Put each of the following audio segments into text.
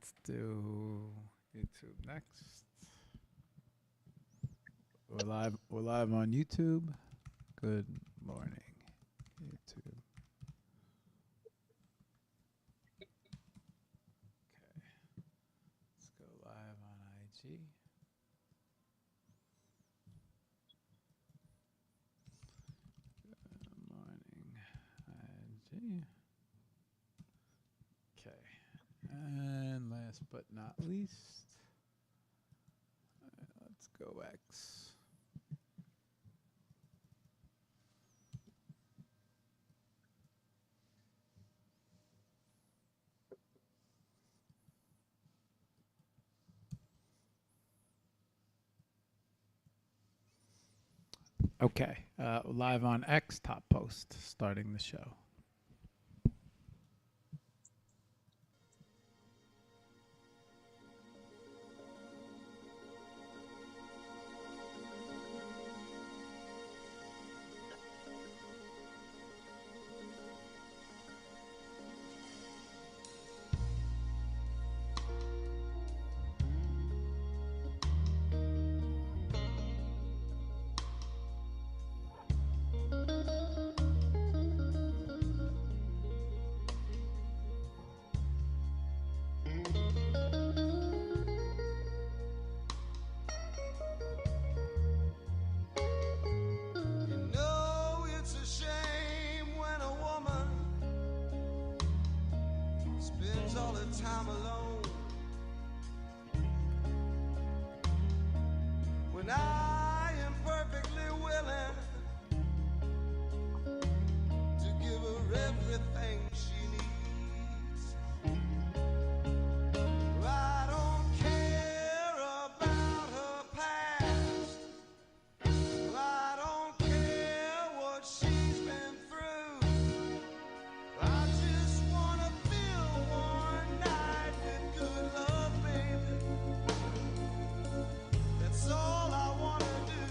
Let's do YouTube next. We're live. We're live on YouTube. Good morning, YouTube. Okay. Let's go live on IG. Good morning, IG. Okay. And last but not least, let's go X. Okay, live on X, top post, starting the show. Time alone when I am perfectly willing to give her everything she needs. I don't care about her past. I don't care what she's been through. I just wanna feel one night with good love, baby. That's all I wanna do.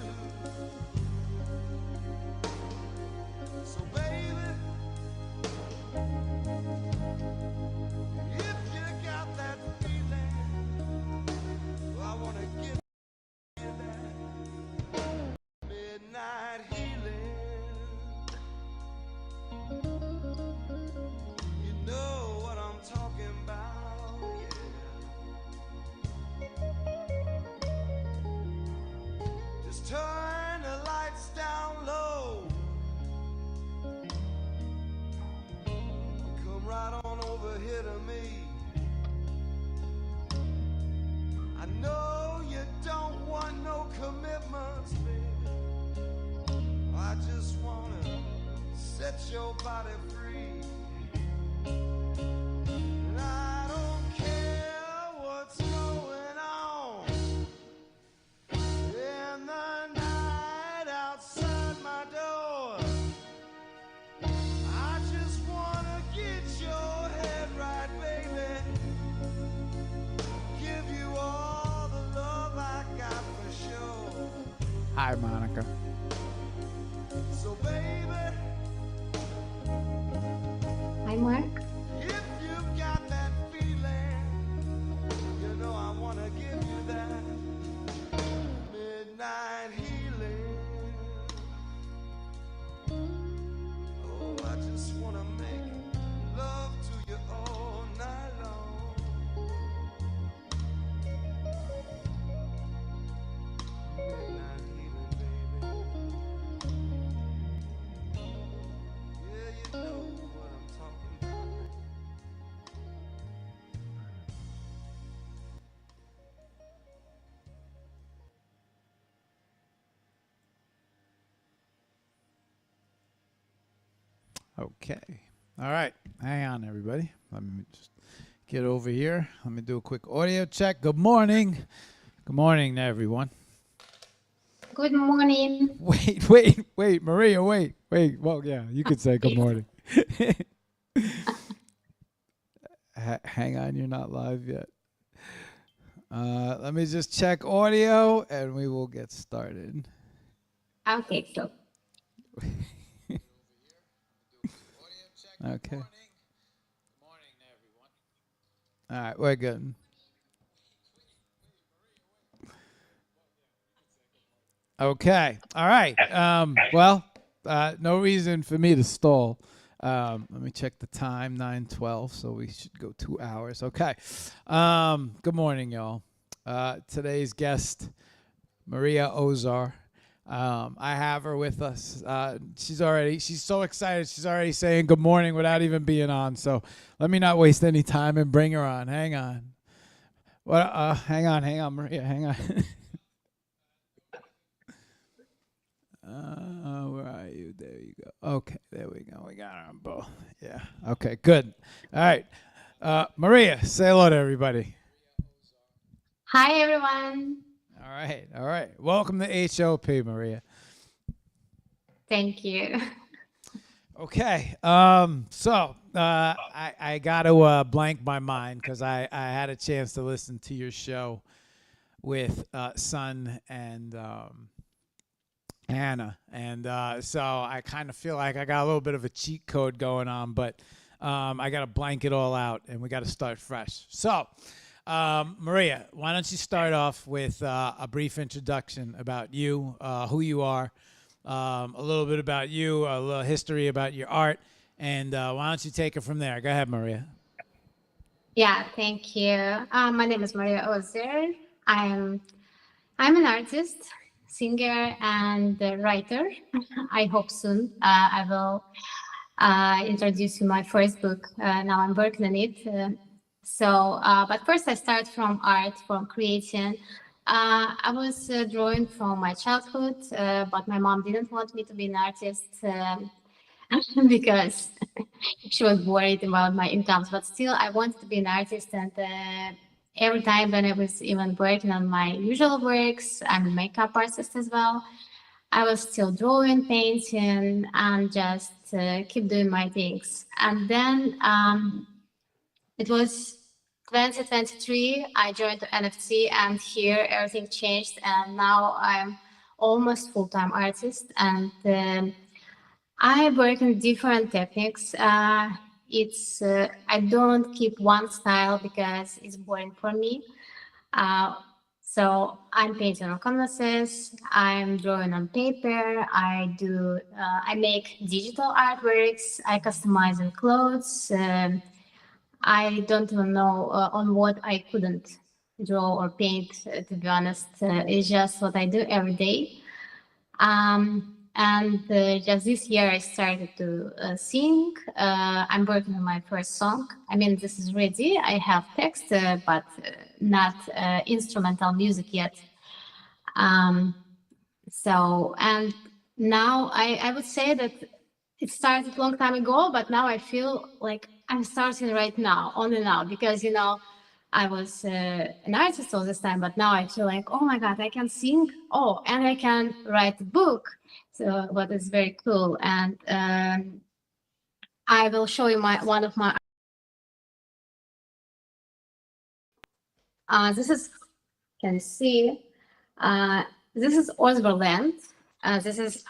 So baby, if you got that feeling, well, I wanna give you that midnight healing. You know what I'm talking about, yeah. Just turn the lights down low. Come right on over here to me. I know you don't want no commitments, baby. I just wanna set your body free. And I don't care what's going on in the night outside my door. I just wanna get your head right, baby. Give you all the love I got for sure. Hi, Monica. So baby, Hi, Marc. if you've got that feeling, you know I wanna give you that midnight healing. Oh, I just wanna make love to you all night long. Midnight healing, baby. Yeah, you know what I'm talking about. Okay. All right. Hang on, everybody. Let me just get over here. Let me do a quick audio check. Good morning. Good morning to everyone. Good morning. Wait, Maria, wait. Well, yeah, you could say good morning. Hang on, you're not live yet. Let me just check audio, and we will get started. Okay, so Okay. Good morning to everyone. All right, we're good. Okay. All right. Well, no reason for me to stall. Let me check the time, 9:12, so we should go 2 hours. Okay. Good morning, y'all. Today's guest, Maria Ozer. I have her with us. She's so excited. She's already saying good morning without even being on. So let me not waste any time and bring her on. Hang on. Hang on, Maria. Hang on. Where are you? There you go. Okay, there we go. We got her on both. Yeah. Okay, good. All right. Maria, say hello to everybody. Hi, everyone. All right. All right. Welcome to HOP, Maria. Thank you. Okay. I got to blank my mind because I had a chance to listen to your show with Sun and Hannah, and so I kind of feel like I got a little bit of a cheat code going on, but I got to blank it all out, and we got to start fresh. So, Maria, why don't you start off with a brief introduction about you, who you are, a little bit about you, a little history about your art, and why don't you take it from there? Go ahead, Maria. Yeah, thank you. My name is Maria Ozer. I'm I'm an artist, singer, and writer. I hope soon I will introduce you my first book. Now I'm working on it. But first I start from art, from creation. I was drawing from my childhood, but my mom didn't want me to be an artist because she was worried about my incomes. But still, I wanted to be an artist, and every time when I was even working on my usual works, I'm a makeup artist as well. I was still drawing, painting, and just keep doing my things. And then it was 2023. I joined the NFT, and here everything changed. And now I'm almost full-time artist, and I work in different techniques. I don't keep one style because it's boring for me. Uh, so I'm painting on canvases, I'm drawing on paper, I make digital artworks, I customize in clothes. I don't even know on what I couldn't draw or paint, to be honest. It's just what I do every day. And just this year I started to sing. I'm working on my first song. I mean, this is ready. I have text, but not instrumental music yet. Um, and now I would say that it started a long time ago, but now I feel like I'm starting right now, only now, because, I was an artist all this time, but now I feel like, oh my God, I can sing. Oh, and I can write a book. So what is very cool. And I will show you one of my. This is, can you see? This is OzverLand. This is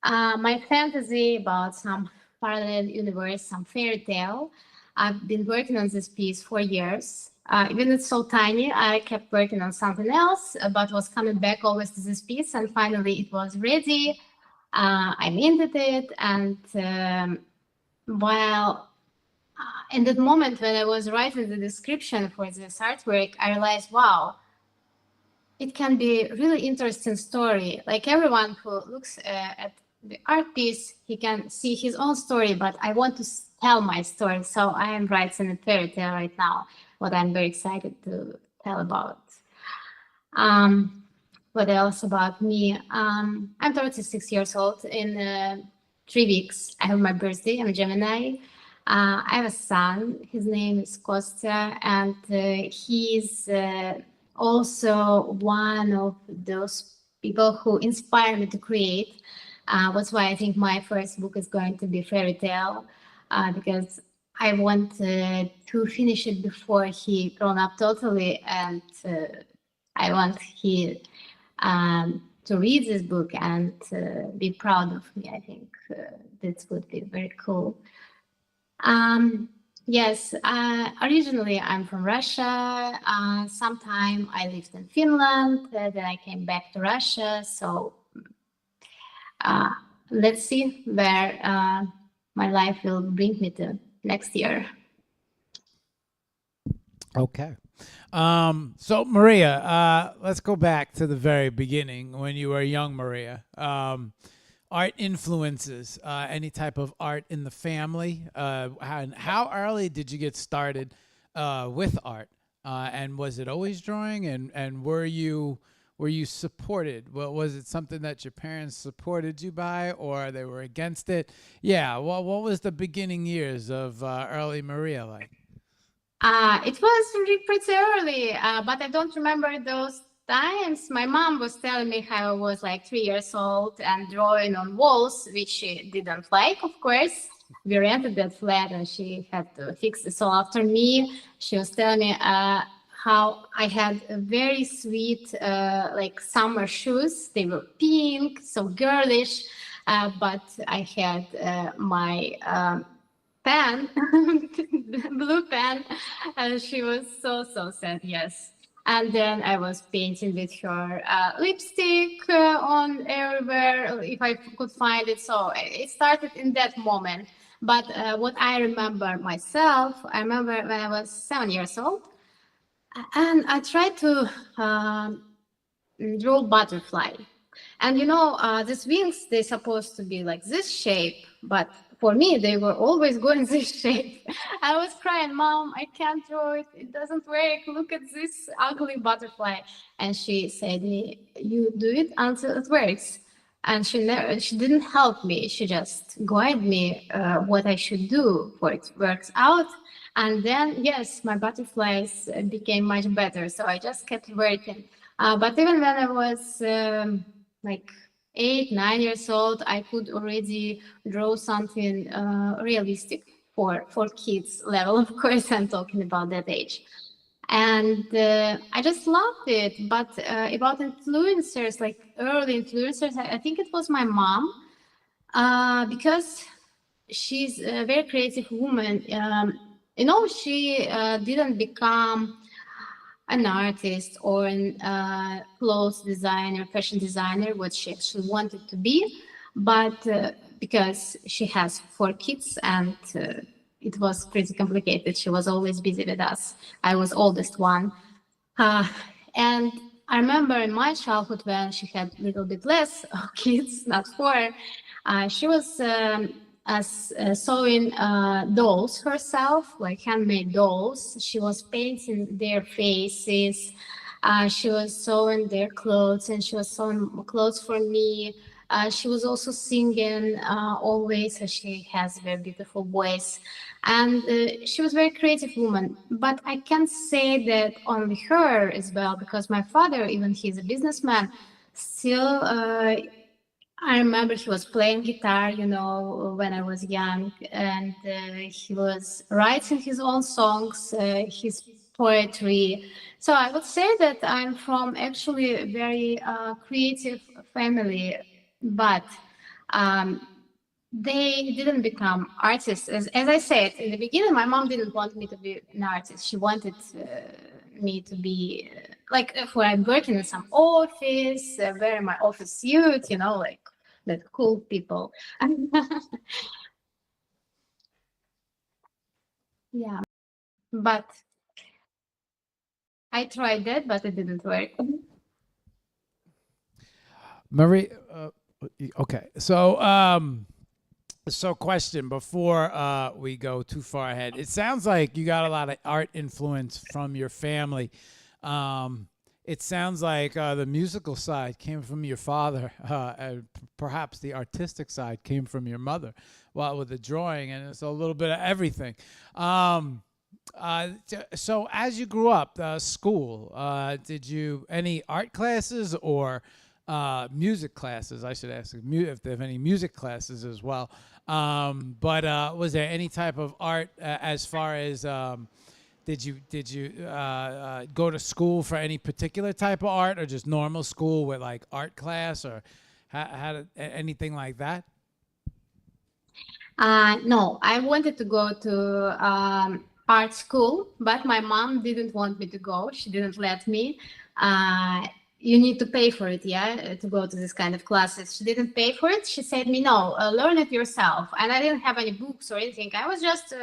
my fantasy about some parallel universe, some fairy tale. I've been working on this piece for years. Even it's so tiny, I kept working on something else, but was coming back always to this piece. And finally, it was ready. I minted it, and while in that moment when I was writing the description for this artwork, I realized, wow, it can be a really interesting story. Like everyone who looks at the art piece, he can see his own story, but I want to tell my story. So I am writing a fairy tale right now, what I'm very excited to tell about. What else about me? I'm 36 years old. In 3 weeks, I have my birthday. I'm a Gemini. I have a son. His name is Kostya, and he's also one of those people who inspire me to create. That's why I think my first book is going to be fairy tale, because I want to finish it before he grown up totally, and I want he to read this book and be proud of me. I think this would be very cool. Um, Yes, originally I'm from Russia. Sometime I lived in Finland. Then I came back to Russia. So uh, let's see where my life will bring me to next year. Okay. So Maria, let's go back to the very beginning when you were young, Maria. Art influences, any type of art in the family. How early did you get started with art? And was it always drawing? And were you supported? Well, was it something that your parents supported you by, or they were against it? Yeah. Well, what was the beginning years of early Maria like? It was really pretty early, but I don't remember those times. My mom was telling me how I was like 3 years old and drawing on walls, which she didn't like, of course. We rented that flat and she had to fix it. So after me, she was telling me how I had a very sweet, like summer shoes. They were pink, so girlish, but I had my pen, blue pen, and she was so so sad. Yes, and then I was painting with her lipstick on everywhere if I could find it. So it started in that moment. But what I remember myself, I remember when I was 7 years old, and I tried to draw butterfly. And these wings, they're supposed to be like this shape, but for me, they were always going this shape. I was crying, Mom, I can't draw it. It doesn't work. Look at this ugly butterfly. And she said me, you do it until it works. And she didn't help me. She just guided me what I should do for it works out. And then, yes, my butterflies became much better. So I just kept working. But even when I was like 8, 9 years old, I could already draw something realistic for kids level. Of course, I'm talking about that age, and I just loved it. But about influencers, like early influencers, I think it was my mom because she's a very creative woman. She didn't become an artist or a clothes designer, fashion designer, what she actually wanted to be. But because she has 4 kids and it was pretty complicated, she was always busy with us. I was oldest one. Uh, and I remember in my childhood when she had a little bit less kids, not 4, she was sewing dolls herself, like handmade dolls. She was painting their faces. She was sewing their clothes, and she was sewing clothes for me. She was also singing always. She has a very beautiful voice, and she was a very creative woman. But I can't say that only her as well, because my father, even he's a businessman, still. I remember he was playing guitar, when I was young, and he was writing his own songs, his poetry. So I would say that I'm from actually a very creative family, but um, they didn't become artists. As I said in the beginning, my mom didn't want me to be an artist. She wanted me to be like if I'm working in some office, wearing my office suit, like that cool people. Yeah, but I tried that, but it didn't work. Marie, okay. So question before we go too far ahead. It sounds like you got a lot of art influence from your family. It sounds like the musical side came from your father, and perhaps the artistic side came from your mother. Well, with the drawing, and it's a little bit of everything. So as you grew up, school, did you any art classes or music classes? I should ask if they have any music classes as well. But was there any type of art as far as did you go to school for any particular type of art, or just normal school with like art class, or anything like that? No, I wanted to go to art school, but my mom didn't want me to go. She didn't let me. Uh, you need to pay for it, yeah, to go to this kind of classes. She didn't pay for it. She said me, no, learn it yourself. And I didn't have any books or anything. I was just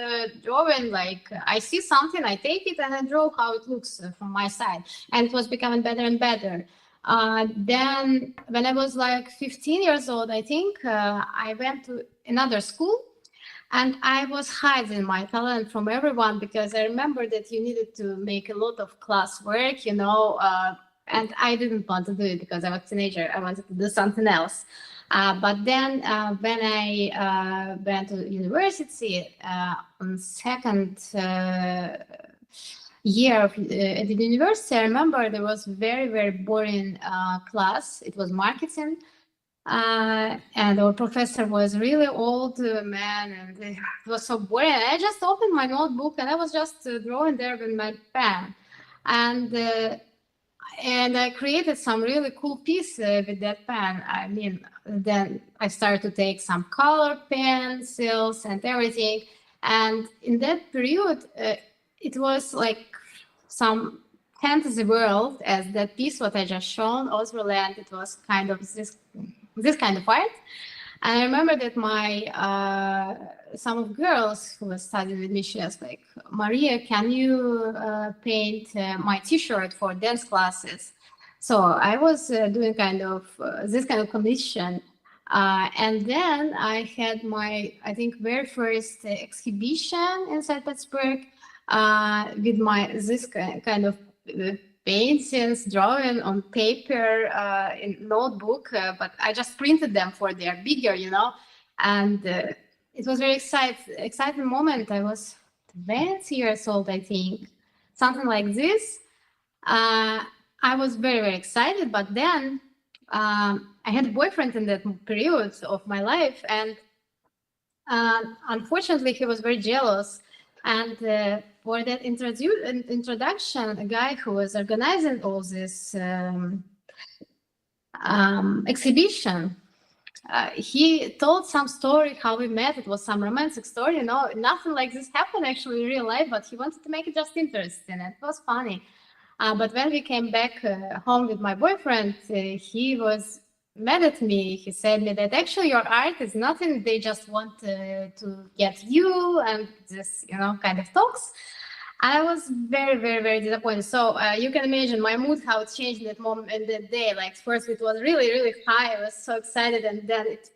drawing, like I see something, I take it and I draw how it looks from my side. And it was becoming better and better. Then when I was like 15 years old, I think, I went to another school and I was hiding my talent from everyone because I remember that you needed to make a lot of classwork, and I didn't want to do it because I was a teenager. I wanted to do something else. But then when I went to university on second year at the university, I remember there was very, very boring class. It was marketing. And our professor was really old man, and it was so boring. I just opened my notebook and I was just drawing there with my pen, and I created some really cool piece with that pen. I mean, then I started to take some color pencils and everything, and in that period, it was like some fantasy world, as that piece what I just shown, OzverLand. It was kind of this kind of art. And I remember that my some of girls who were studying with me, she was like, Maria, can you paint my t-shirt for dance classes? So I was doing kind of this kind of commission. And then I had my, I think, very first exhibition in St. Petersburg with this kind of paintings, drawing on paper in notebook, but I just printed them for they're bigger, and it was very exciting moment. I was 20 years old, I think, something like this. I was very, very excited, but then I had a boyfriend in that period of my life, and unfortunately he was very jealous. And for that introduction, a guy who was organizing all this exhibition, he told some story how we met. It was some romantic story, nothing like this happened actually in real life, but he wanted to make it just interesting. It was funny. But when we came back home with my boyfriend, he was mad at me. He said me that actually your art is nothing. They just want to get you and this, kind of talks. I was very, very, very disappointed. So you can imagine my mood, how it changed in that moment, in that day. Like first it was really, really high. I was so excited, and then it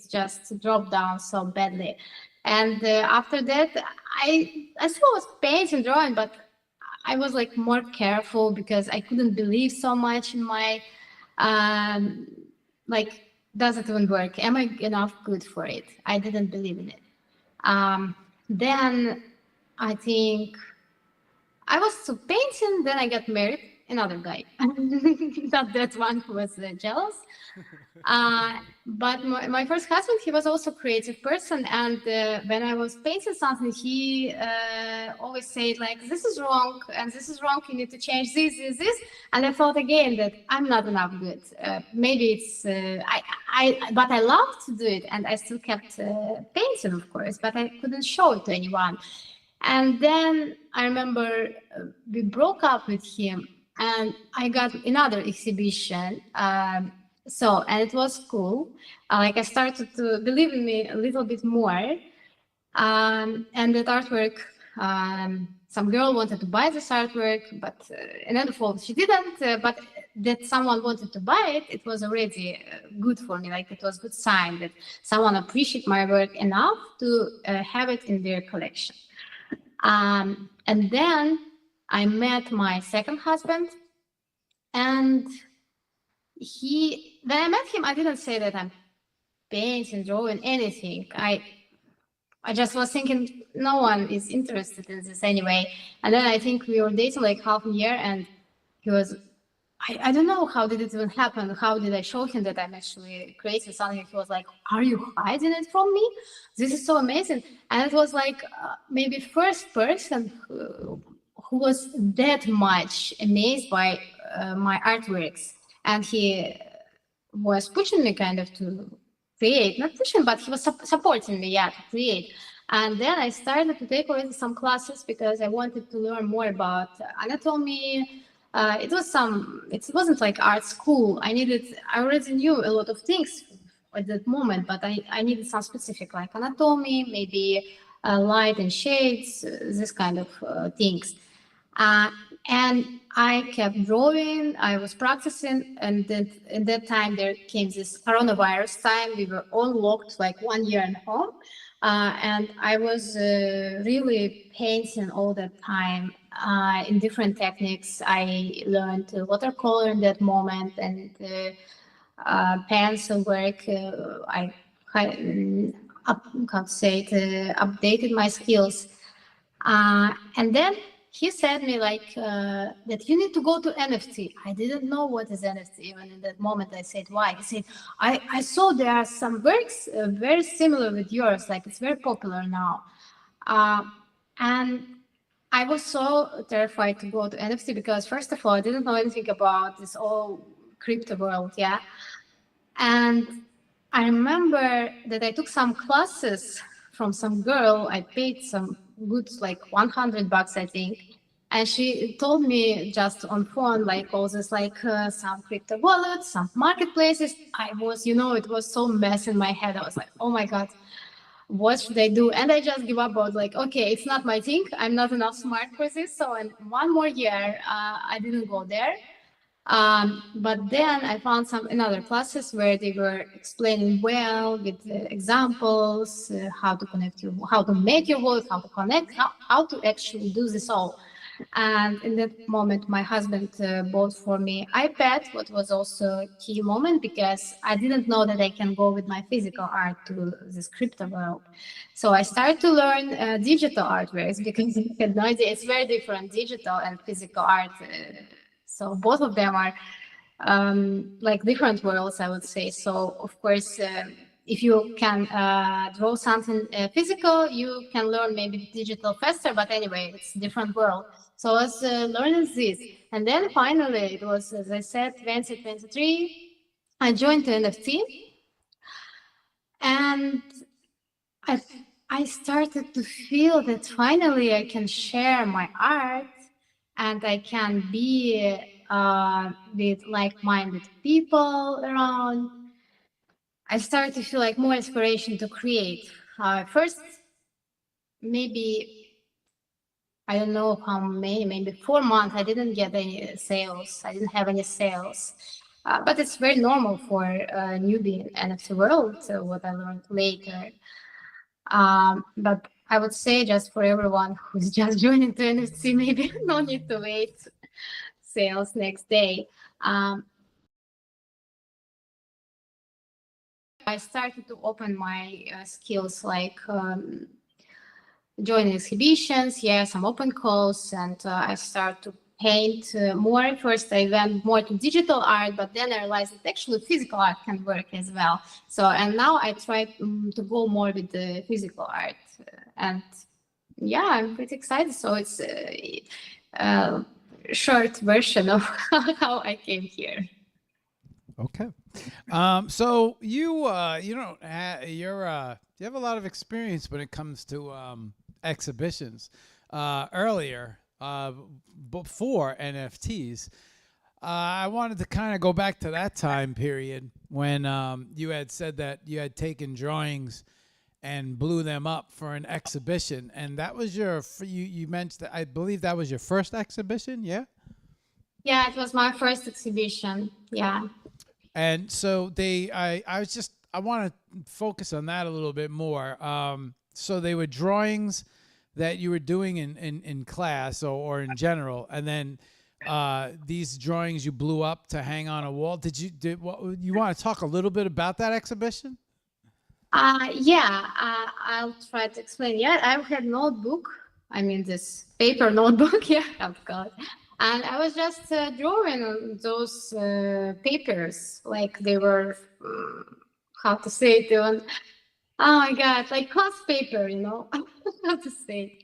just dropped down so badly. And after that, I still was painting, drawing, but I was like more careful because I couldn't believe so much in my like, does it even work? Am I enough good for it? I didn't believe in it. Then I think I was still painting. Then I got married, another guy, not that one who was jealous. But my first husband, he was also a creative person, and when I was painting something, he always said like, this is wrong and this is wrong, you need to change this, and I thought again that I'm not enough good. Maybe it's but I loved to do it, and I still kept painting, of course, but I couldn't show it to anyone. And then I remember we broke up with him, and I got another exhibition. And it was cool. Like I started to believe in me a little bit more. And that artwork, some girl wanted to buy this artwork, but in other fall she didn't. But that someone wanted to buy it, it was already good for me. Like it was a good sign that someone appreciated my work enough to have it in their collection. And then I met my second husband, and when I met him, I didn't say that I'm painting, drawing, anything. I just was thinking no one is interested in this anyway. And then I think we were dating like half a year, and he was, I don't know how did it even happen. How did I show him that I'm actually creating something? He was like, are you hiding it from me? This is so amazing. And it was like maybe first person who was that much amazed by my artworks. And he was pushing me kind of to create, not pushing, but he was supporting me, yeah, to create. And then I started to take already some classes because I wanted to learn more about anatomy. It wasn't like art school. I already knew a lot of things at that moment, but I needed some specific like anatomy, maybe light and shades, this kind of things. Uh, and I kept drawing, I was practicing, and then at that time there came this coronavirus time. We were all locked like 1 year at home. And I was really painting all that time in different techniques. I learned watercolor in that moment and pencil work. Can't say it, updated my skills. And then he said me like that you need to go to NFT. I didn't know what is NFT even in that moment. I said why? He said I saw there are some works very similar with yours. Like it's very popular now, and I was so terrified to go to NFT because first of all I didn't know anything about this whole crypto world. Yeah, and I remember that I took some classes from some girl. I paid some good, like $100, I think. And she told me just on phone, like all this, like some crypto wallets, some marketplaces. It was so mess in my head. I was like, oh my God, what should I do? And I just give up. I was like, okay, it's not my thing. I'm not enough smart for this. So in one more year, I didn't go there. But then I found some in other classes where they were explaining well with examples, how to connect how to make your wallet, how to connect, how to actually do this all. And in that moment, my husband bought for me iPad, what was also a key moment because I didn't know that I can go with my physical art to this crypto world. So I started to learn digital artworks because I had no idea. It's very different, digital and physical art. So both of them are like different worlds, I would say. So of course, if you can draw something physical, you can learn maybe digital faster. But anyway, it's a different world. So I was learning this, and then finally, it was, as I said, 2023. I joined the NFT, and I I started to feel that finally I can share my art and I can be with like-minded people around. I started to feel like more inspiration to create. First, maybe I don't know how many, maybe 4 months, I didn't get any sales. I didn't have any sales. But it's very normal for a newbie in NFT world, so what I learned later. But I would say just for everyone who's just joining to NFT, maybe no need to wait sales next day. I started to open my skills, like joining exhibitions, some open calls, and I started to paint more. First, I went more to digital art, but then I realized that actually physical art can work as well. So, and now I try to go more with the physical art. And I'm pretty excited. So it's a short version of how I came here. Okay. So you you have a lot of experience when it comes to exhibitions. Earlier, before NFTs, I wanted to kind of go back to that time period when you had said that you had taken drawings and blew them up for an exhibition, and that was you mentioned that, I believe that was your first exhibition, yeah? Yeah, it was my first exhibition. Yeah. And so I want to focus on that a little bit more. So they were drawings that you were doing in class or in general, and then these drawings you blew up to hang on a wall. You want to talk a little bit about that exhibition? I'll try to explain. Yeah, I had notebook. I mean, this paper notebook. Yeah, of course. And I was just drawing on those papers, like they were, how to say it even. Oh my God, like class paper, how to say it.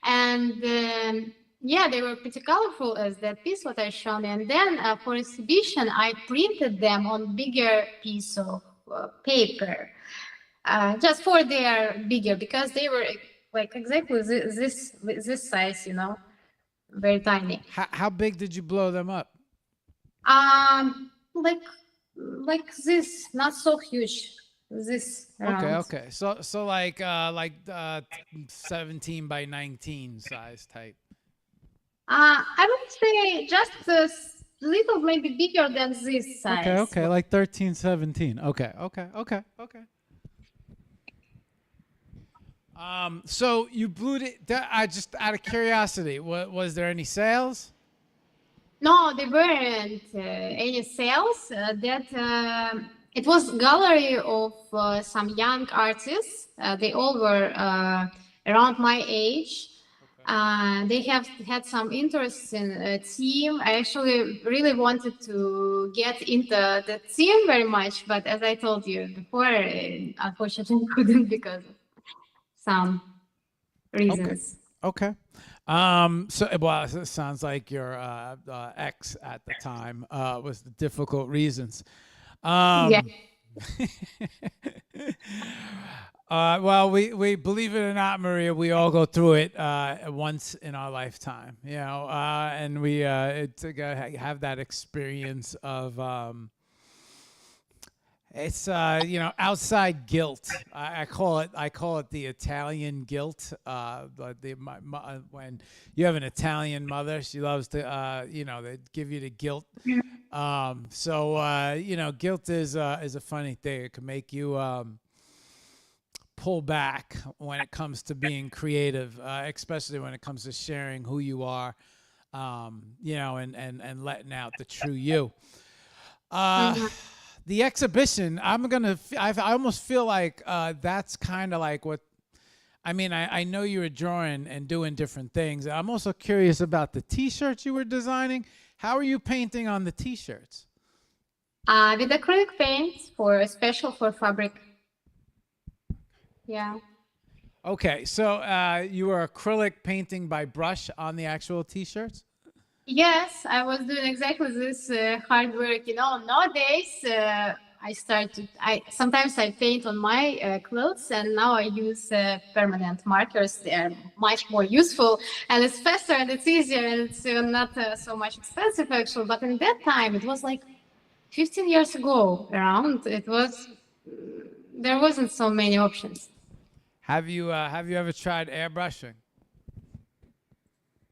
And they were pretty colorful as that piece what I shown. And then for exhibition, I printed them on bigger piece of paper, just for their bigger, because they were like exactly this size, you know, very tiny. How big did you blow them up? Like this, not so huge. This Okay, around. okay. So like 17 by 19 size type. I would say just a little maybe bigger than this size. Okay, okay, like 13, 17. Okay, okay, okay, okay. So you blew it. I just out of curiosity, was there any sales? No, there weren't any sales. It was gallery of some young artists. They all were around my age. They have had some interest in theme. I actually really wanted to get into the theme very much, but as I told you before, unfortunately couldn't because of some reasons. Okay. So well, it sounds like your ex at the time was the difficult reasons. Yeah. Well, we believe it or not, Maria, we all go through it once in our lifetime, you know, and we have that experience of it's you know, outside guilt. I call it the Italian guilt. When you have an Italian mother, she loves to you know, they give you the guilt. So you know, guilt is a funny thing. It can make you pull back when it comes to being creative, especially when it comes to sharing who you are, you know, and letting out the true you. The exhibition, I almost feel like that's kind of like what, I mean, I know you were drawing and doing different things. I'm also curious about the T-shirts you were designing. How are you painting on the T-shirts? With acrylic paint for special for fabric. Yeah. Okay, so you were acrylic painting by brush on the actual T-shirts? Yes, I was doing exactly this hard work. You know, nowadays I sometimes I paint on my clothes, and now I use permanent markers. They are much more useful, and it's faster and it's easier, and it's not so much expensive actually. But in that time, it was like 15 years ago around. It was there wasn't so many options. Have you ever tried airbrushing?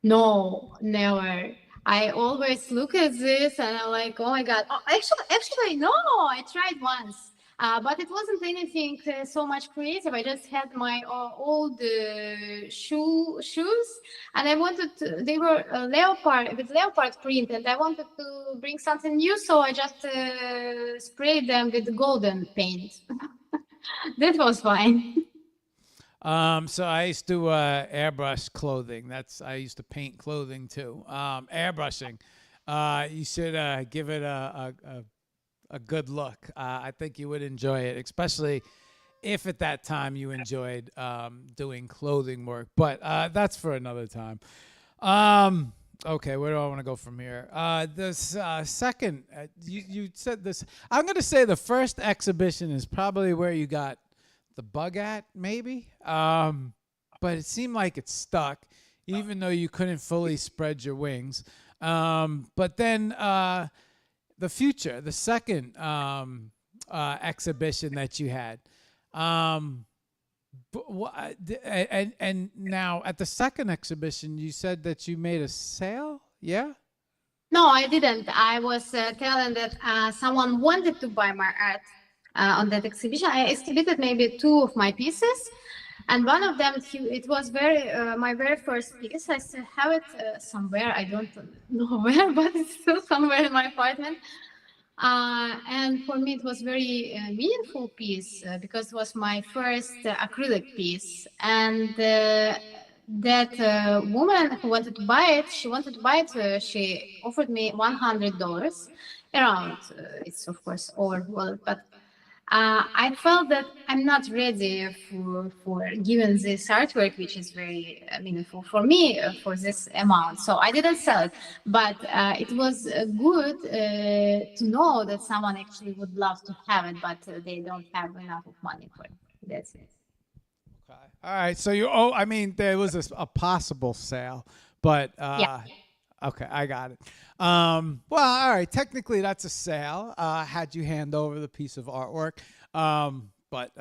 No, never. I always look at this and I'm like, oh my God. Oh, actually, no, I tried once. But it wasn't anything so much creative. I just had my old shoes, and I wanted to, they were leopard print, and I wanted to bring something new, so I just sprayed them with golden paint. That was fine. So I used to airbrush clothing. I used to paint clothing too. Airbrushing, you should give it a good look. I think you would enjoy it, especially if at that time you enjoyed doing clothing work. But that's for another time. Okay, where do I want to go from here? This second, you said this. I'm going to say the first exhibition is probably where you got the bug at, maybe. But it seemed like it stuck, even though you couldn't fully spread your wings. But then the future, the second exhibition that you had. And now at the second exhibition, you said that you made a sale? Yeah? No, I didn't. I was telling that someone wanted to buy my art on that exhibition. I exhibited maybe 2 of my pieces, and one of them, it was my very first piece. I still have it somewhere. I don't know where, but it's still somewhere in my apartment. And for me, it was very meaningful piece because it was my first acrylic piece. And that woman who wanted to buy it, she offered me $100 around. It's of course over wallet, but I felt that I'm not ready for giving this artwork, which is very meaningful for me for this amount. So I didn't sell it, but it was good to know that someone actually would love to have it, but they don't have enough of money for it. That's it. Okay. All right. So I mean, there was a possible sale, but Yeah. okay, I got it. Well, all right. Technically, that's a sale. Had you hand over the piece of artwork, but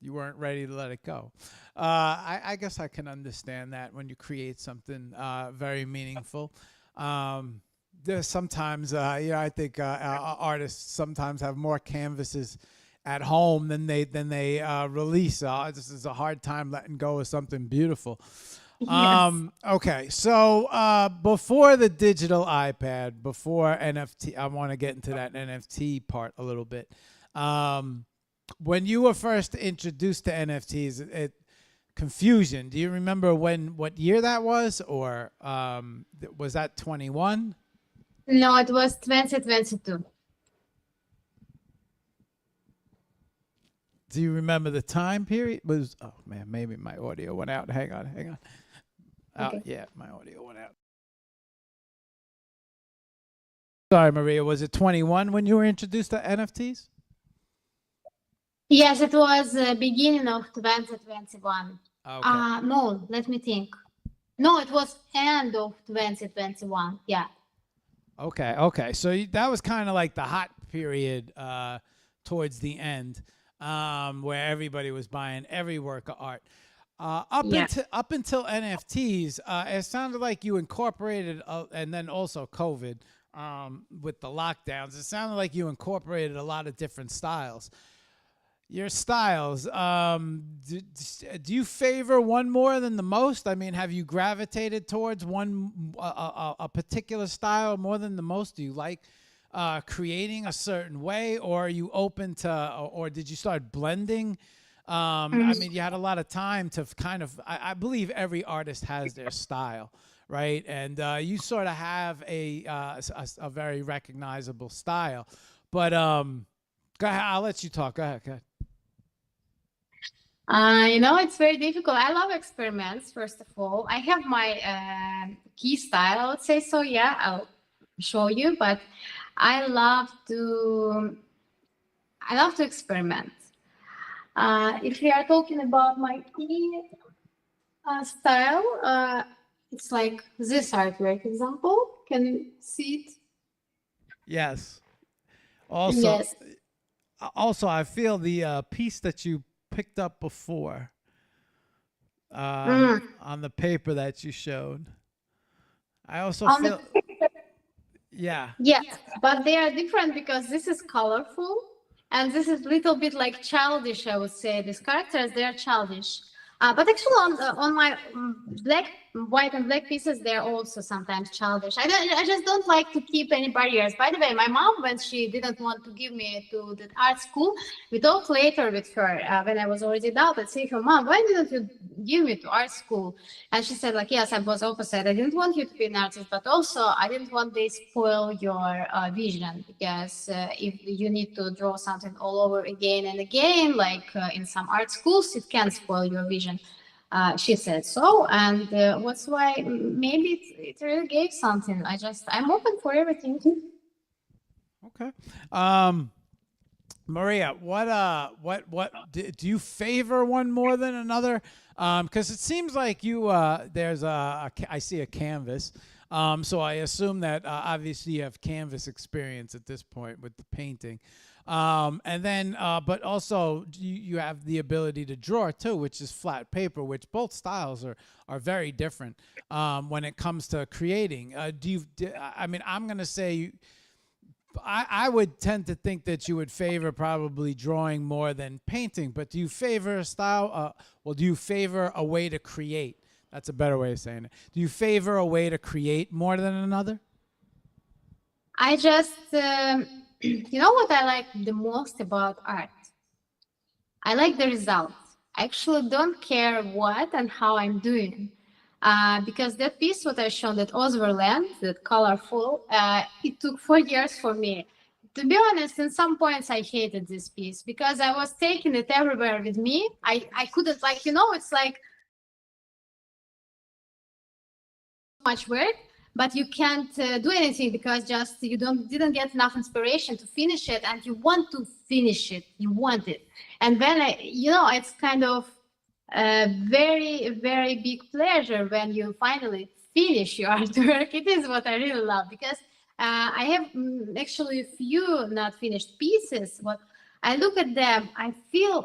you weren't ready to let it go. I guess I can understand that when you create something very meaningful. There's sometimes, I think artists sometimes have more canvases at home than they release. This is a hard time letting go of something beautiful. Yes. Okay, so before the digital iPad, before NFT, I want to get into that NFT part a little bit. When you were first introduced to NFTs, confusion. Do you remember what year that was, or was that 21? No, it was 2022. Do you remember the time period? Was oh man, maybe my audio went out. Hang on. Okay. Yeah, my audio went out. Sorry, Maria. Was it 21 when you were introduced to NFTs? Yes, it was beginning of 2021. Okay. No, let me think. No, it was end of 2021. Yeah. Okay. So that was kind of like the hot period towards the end, where everybody was buying every work of art. Yeah. Up until NFTs, it sounded like you incorporated, and then also COVID with the lockdowns. It sounded like you incorporated a lot of different styles. Your styles, do you favor one more than the most? I mean, have you gravitated towards a particular style more than the most? Do you like creating a certain way, or are you open to, or did you start blending? I mean, you had a lot of time to kind of, I believe every artist has their style, right? And you sort of have a very recognizable style. But go ahead, I'll let you talk. Go ahead. It's very difficult. I love experiments, first of all. I have my key style, I would say so. Yeah, I'll show you, but I love to experiment. If we are talking about my key style, it's like this artwork example. Can you see it? Yes. Also, Yes. I feel the piece that you picked up before Mm. on the paper that you showed. I also On feel, the yeah. Yes, but they are different because this is colorful and this is little bit like childish, I would say. These characters, they are childish. But actually on my white and black pieces, they're also sometimes childish. I just don't like to keep any barriers. By the way, my mom, when she didn't want to give me to the art school, we talked later with her when I was already adult. I say, her mom, why didn't you give me to art school? And she said, like, yes, I was opposite. I didn't want you to be an artist, but also I didn't want they spoil your vision, because if you need to draw something all over again and again, like in some art schools, it can spoil your vision. She said so, and that's why maybe it really gave something. I'm open for everything. Okay. Maria, what do you favor one more than another? Because it seems like you there's I see a canvas. So I assume that obviously you have canvas experience at this point with the painting. And then, but also you have the ability to draw too, which is flat paper, which both styles are very different when it comes to creating. I mean, I'm going to say, I would tend to think that you would favor probably drawing more than painting, but do you favor a style? Do you favor a way to create? That's a better way of saying it. Do you favor a way to create more than another? I just, you know what I like the most about art? I like the result. I actually don't care what and how I'm doing. Because that piece, what I showed, that OzverLand, that colorful, it took 4 years for me to be honest, in some points I hated this piece because I was taking it everywhere with me. I couldn't, like, it's like much work, but you can't do anything because just you didn't get enough inspiration to finish it, and you want to finish it, you want it. And then it's kind of a very, very big pleasure when you finally finish your artwork. It is what I really love because I have actually a few not finished pieces. But I look at them, I feel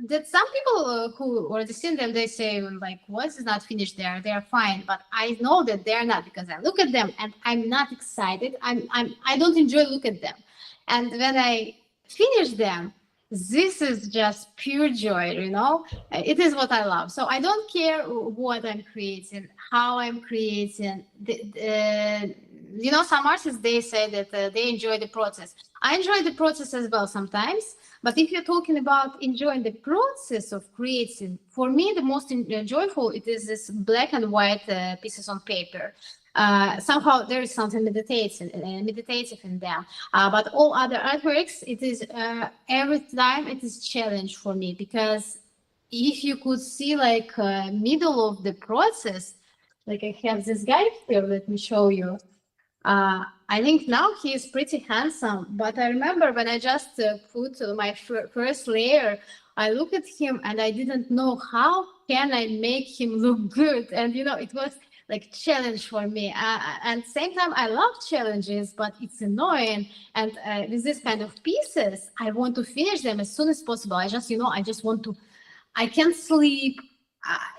that some people who already seen them, they say like, "What is not finished? They're fine." But I know that they're not because I look at them and I'm not excited. I don't enjoy look at them, and when I finish them, this is just pure joy. It is what I love. So I don't care what I'm creating, how I'm creating. Some artists, they say that they enjoy the process. I enjoy the process as well sometimes. But if you're talking about enjoying the process of creating, for me, the most joyful, it is this black and white pieces on paper. Somehow there is something meditative in them. But all other artworks, it is every time it is challenge for me, because if you could see like middle of the process, like I have this guy here, let me show you. I think now he is pretty handsome, but I remember when I just put my first layer, I looked at him and I didn't know how can I make him look good. And, it was like challenge for me. And same time, I love challenges, but it's annoying. And with this kind of pieces, I want to finish them as soon as possible. I just want to, I can't sleep.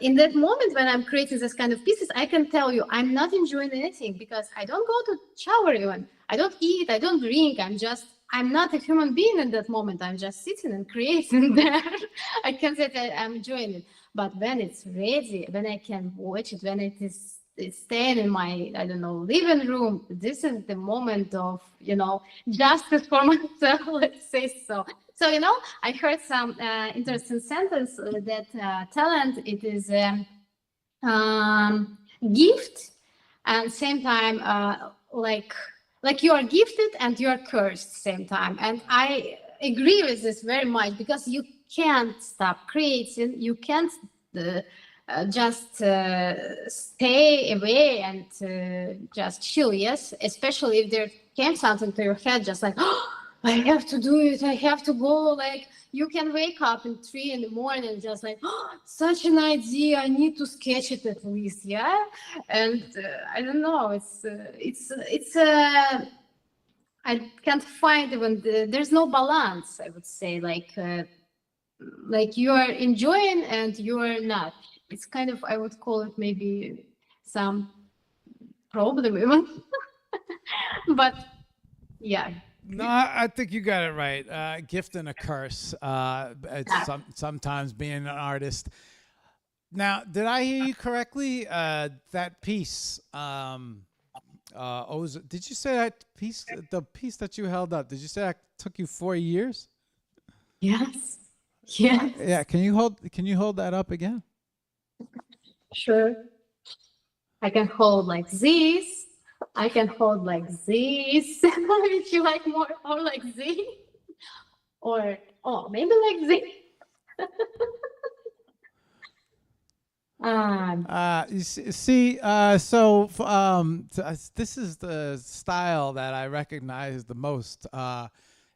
In that moment when I'm creating this kind of pieces, I can tell you I'm not enjoying anything because I don't go to shower even. I don't eat, I don't drink. I'm not a human being in that moment. I'm just sitting and creating there. I can say that I'm enjoying it. But when it's ready, when I can watch it, when it's staying in my, I don't know, living room, this is the moment of, justice for myself, let's say so. So, I heard some interesting sentence that talent, it is a gift, and same time, like you are gifted and you are cursed same time. And I agree with this very much because you can't stop creating. You can't just stay away and just chill, yes? Especially if there came something to your head, just like, oh, I have to do it, I have to go. Like, you can wake up at 3 a.m, just like, oh, such an idea, I need to sketch it at least, yeah? And I don't know, I can't find even, there's no balance, I would say, like you are enjoying and you are not. It's kind of, I would call it maybe some problem even. But yeah. No, I think you got it right. Gift and a curse. It's sometimes being an artist. Now, did I hear you correctly? That piece, Ozer, did you say that piece, the piece that you held up, did you say that took you 4 years? Yes. Yes. Yeah. Can you hold that up again? Sure. I can hold like this. I can hold like this. If you like more, or like this, or maybe like this. You see, so this is the style that I recognize the most.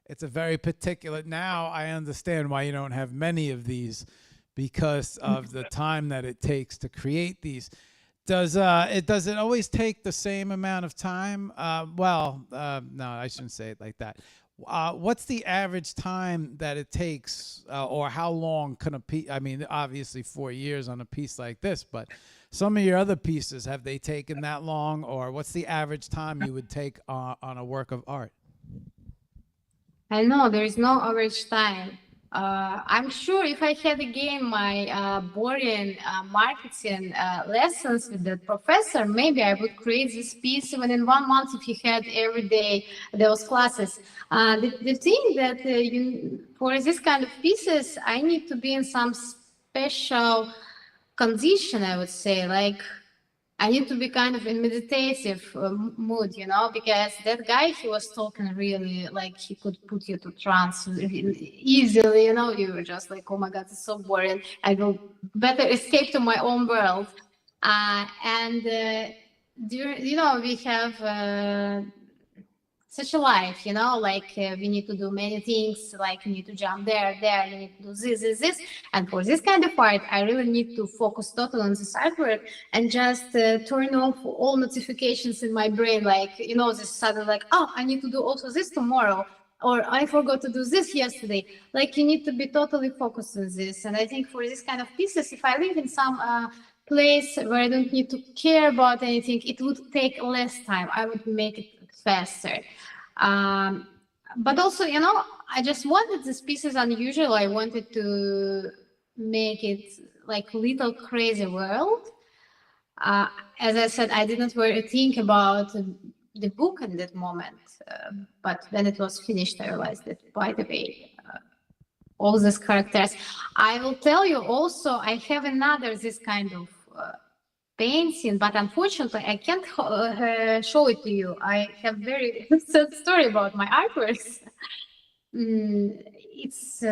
It's a very particular. Now I understand why you don't have many of these, because of the time that it takes to create these. Does it always take the same amount of time? No, I shouldn't say it like that. What's the average time that it takes, or how long can a piece? I mean, obviously 4 years on a piece like this, but some of your other pieces, have they taken that long, or what's the average time you would take on a work of art? I know there is no average time. I'm sure if I had again my boring marketing lessons with the professor, maybe I would create this piece even in 1 month if he had every day those classes. The thing that for this kind of pieces, I need to be in some special condition, I would say, like I need to be kind of in meditative mood, you know, because that guy, he was talking really like he could put you to trance easily, you know. You were just like, oh my God, it's so boring. I will better escape to my own world. And during, you know, we have such a life, you know, like we need to do many things, like you need to jump there, you need to do this. And for this kind of art, I really need to focus totally on this artwork and just turn off all notifications in my brain, like, you know, this sudden like, oh, I need to do also this tomorrow, or I forgot to do this yesterday. Like you need to be totally focused on this. And I think for this kind of pieces, if I live in some place where I don't need to care about anything, it would take less time. I would make it faster. But also, you know, I just wanted this pieces unusual. I wanted to make it like little crazy world. As I said, I didn't really think about the book in that moment. But when it was finished, I realized that, by the way, all these characters. I will tell you also, I have another this kind of painting, but unfortunately I can't show it to you. I have very sad story about my artworks. It's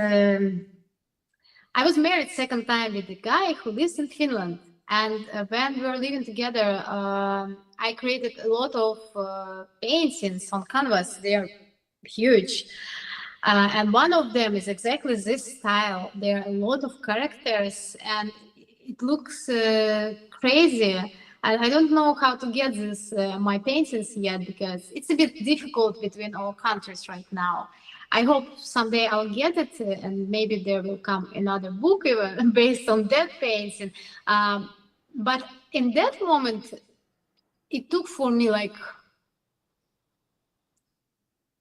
I was married second time with a guy who lives in Finland, and when we were living together, I created a lot of paintings on canvas. They are huge. And one of them is exactly this style. There are a lot of characters, and it looks crazy. And I don't know how to get this my paintings yet, because it's a bit difficult between all countries right now. I hope someday I'll get it, and maybe there will come another book even based on that painting. But in that moment, it took for me like,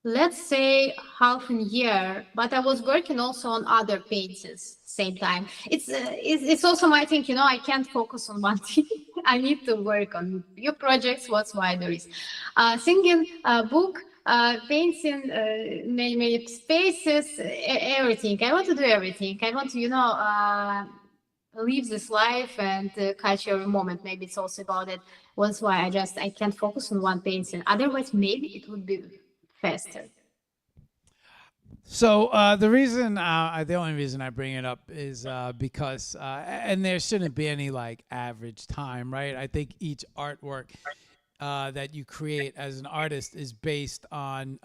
let's say, half a year, but I was working also on other pages same time. It's also my thing, you know, I can't focus on one thing. I need to work on few projects. What's why there is singing, book, painting, many spaces, everything. I want to do everything. I want to, you know, live this life and catch every moment. Maybe it's also about it. That's why I can't focus on one painting. Otherwise, maybe it would be faster. So the only reason I bring it up is because, and there shouldn't be any like average time, right? I think each artwork that you create as an artist is based on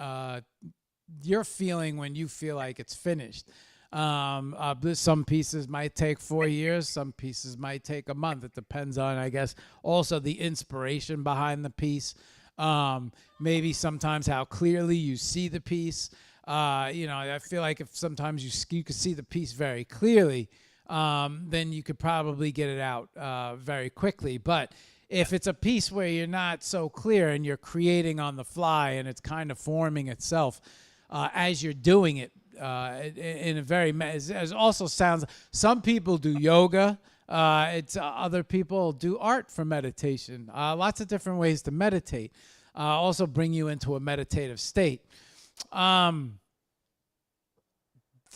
your feeling when you feel like it's finished. Some pieces might take 4 years, some pieces might take a month. It depends on, I guess, also the inspiration behind the piece. Maybe sometimes how clearly you see the piece. You know, I feel like if sometimes you could see the piece very clearly, then you could probably get it out very quickly. But if it's a piece where you're not so clear and you're creating on the fly and it's kind of forming itself as you're doing it, in a very, it also sounds, some people do yoga. It's other people do art for meditation. Lots of different ways to meditate. Also bring you into a meditative state.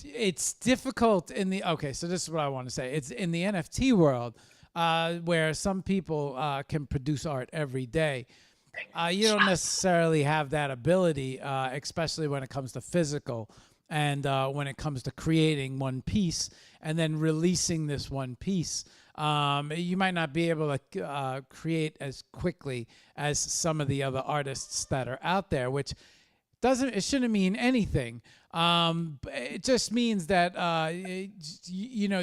It's difficult in the, okay, so this is what I want to say. It's in the NFT world where some people can produce art every day. You don't necessarily have that ability, especially when it comes to physical and when it comes to creating one piece and then releasing this one piece. You might not be able to create as quickly as some of the other artists that are out there, which it shouldn't mean anything. It just means that, you know,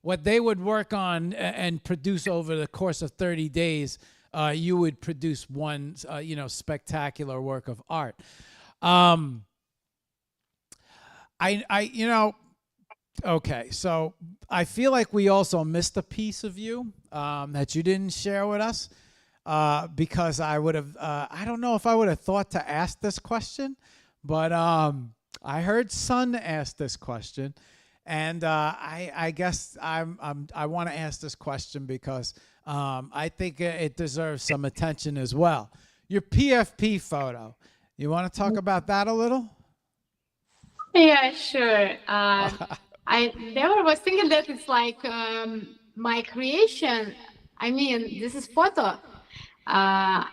what they would work on and produce over the course of 30 days, you would produce one, you know, spectacular work of art. You know, okay, so I feel like we also missed a piece of you that you didn't share with us because I would have, I don't know if I would have thought to ask this question, but I heard Sun ask this question, and I guess I want to ask this question because I think it deserves some attention as well. Your PFP photo. You want to talk about that a little? Yeah, sure. I never was thinking that it's like my creation, I mean, this is photo. Uh,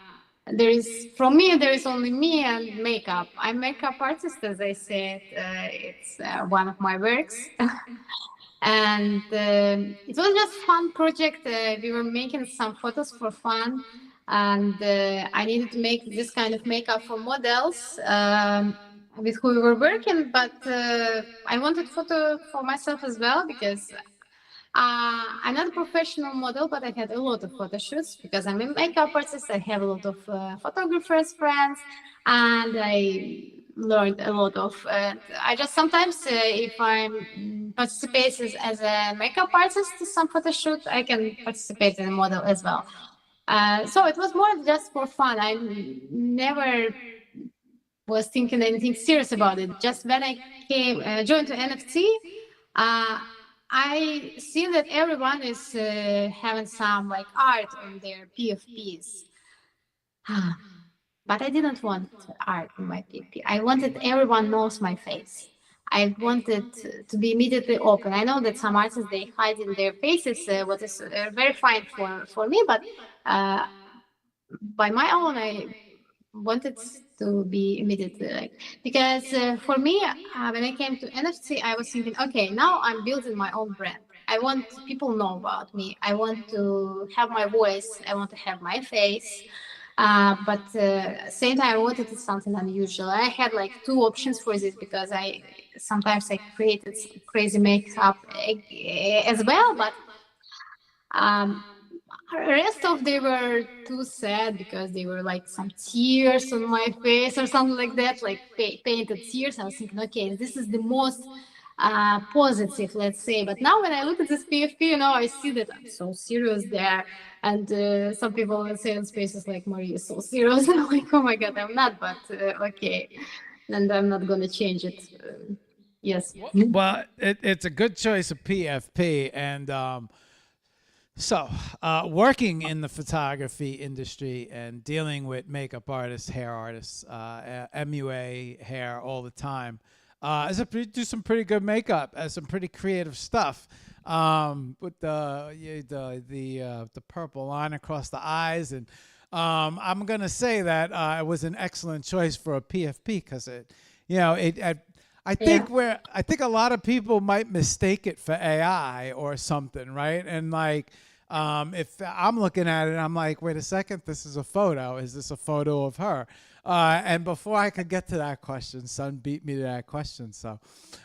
there is from me. There is only me and makeup. I'm makeup artist, as I said. It's one of my works. And it was just fun project. We were making some photos for fun, and I needed to make this kind of makeup for models with who we were working. But I wanted photo for myself as well because I'm not a professional model, but I had a lot of photo shoots because I'm a makeup artist. I have a lot of photographers friends, and I learned a lot of. I just sometimes, if I'm participates as a makeup artist to some photo shoot, I can participate as a model as well. So it was more just for fun. I never was thinking anything serious about it. Just when I came joined to NFT, I see that everyone is having some like art on their PFPs. But I didn't want art on my PFP. I wanted everyone knows my face. I wanted to be immediately open. I know that some artists they hide in their faces, what is very fine for me, but uh, by my own, I wanted to be immediately like because for me when I came to NFT I was thinking okay now I'm building my own brand. I want people know about me. I want to have my voice. I want to have my face. But same time I wanted something unusual. I had like two options for this because I sometimes I created crazy makeup as well, but um, rest of they were too sad because they were like some tears on my face or something like that, like painted tears. I was thinking, okay, this is the most positive, let's say. But now when I look at this PFP, I see that I'm so serious there. And some people will say on spaces like, Marie is so serious. And I'm like, oh my God, I'm not, but okay. And I'm not going to change it. Yes. Well, it's a good choice of PFP, and working in the photography industry and dealing with makeup artists, hair artists, MUA hair all the time, do some pretty good makeup, some pretty creative stuff. With the purple line across the eyes, and I'm gonna say that it was an excellent choice for a PFP because I think a lot of people might mistake it for AI or something, right? And like, if I'm looking at it, I'm like, wait a second, this is a photo. Is this a photo of her? And before I could get to that question, Son beat me to that question. So,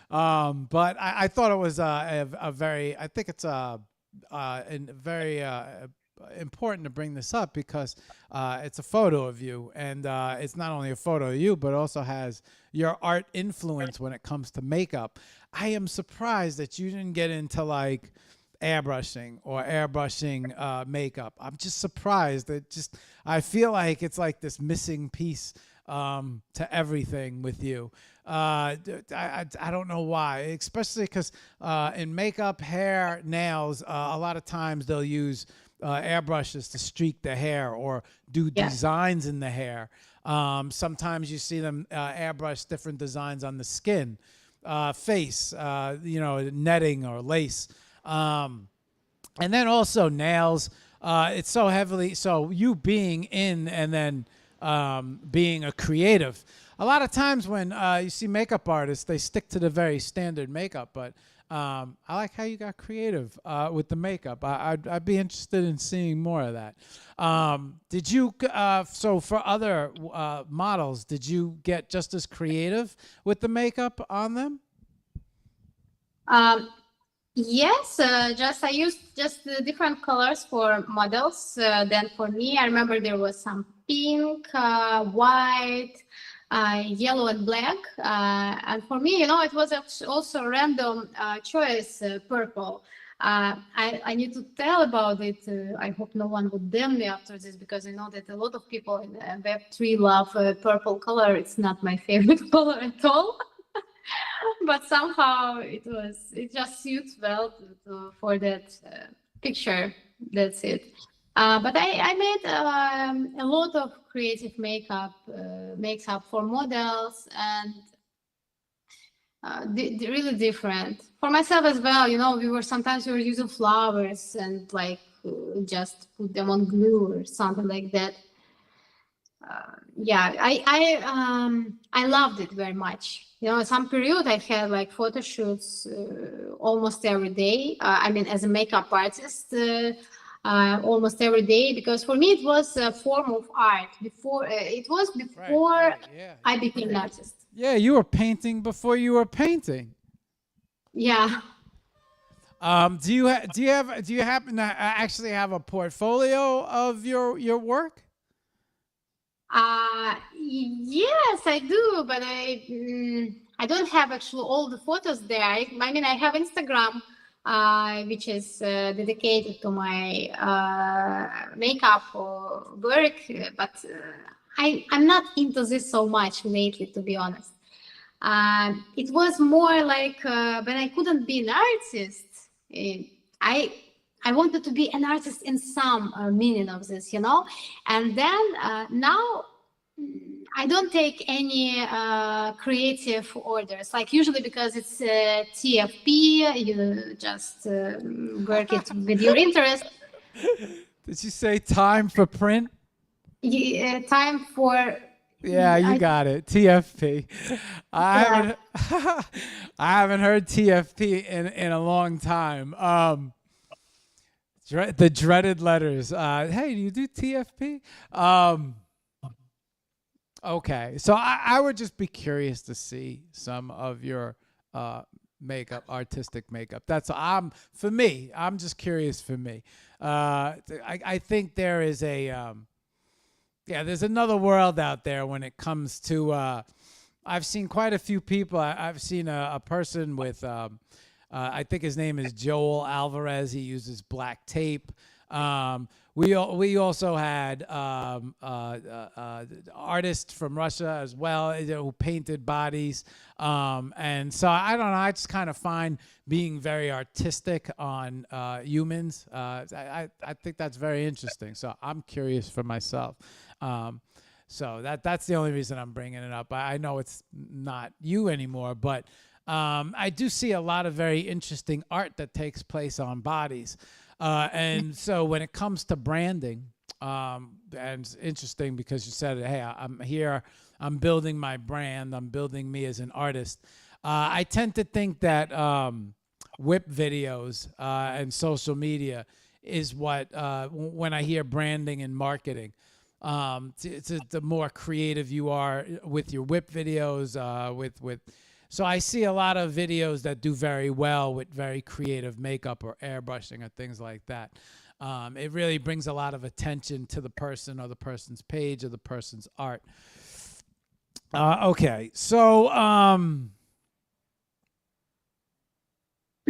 but I thought it was a very, I think it's very important to bring this up because it's a photo of you, and it's not only a photo of you, but also has your art influence when it comes to makeup. I am surprised that you didn't get into like airbrushing makeup. I'm just surprised that I feel like it's like this missing piece to everything with you. I don't know why, especially because in makeup, hair, nails, a lot of times they'll use airbrushes to streak the hair or do designs in the hair. Sometimes you see them airbrush different designs on the skin, face, netting or lace. And then also nails. It's so heavily, so you being in and then being a creative. A lot of times when you see makeup artists, they stick to the very standard makeup, but I like how you got creative with the makeup. I'd be interested in seeing more of that. Did you, so for other models, did you get just as creative with the makeup on them? Yes, just I used just different colors for models. Then for me, I remember there was some pink, white, yellow, and black. And for me, it was also a random choice, purple. I need to tell about it. I hope no one would damn me after this because I know that a lot of people in Web3 love purple color. It's not my favorite color at all. But somehow it just suits well for that picture. That's it. But I made a lot of creative makeup for models, and really different. For myself as well, we were using flowers and like just put them on glue or something like that. Yeah, I loved it very much. Some period I had like photo shoots almost every day. I mean, as a makeup artist, almost every day, because for me it was a form of art. It was before Yeah. I became an artist. Yeah, you were painting before you were painting. Yeah. Do you happen to actually have a portfolio of your work? Yes, I do, but I don't have actually all the photos there. I mean, I have Instagram, which is dedicated to my makeup or work, but I'm not into this so much lately, to be honest. It was more like when I couldn't be an artist, I I wanted to be an artist in some meaning of this, And then now I don't take any creative orders. Like usually because it's TFP, you just work it with your interest. Did you say time for print? Time for Yeah, you I, got it. TFP. I yeah. haven't I haven't heard TFP in a long time. The dreaded letters. Hey, do you do TFP? Okay, so I would just be curious to see some of your makeup, artistic makeup. That's for me. I'm just curious for me. I think there is there's another world out there when it comes to. I've seen quite a few people. I've seen a person with. I think his name is Joel Alvarez. He uses black tape. We also had artists from Russia as well who painted bodies, and so I don't know. I just kind of find being very artistic on humans. I think that's very interesting. So I'm curious for myself. So that's the only reason I'm bringing it up. I know it's not you anymore, but I do see a lot of very interesting art that takes place on bodies. And so when it comes to branding, and it's interesting because you said, hey, I'm here, I'm building my brand, I'm building me as an artist. I tend to think that whip videos and social media is what, when I hear branding and marketing, the more creative you are with your whip videos, so I see a lot of videos that do very well with very creative makeup or airbrushing or things like that. It really brings a lot of attention to the person or the person's page or the person's art. Okay, so all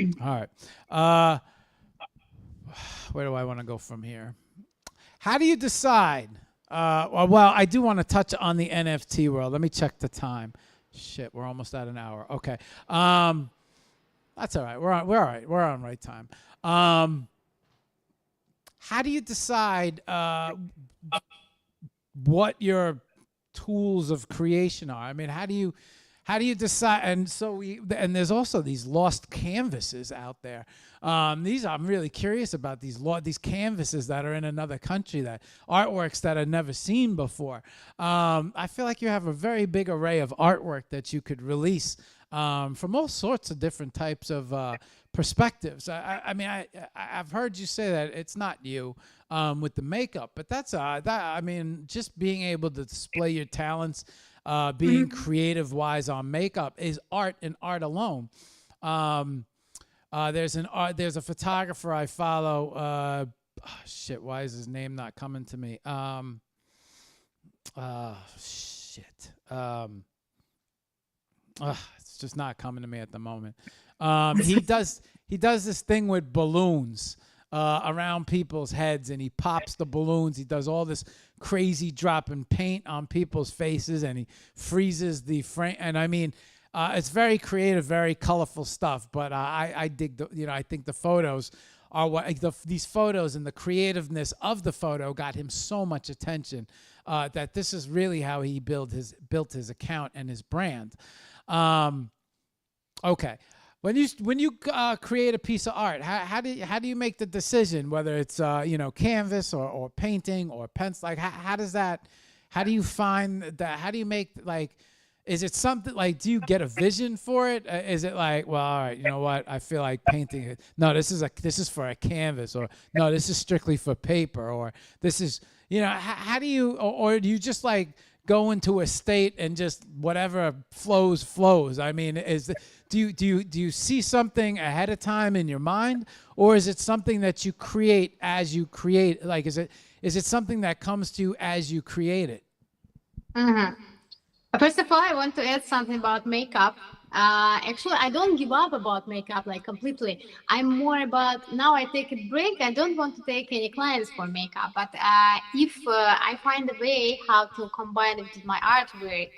right. Where do I want to go from here? How do you decide? Well, I do want to touch on the NFT world. Let me check the time. Shit, we're almost at an hour. Okay. That's all right. We're all right. We're on right time. How do you decide what your tools of creation are? I mean, how do you decide? And so and there's also these lost canvases out there. I'm really curious about these canvases that are in another country, that artworks that I've never seen before. I feel like you have a very big array of artwork that you could release from all sorts of different types of perspectives. I've heard you say that it's not you with the makeup, but just being able to display your talents, being creative wise on makeup is art and art alone. There's a photographer I follow. Shit, why is his name not coming to me? It's just not coming to me at the moment. He does this thing with balloons around people's heads, and he pops the balloons. He does all this crazy dropping paint on people's faces, and he freezes the frame. And I mean, it's very creative, very colorful stuff. But I dig I think the photos are these photos and the creativeness of the photo got him so much attention that this is really how he built his account and his brand. Okay. When you create a piece of art, how do you make the decision whether it's canvas or painting or pencil? Like how does that? How do you find that? How do you make like? Is it something like? Do you get a vision for it? Is it like, well, all right, you know what? I feel like painting it. No, this is for a canvas, or no, this is strictly for paper, or this is how do you or do you just like go into a state and just whatever flows? I mean, do you see something ahead of time in your mind, or is it something that you create as you create? Like, is it something that comes to you as you create it? Mhm. First of all, I want to add something about makeup. Actually, I don't give up about makeup like completely. I'm more about now I take a break. I don't want to take any clients for makeup, but if I find a way how to combine it with my artwork,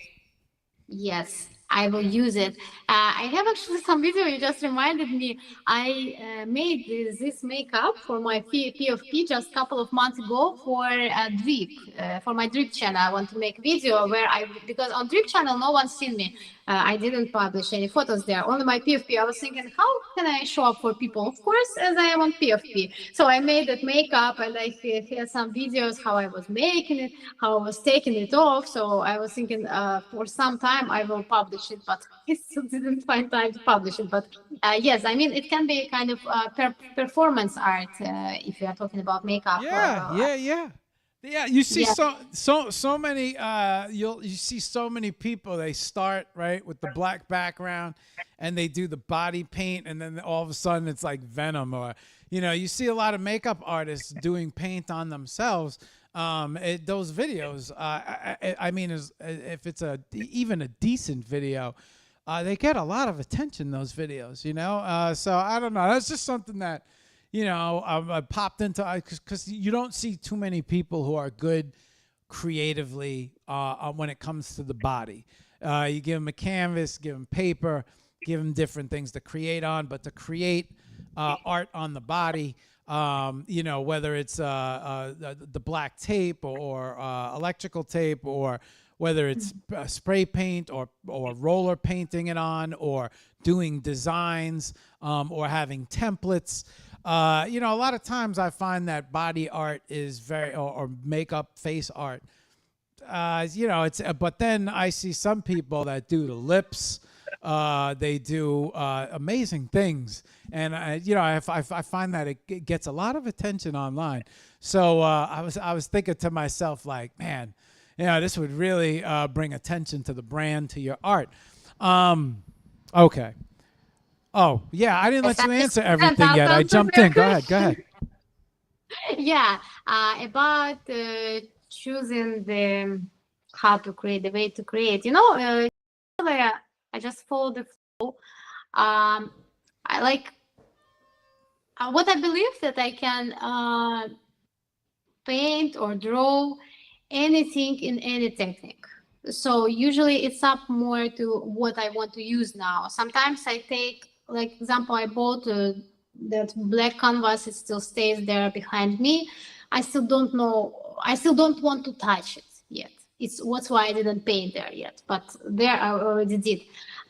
yes, I will use it. I have actually some video. You just reminded me. I made this makeup for my PFP just a couple of months ago for a drip, for my drip channel. I want to make a video where because on drip channel no one's seen me. I didn't publish any photos there, only my PFP. I was thinking, how can I show up for people? Of course, as I am on PFP. So I made that makeup and I had some videos how I was making it, how I was taking it off. So I was thinking for some time I will publish it, but I still didn't find time to publish it. But yes, I mean, it can be a kind of performance art if you are talking about makeup. Yeah, you see Yeah. so many you see so many people, they start right with the black background and they do the body paint, and then all of a sudden it's like Venom, or you see a lot of makeup artists doing paint on themselves. Those videos, I mean, if it's even a decent video, they get a lot of attention, those videos, so I don't know, that's just something that I popped into, because you don't see too many people who are good creatively when it comes to the body. You give them a canvas, give them paper, give them different things to create on, but to create art on the body, whether it's the black tape or electrical tape, or whether it's spray paint or roller painting it on, or doing designs, or having templates. A lot of times I find that body art is or makeup face art. But then I see some people that do the lips. They do amazing things, and I find that it gets a lot of attention online. So I was thinking to myself, like, man, this would really bring attention to the brand, to your art. Okay. Oh, yeah, I didn't let you answer everything yet. I jumped in. Go ahead. Yeah, about choosing how to create, the way to create. I just follow the flow. I like what I believe that I can paint or draw anything in any technique. So usually it's up more to what I want to use now. Sometimes I take, like example, I bought that black canvas. It still stays there behind me. I still don't want to touch it yet. That's why I didn't paint there yet, but there I already did.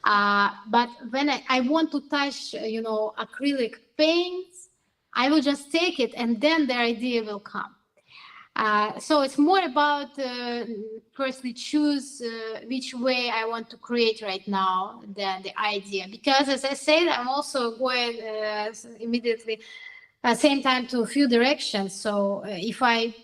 But when I want to touch, acrylic paints, I will just take it and then the idea will come. So it's more about firstly choose which way I want to create right now than the idea. Because as I said, I'm also going immediately at the same time to a few directions. So if I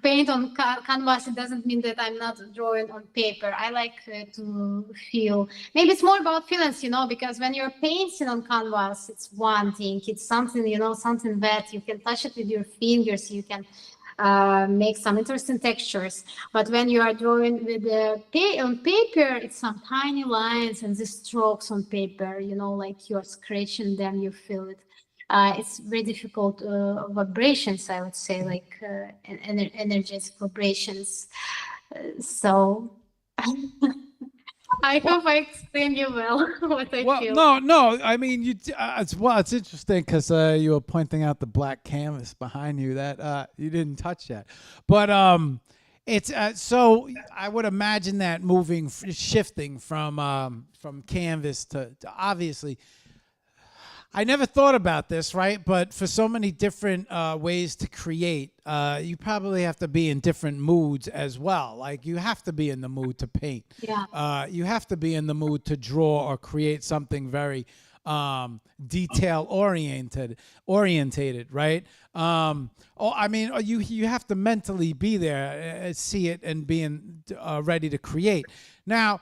paint on canvas, it doesn't mean that I'm not drawing on paper. I like to feel, maybe it's more about feelings, because when you're painting on canvas, it's one thing. It's something, something that you can touch it with your fingers. You can make some interesting textures. But when you are drawing with on paper, it's some tiny lines and the strokes on paper, like you're scratching them, you feel it. It's very difficult vibrations, I would say, like energetic vibrations. So I hope I explained you well what I feel. No. I mean, it's interesting because you were pointing out the black canvas behind you that you didn't touch yet, but It's so I would imagine that shifting from canvas to obviously. I never thought about this, right? But for so many different ways to create, you probably have to be in different moods as well. Like you have to be in the mood to paint. Yeah. You have to be in the mood to draw or create something very detail orientated, right? I mean, you have to mentally be there, see it, and being ready to create. Now,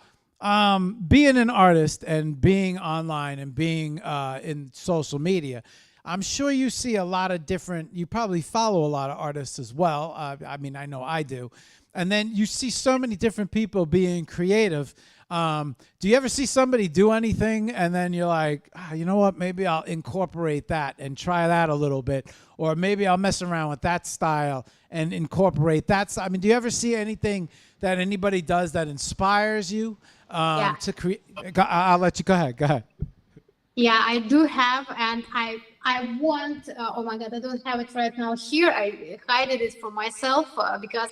being an artist and being online and being in social media, I'm sure you see a lot of different. You probably follow a lot of artists as well. I mean, I know I do. And then you see so many different people being creative. Do you ever see somebody do anything and then you're like, you know what, maybe I'll incorporate that and try that a little bit, or maybe I'll mess around with that style and incorporate that. I mean, do you ever see anything that anybody does that inspires you to create? I'll let you go ahead. Go ahead. Yeah, I do have, and I want. Oh my God, I don't have it right now here. I hide it for myself because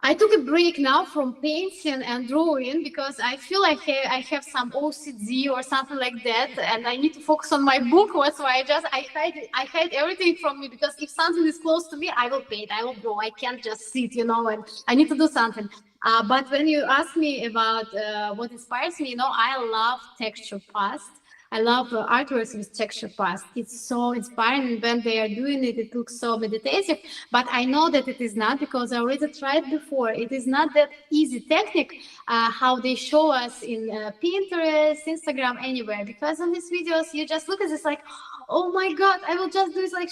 I took a break now from painting and drawing because I feel like I have some OCD or something like that, and I need to focus on my book. That's why I hide everything from me, because if something is close to me, I will paint, I will draw. I can't just sit, and I need to do something. But when you ask me about what inspires me, I love texture past. I love artworks with texture past. It's so inspiring. When they are doing it, it looks so meditative. But I know that it is not, because I already tried before. It is not that easy technique how they show us in Pinterest, Instagram, anywhere. Because on these videos, you just look at this like, oh my God, I will just do this like,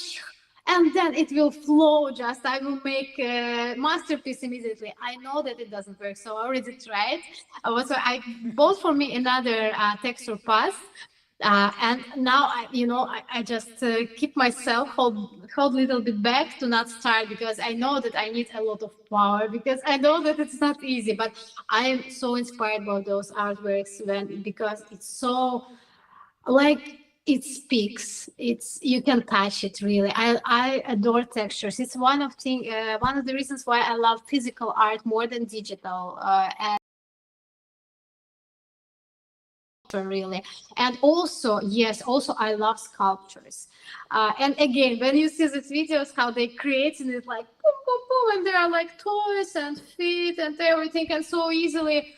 and then it will flow. Just I will make a masterpiece immediately. I know that it doesn't work, so I already tried. So I bought for me another texture past. And now I just keep myself hold a little bit back to not start, because I know that I need a lot of power, because I know that it's not easy. But I am so inspired by those artworks because it's so like it speaks. You can touch it really. I adore textures. It's one of the reasons why I love physical art more than digital. Really. And also, yes, I love sculptures. And again, when you see these videos, how they create it like boom, boom, boom, and there are like toys and feet and everything, and so easily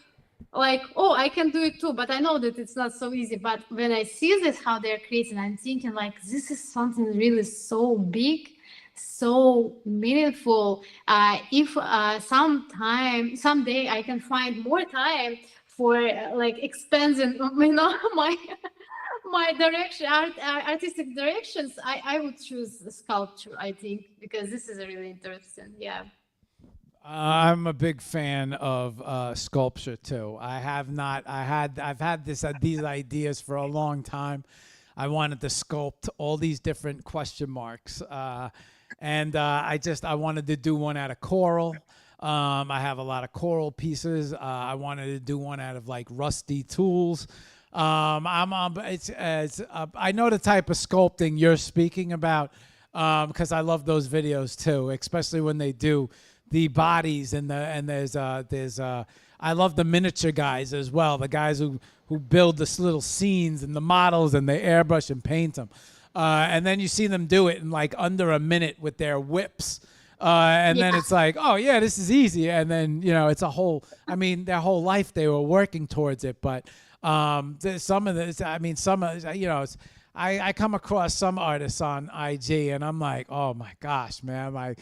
like, oh, I can do it too. But I know that it's not so easy. But when I see this, how they're creating, I'm thinking like, this is something really so big, so meaningful. If someday I can find more time for like expanding my artistic directions, I would choose sculpture, I think, because this is really interesting. Yeah. I'm a big fan of sculpture too. I've had these ideas for a long time. I wanted to sculpt all these different question marks, and I wanted to do one out of coral. I have a lot of coral pieces. I wanted to do one out of like rusty tools. I know the type of sculpting you're speaking about, because I love those videos too, especially when they do the bodies and there's I love the miniature guys as well, the guys who build this little scenes and the models, and they airbrush and paint them, and then you see them do it in like under a minute with their whips. And then it's like, oh yeah, this is easy. And then, it's their whole life they were working towards it. But some of this, I come across some artists on IG and I'm like, oh my gosh, man, I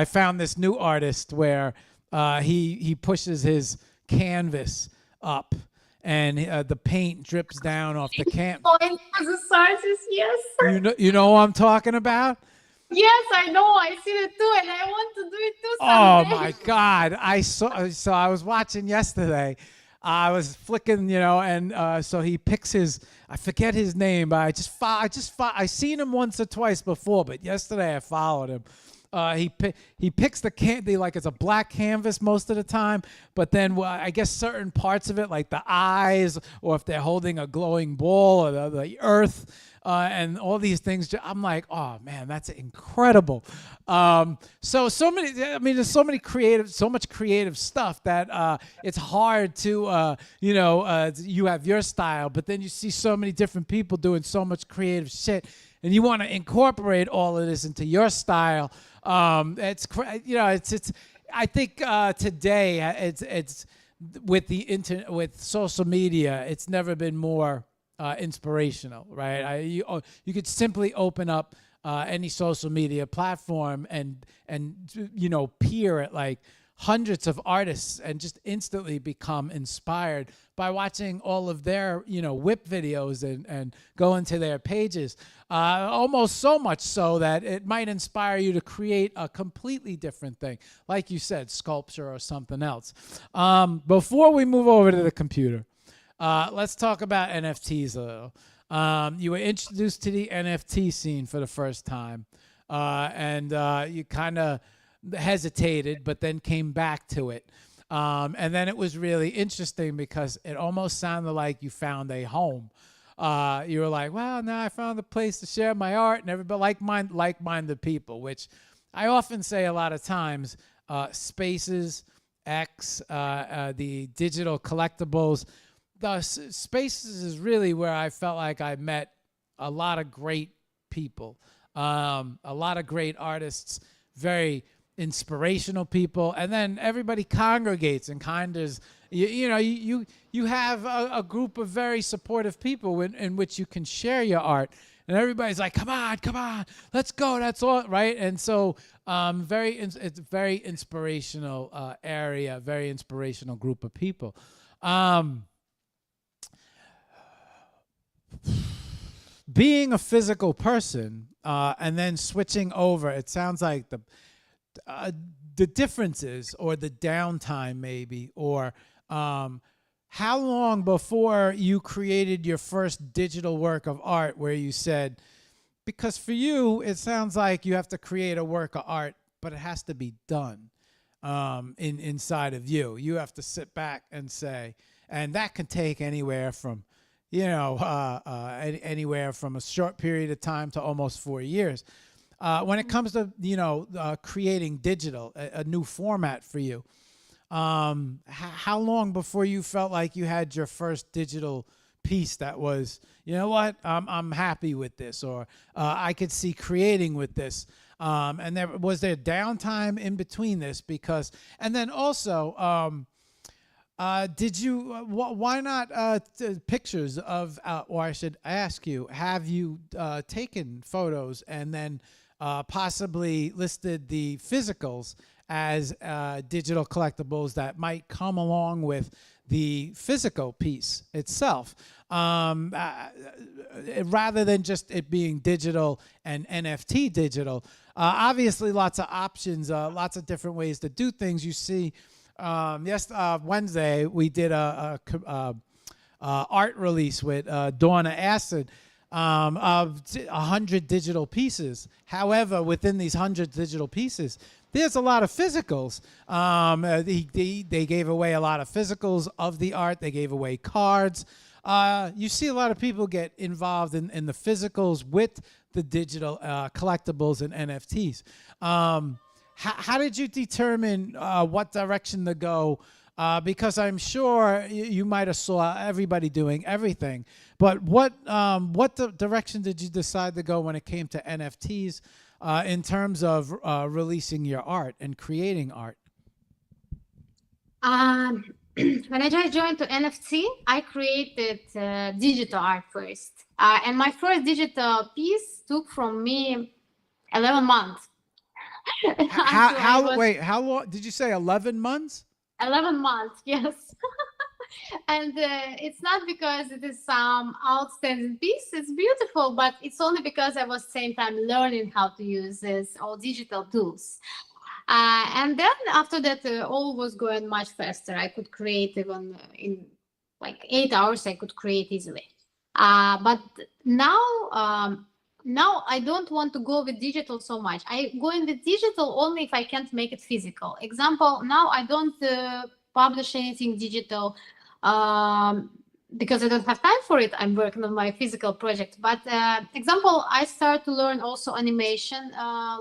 found this new artist where he pushes his canvas up and the paint drips down off the canvas. Yes. You know what I'm talking about? Yes, I know. I see it too, and I want to do it too someday. Oh my God! I was watching yesterday. I was flicking, and so he picks I forget his name, but I seen him once or twice before, but yesterday I followed him, He picks the like it's a black canvas most of the time, but then I guess certain parts of it, like the eyes, or if they're holding a glowing ball, or the earth, and all these things. I'm like, oh man, that's incredible. So many. I mean, there's so much creative stuff that it's hard to you have your style, but then you see so many different people doing so much creative shit, and you want to incorporate all of this into your style. It's I think today it's with the internet, with social media, it's never been more inspirational, right? You could simply open up any social media platform and peer at like hundreds of artists and just instantly become inspired by watching all of their whip videos and go into their pages, almost so much so that it might inspire you to create a completely different thing, like you said, sculpture or something else. Before we move over to the computer, let's talk about NFTs a little. You were introduced to the NFT scene for the first time, and you kind of hesitated, but then came back to it. And then it was really interesting because it almost sounded like you found a home. You were like, well, now I found a place to share my art, and everybody like-minded people, which I often say a lot of times, Spaces, X, the digital collectibles, the Spaces is really where I felt like I met a lot of great people, a lot of great artists, very inspirational people, and then everybody congregates and kind of you have a group of very supportive people in which you can share your art, and everybody's like, come on, let's go, that's all right. And so it's a very inspirational area, very inspirational group of people. Being a physical person and then switching over, it sounds like the differences or the downtime maybe, or how long before you created your first digital work of art where you said, because for you it sounds like you have to create a work of art, but it has to be done inside of you. You have to sit back and say, and that can take anywhere from anywhere from a short period of time to almost 4 years. When it comes to creating digital, a new format for you, how long before you felt like you had your first digital piece that was, you know what, I'm happy with this, or I could see creating with this, and was there downtime in between this? Because, and then also, did you, why not pictures of, or I should ask you, have you taken photos and then possibly listed the physicals as digital collectibles that might come along with the physical piece itself, rather than just it being digital and NFT digital? Obviously, lots of options, lots of different ways to do things. You see, Wednesday we did a art release with Donna Acid of 100 digital pieces. However, within these 100 digital pieces, there's a lot of physicals. They gave away a lot of physicals of the art. They gave away cards. You see a lot of people get involved in the physicals with the digital collectibles and NFTs. How did you determine what direction to go? Because I'm sure you might have saw everybody doing everything, but what direction did you decide to go when it came to NFTs in terms of releasing your art and creating art? When I joined to NFT, I created digital art first, and my first digital piece took from me 11 months. Wait, how long did you say? 11 months? 11 months, yes. And it's not because it is some outstanding piece. It's beautiful, but it's only because I was same time learning how to use this all digital tools. And then after that, all was going much faster. I could create even in like 8 hours. I could create easily. But now now I don't want to go with digital so much. I go in with digital only if I can't make it physical. Example, now I don't publish anything digital um, because I don't have time for it. I'm working on my physical project. But example, I started to learn also animation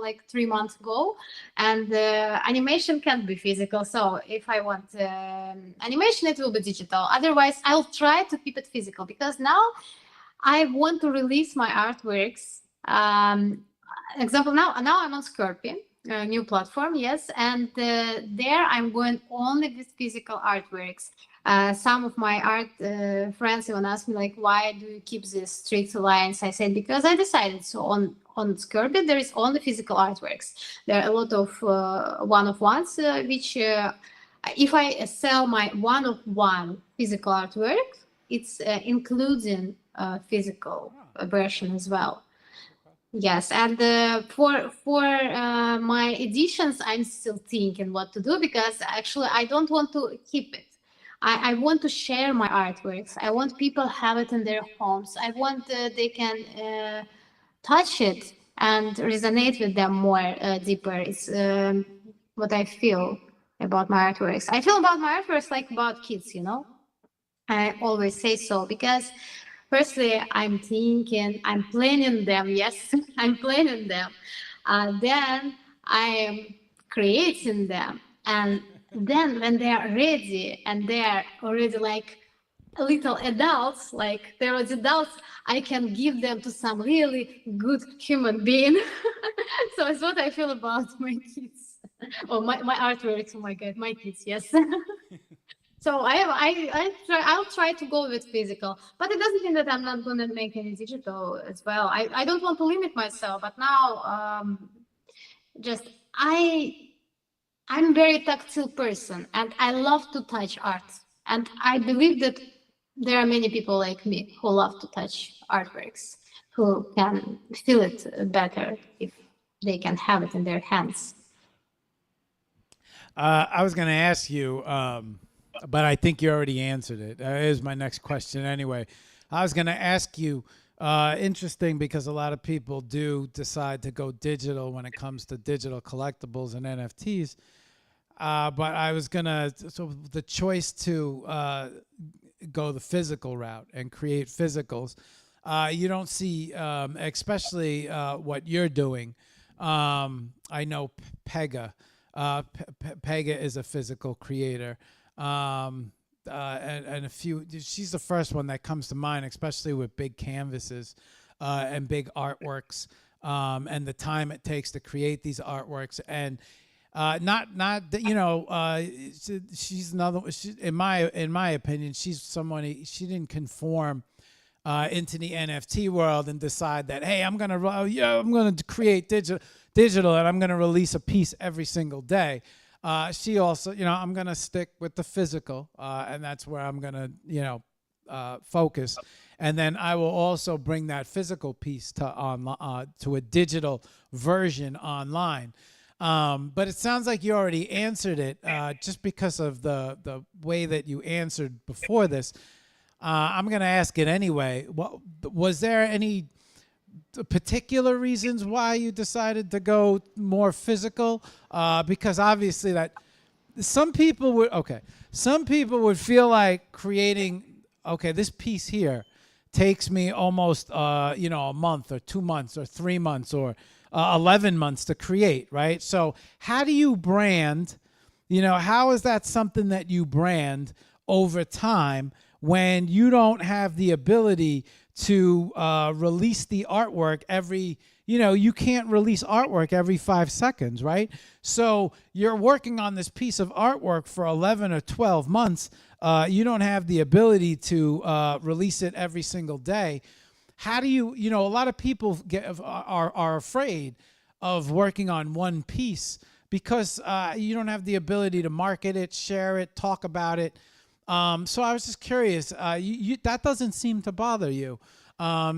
like 3 months ago, and animation can't be physical. So if I want animation, it will be digital. Otherwise, I'll try to keep it physical because now I want to release my artworks. Example, now I'm on Scorpion, a new platform, yes, and there I'm going only with physical artworks. Some of my art friends even asked me like, why do you keep these strict lines? I said because I decided so. On Scorpion there is only physical artworks. There are a lot of one-of-ones which if I sell my one-of-one physical artwork, it's including physical version as well. Yes, and for my editions, I'm still thinking what to do because actually I don't want to keep it. I want to share my artworks. I want people have it in their homes. I want they can touch it and resonate with them more deeper. It's what I feel about my artworks. I feel about my artworks like about kids, you know. I always say so because firstly, I'm thinking, I'm planning them. Yes, I'm planning them. Then I am creating them. And then when they are ready and they are already like little adults, like they're adults, I can give them to some really good human being. So it's what I feel about my kids. Oh, my artworks. Oh my God, my kids. Yes. So I'll try to go with physical, but it doesn't mean that I'm not going to make any digital as well. I don't want to limit myself, but now just I'm very tactile person and I love to touch art, and I believe that there are many people like me who love to touch artworks, who can feel it better if they can have it in their hands. I was going to ask you, but I think you already answered it. Is my next question anyway. I was going to ask you, interesting because a lot of people do decide to go digital when it comes to digital collectibles and NFTs. But I was going to, so the choice to go the physical route and create physicals, you don't see, especially what you're doing. I know Pega. Pega is a physical creator. And a few, she's the first one that comes to mind, especially with big canvases and big artworks, and the time it takes to create these artworks. And not that, you know, she's another, in my opinion, she's someone, she didn't conform into the NFT world and decide that, hey, I'm gonna create digital, and I'm gonna release a piece every single day. She also, you know, I'm gonna stick with the physical, and that's where I'm gonna, you know, focus. And then I will also bring that physical piece to a digital version online. But it sounds like you already answered it, just because of the way that you answered before this. I'm going to ask it anyway. Was there any particular reasons why you decided to go more physical? Because obviously that some people would feel like creating, okay, this piece here takes me almost, you know, a month or 2 months or 3 months or 11 months to create, right? So how do you brand, you know, how is that something that you brand over time when you don't have the ability to release the artwork every, you know, you can't release artwork every 5 seconds, right? So you're working on this piece of artwork for 11 or 12 months. You don't have the ability to release it every single day. How do you, you know, a lot of people are afraid of working on one piece because you don't have the ability to market it, share it, talk about it. So I was just curious, that doesn't seem to bother you,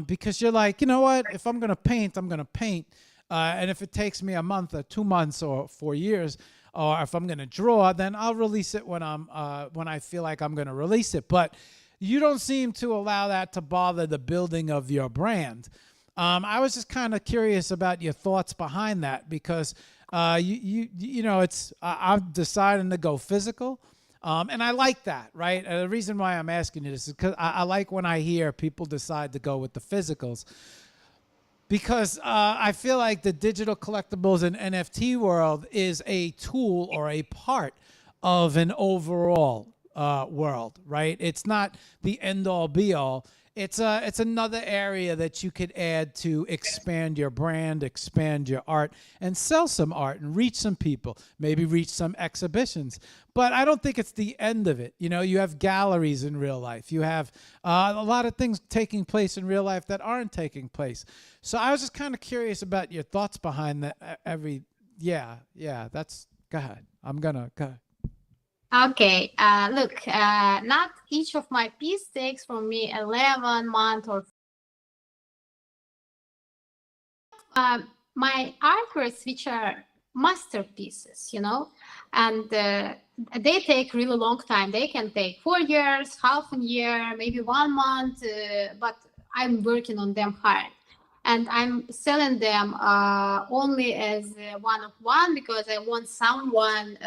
because you're like, you know what, if I'm going to paint, I'm going to paint. And if it takes me a month or 2 months or 4 years, or if I'm going to draw, then I'll release it when I feel like I'm going to release it. But you don't seem to allow that to bother the building of your brand. I was just kind of curious about your thoughts behind that because you know I'm deciding to go physical, and I like that, right? The reason why I'm asking you this is because I like when I hear people decide to go with the physicals because I feel like the digital collectibles and NFT world is a tool or a part of an overall world, right? It's not the end all be all. It's another area that you could add to expand your brand, expand your art, and sell some art and reach some people, maybe reach some exhibitions. But I don't think it's the end of it. You know, you have galleries in real life. You have a lot of things taking place in real life that aren't taking place. So I was just kind of curious about your thoughts behind that. That's, go ahead. Go ahead. Okay, look, not each of my piece takes from me 11 months or my artworks, which are masterpieces, you know, and they take really long time. They can take 4 years, half a year, maybe 1 month, but I'm working on them hard. And I'm selling them only as one of one because I want someone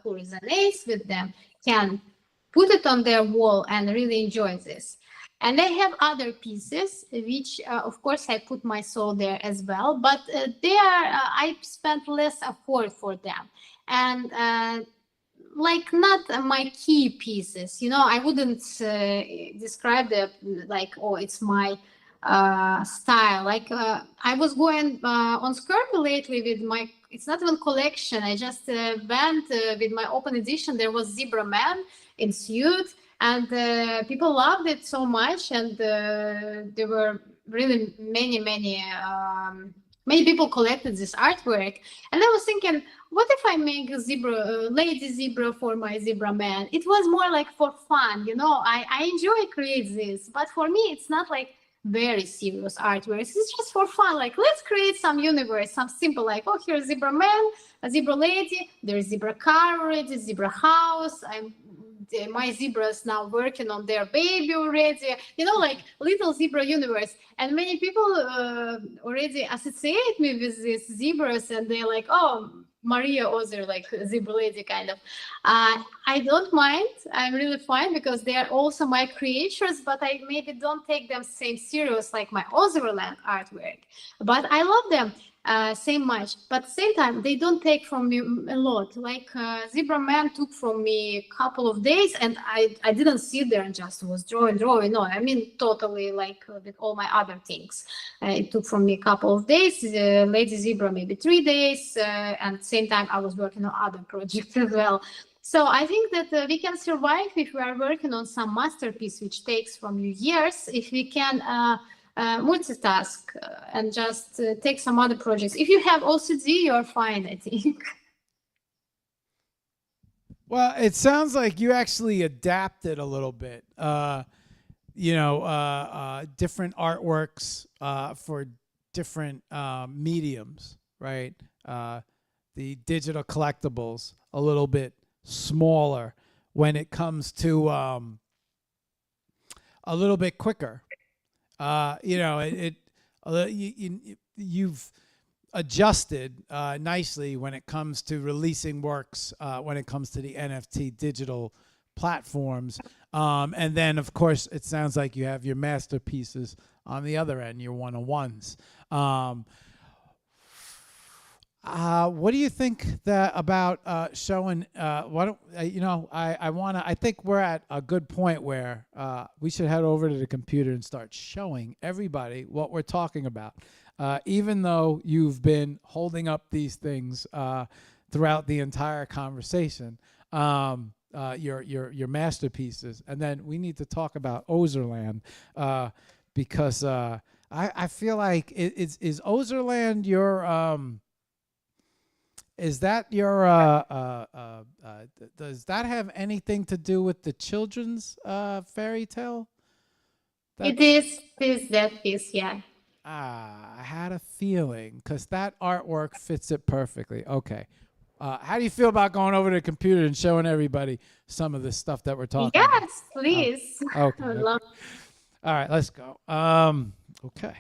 who resonates with them can put it on their wall and really enjoy this. And I have other pieces, which of course I put my soul there as well, but I spent less effort for them. And like not my key pieces, you know, I wouldn't describe them like, oh, it's my style. Like I was going on Skirby lately with my, it's not even collection. I just went with my open edition. There was Zebra Man in suit, and people loved it so much. And there were really many people collected this artwork. And I was thinking, what if I make a zebra, lady zebra for my Zebra Man? It was more like for fun, you know. I enjoy create this, but for me, it's not like very serious artwork. It's just for fun. Like, let's create some universe, some simple, like, oh, here's Zebra Man, a zebra lady, there's zebra car already, zebra house. My zebras now working on their baby already, you know, like little zebra universe. And many people already associate me with these zebras, and they're like, oh, Maria Ozer, like zebra lady kind of. I don't mind. I'm really fine because they are also my creations, but I maybe don't take them same serious like my OzverLand artwork. But I love them same much. But same time, they don't take from me a lot. Like Zebra Man took from me a couple of days, and I didn't sit there and just was drawing. No, I mean totally like with all my other things. It took from me a couple of days. Lady Zebra maybe 3 days, and same time I was working on other projects as well. So I think that we can survive if we are working on some masterpiece which takes from you years. If we can multitask and just take some other projects. If you have OCD, you're fine, I think. Well, it sounds like you actually adapted a little bit. Different artworks for different mediums, right? The digital collectibles a little bit smaller when it comes to a little bit quicker. You've adjusted nicely when it comes to releasing works, when it comes to the NFT digital platforms. And then, of course, it sounds like you have your masterpieces on the other end, your one-on-ones. What do you think about showing? I think we're at a good point where we should head over to the computer and start showing everybody what we're talking about. Even though you've been holding up these things throughout the entire conversation, your masterpieces, and then we need to talk about OzverLand because I feel like is OzverLand your Is that your does that have anything to do with the children's fairy tale? It is that piece, yeah. I had a feeling because that artwork fits it perfectly. Okay. How do you feel about going over to the computer and showing everybody some of the stuff that we're talking about? Yes, please. Okay. I would love. All right, let's go. Okay.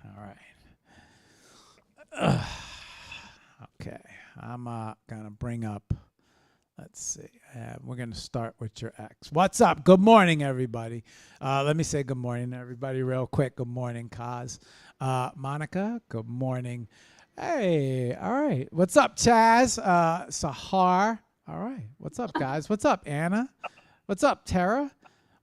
All right. Okay. I'm gonna bring up. Let's see. We're gonna start with your ex. What's up? Good morning, everybody. Let me say good morning to everybody real quick. Good morning, Kaz. Monica. Good morning. Hey. All right. What's up, Chaz? Sahar. All right. What's up, guys? What's up, Anna? What's up, Tara?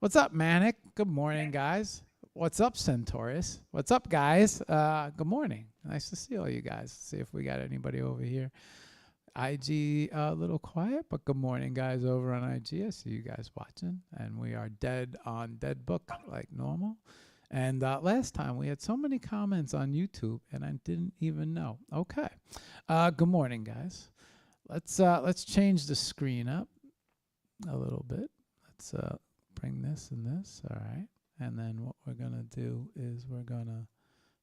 What's up, Manic? Good morning, guys. What's up, Centaurus? What's up, guys? Good morning. Nice to see all you guys. See if we got anybody over here. IG a little quiet, but good morning, guys, over on IG. I see you guys watching, and we are dead on Dead Book like normal. And last time we had so many comments on YouTube, and I didn't even know. Okay, good morning, guys. Let's change the screen up a little bit. Let's bring this and this. All right, and then what we're gonna do is we're gonna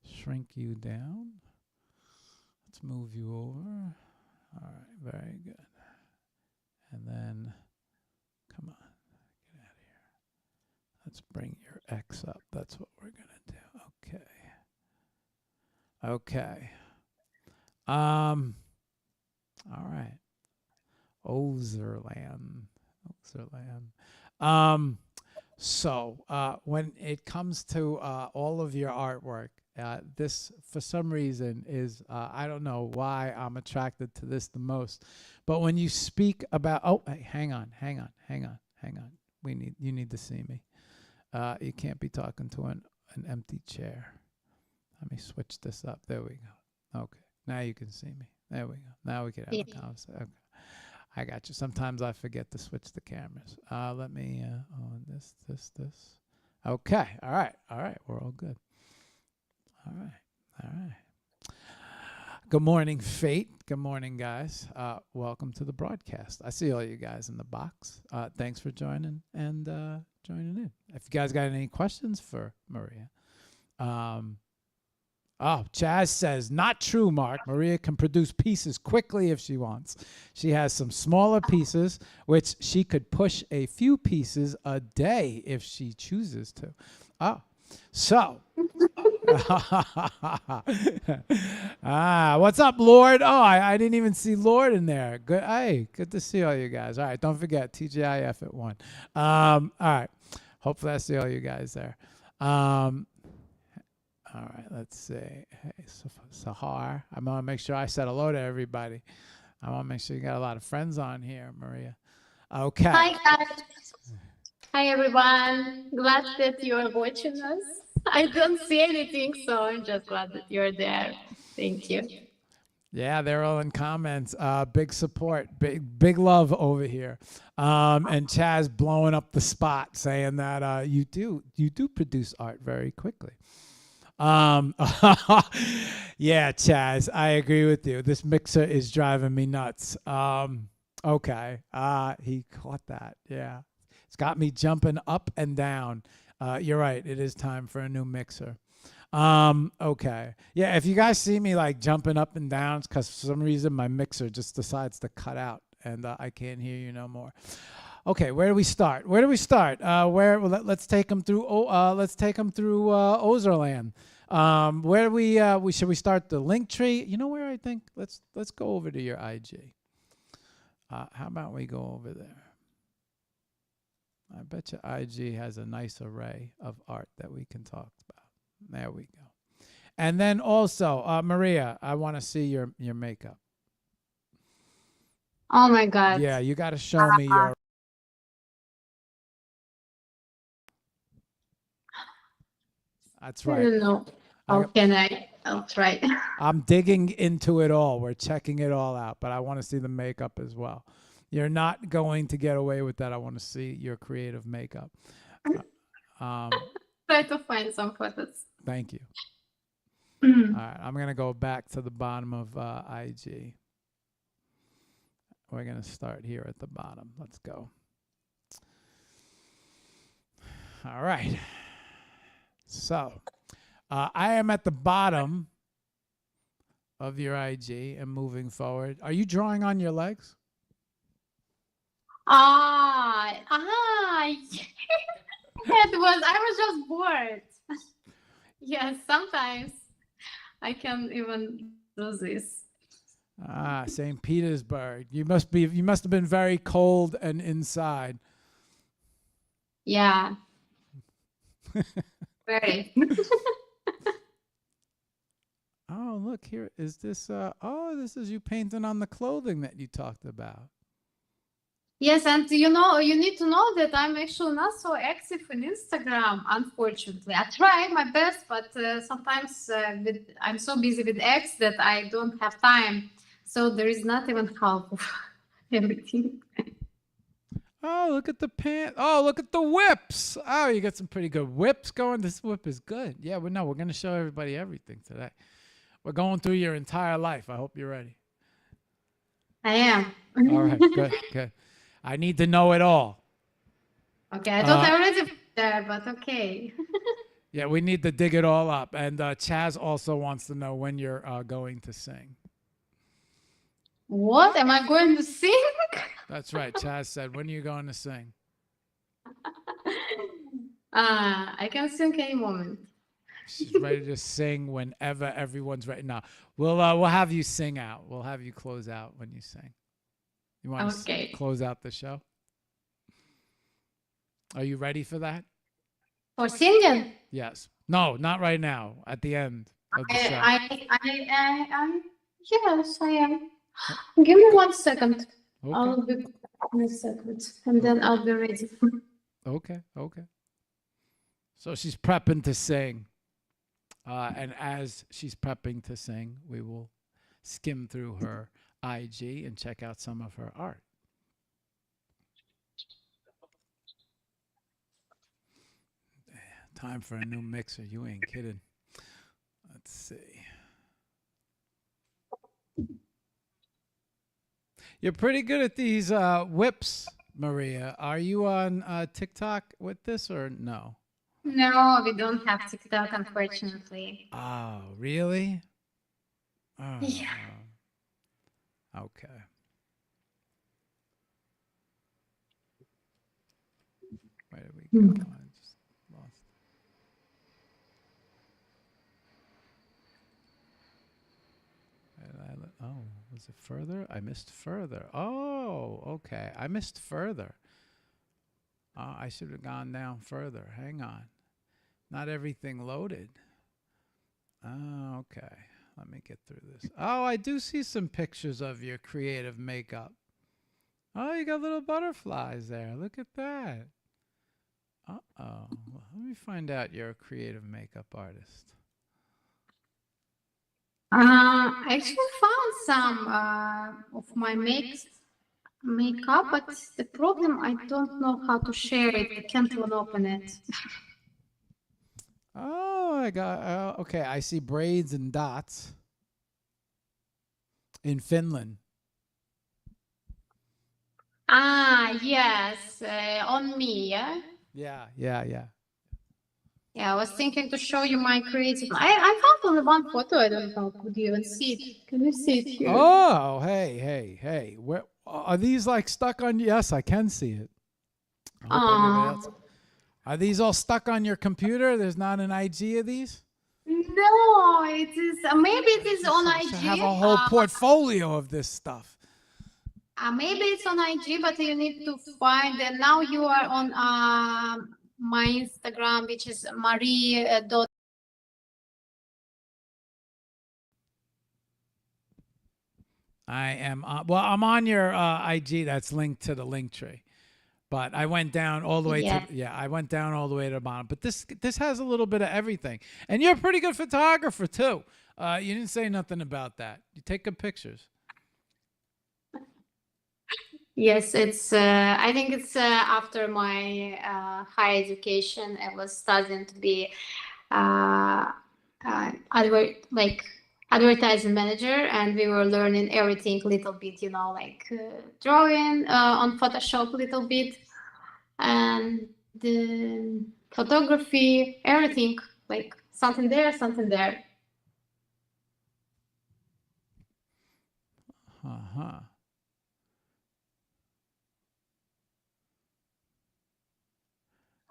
shrink you down. Let's move you over. All right, very good. And then, come on, get out of here. Let's bring your X up. That's what we're gonna do. Okay. All right. OzverLand. So when it comes to all of your artwork, this, for some reason, is I don't know why I'm attracted to this the most. But when you speak about, oh, hey, hang on. You need to see me. You can't be talking to an empty chair. Let me switch this up. There we go. Okay, now you can see me. There we go. Now we can have a conversation. Okay. I got you. Sometimes I forget to switch the cameras. Let me on this. Okay. All right. We're all good. All right. Good morning, Fate. Good morning, guys. Welcome to the broadcast. I see all you guys in the box. Thanks for joining and joining in. If you guys got any questions for Maria. Oh, Chaz says, not true, Marc. Maria can produce pieces quickly if she wants. She has some smaller pieces, which she could push a few pieces a day if she chooses to. Oh, so. What's up, Lord? Oh, I didn't even see Lord in there. Good. Hey, good to see all you guys. All right, don't forget, TGIF at 1. All right. Hopefully I see all you guys there. All right, let's see. Hey, Sahar. I want to make sure I said hello to everybody. I want to make sure you got a lot of friends on here, Maria. Okay. Hi, guys. Hi, everyone. Glad that you're watching us. I don't see anything, so I'm just glad that you're there. Thank you. Yeah, they're all in comments. Big support, big love over here. And Chaz blowing up the spot, saying that you do produce art very quickly. Yeah, Chaz, I agree with you. This mixer is driving me nuts. Okay. He caught that. Yeah. It's got me jumping up and down. You're right. It is time for a new mixer. Okay. Yeah, if you guys see me like jumping up and down, it's because for some reason my mixer just decides to cut out and I can't hear you no more. Okay, where do we start? Let's take them through. OzverLand. Where we should we start the link tree? You know where I think let's go over to your IG. How about we go over there? I bet your IG has a nice array of art that we can talk about. There we go. And then also, Maria, I want to see your makeup. Oh my God. Yeah, you got to show me your. That's right. I don't know. How can I? I'll try. I'm digging into it all. We're checking it all out, but I want to see the makeup as well. You're not going to get away with that. I want to see your creative makeup. Try to find some photos. Thank you. All right, I'm going to go back to the bottom of IG. We're going to start here at the bottom. Let's go. All right. So I am at the bottom of your IG and moving forward. Are you drawing on your legs? I was just bored. Yes, sometimes I can even do this. Ah, St. Petersburg. You must have been very cold and inside. Yeah, very. Oh, look here. Is this oh, this is you painting on the clothing that you talked about. Yes, and you need to know that I'm actually not so active on Instagram, unfortunately. I try my best, but sometimes I'm so busy with X that I don't have time. So there is not even half of everything. Oh, look at the pant. Oh, look at the whips. Oh, you got some pretty good whips going. This whip is good. Yeah, we're going to show everybody everything today. We're going through your entire life. I hope you're ready. I am. All right, good, good. I need to know it all. Okay, I thought I already was there, but okay. Yeah, we need to dig it all up. And Chaz also wants to know when you're going to sing. What am I going to sing? That's right. Chaz said, when are you going to sing? I can sing any moment. She's ready to sing whenever everyone's ready. Now, we'll have you sing out. We'll have you close out when you sing. You want to Okay. close out the show? Are you ready for that? For singing? Yes. No, not right now. At the end of the show. Yes, I am. Give me 1 second. Okay. I'll be in a second, and then I'll be ready. Okay. Okay. So she's prepping to sing. And as she's prepping to sing, we will skim through her IG and check out some of her art. Time for a new mixer. You ain't kidding. Let's see. You're pretty good at these whips, Maria. Are you on TikTok with this or no? No, we don't have TikTok, unfortunately. Oh, really? Oh, Yeah. okay. Where did we go? I just lost. Oh, was it further? I missed further. Oh, okay. I missed further. I should have gone down further. Hang on. Not everything loaded. Oh, okay. Let me get through this. Oh, I do see some pictures of your creative makeup. Oh, you got little butterflies there. Look at that. Uh-oh. Let me find out you're a creative makeup artist. I actually found some of my makeup, but the problem I don't know how to share it. I can't even open it. Oh, I got. Okay, I see braids and dots in Finland. Yes, on me, yeah? Yeah, yeah, yeah. Yeah, I was thinking to show you my creative. I found only one photo. I don't know. Could you even see it? Can you see it here? Oh, hey. Where are these like stuck on? Yes, I can see it. I hope everybody else. Are these all stuck on your computer? There's not an IG of these? No, it is. Maybe it is on You IG. should have a whole portfolio of this stuff. Maybe it's on IG, but you need to find. And now you are on my Instagram, which is Marie. I am. Well, I'm on your IG. That's linked to the link tree. But I went down all the way to I went down all the way to the bottom. But this has a little bit of everything, and you're a pretty good photographer too. You didn't say nothing about that. You take good pictures. Yes, it's. I think it's after my higher education. I was studying to be advertising manager, and we were learning everything little bit. Like drawing on Photoshop little bit, and the photography, everything. Like something there, something there. Uh-huh.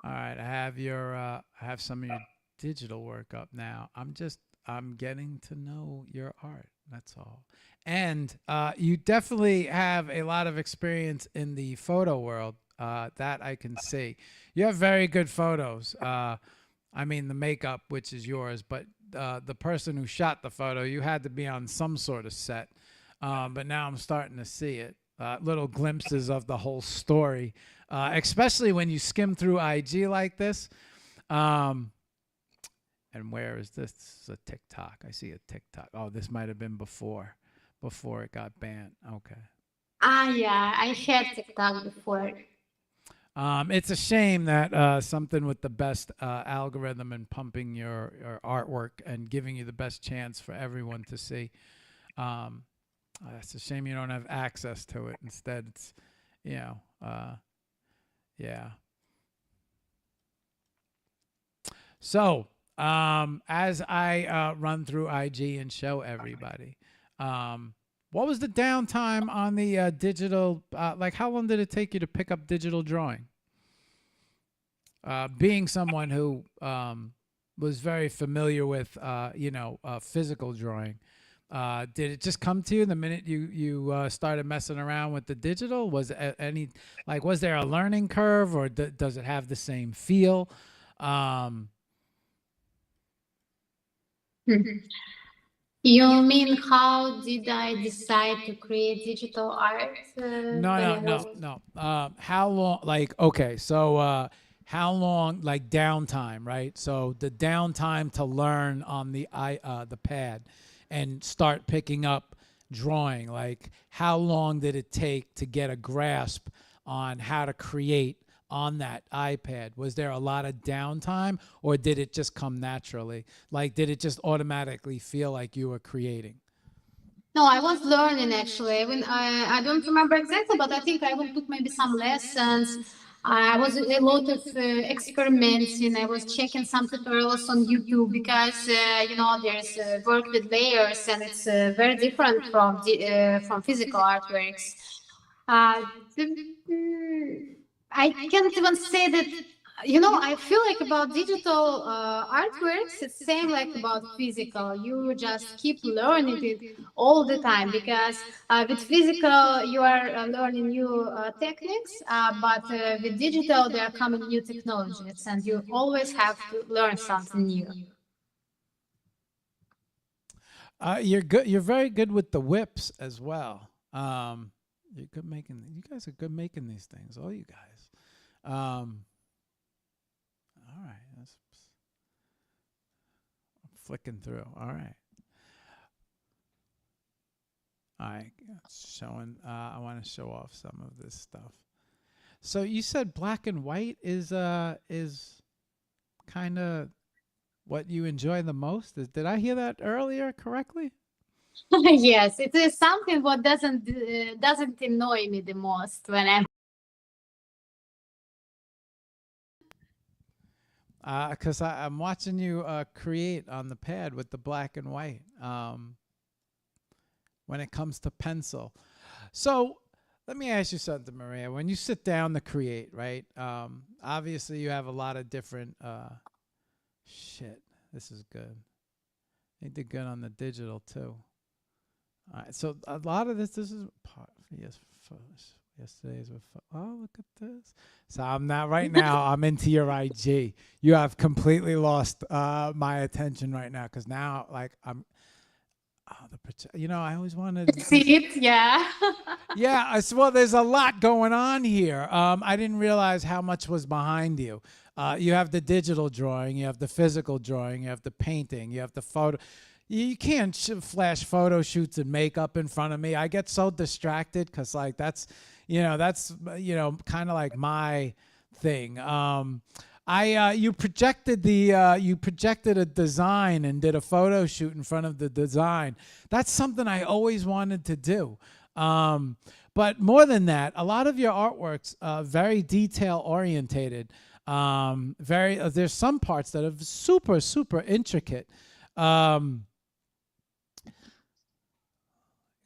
All right, I have some of your digital work up now. I'm getting to know your art. That's all. And you definitely have a lot of experience in the photo world. That I can see. You have very good photos. I mean, the makeup, which is yours, but the person who shot the photo, you had to be on some sort of set. But now I'm starting to see it. Little glimpses of the whole story, especially when you skim through IG like this. Um, and where is this? This is a TikTok. I see a TikTok. Oh, this might have been before it got banned. Okay. Ah, yeah, I had TikTok before. It's a shame that something with the best algorithm and pumping your artwork and giving you the best chance for everyone to see. Um, it's a shame you don't have access to it. Instead, it's, you know, yeah. So, as I run through IG and show everybody, what was the downtime on the digital? Like, how long did it take you to pick up digital drawing? Being someone who was very familiar with, physical drawing, did it just come to you the minute you started messing around with the digital? Was any like was there a learning curve, or does it have the same feel? Um, You mean how did I decide to create digital art No, when no, I was? no, no. How long? Like, okay, so how long? Like downtime, right? So the downtime to learn on the pad, and start picking up drawing. Like, how long did it take to get a grasp on how to create on that iPad? Was there a lot of downtime, or did it just come naturally? Like, did it just automatically feel like you were creating? No, I was learning actually. I don't remember exactly, but I think I will took maybe some lessons. I was a lot of experimenting. I was checking some tutorials on YouTube because there's work with layers and it's very different from physical artworks. Uh, the- mm, I can't even say that. I feel like about digital artworks, it's same like about physical. You just keep learning it all the time because with physical you are learning new techniques, but with digital there are coming new technologies, and you always have to learn something new. You're good. You're very good with the whips as well. You're good making. You guys are good making these things. All you guys. All right. I'm flicking through. All right. All right. Showing. I want to show off some of this stuff. So you said black and white is kind of what you enjoy the most. Did I hear that earlier correctly? Yes, it is something what doesn't annoy me the most when I'm. Because I'm watching you create on the pad with the black and white. When it comes to pencil. So let me ask you something, Maria. When you sit down to create, right? Obviously, you have a lot of different. Shit, this is good. They did good on the digital too. All right, so a lot of this is part. Yes, yesterday's with. Oh, look at this. So I'm not right now. I'm into your IG. You have completely lost my attention right now, because now, like, I'm. Oh, I always wanted See it, yeah. Yeah, well, there's a lot going on here. I didn't realize how much was behind you. You have the digital drawing, you have the physical drawing, you have the painting, you have the photo. You can't flash photo shoots and makeup in front of me. I get so distracted because, like, that's kind of like my thing. You projected a design and did a photo shoot in front of the design. That's something I always wanted to do. But more than that, a lot of your artworks very detail orientated. Very There's some parts that are super super intricate. Um,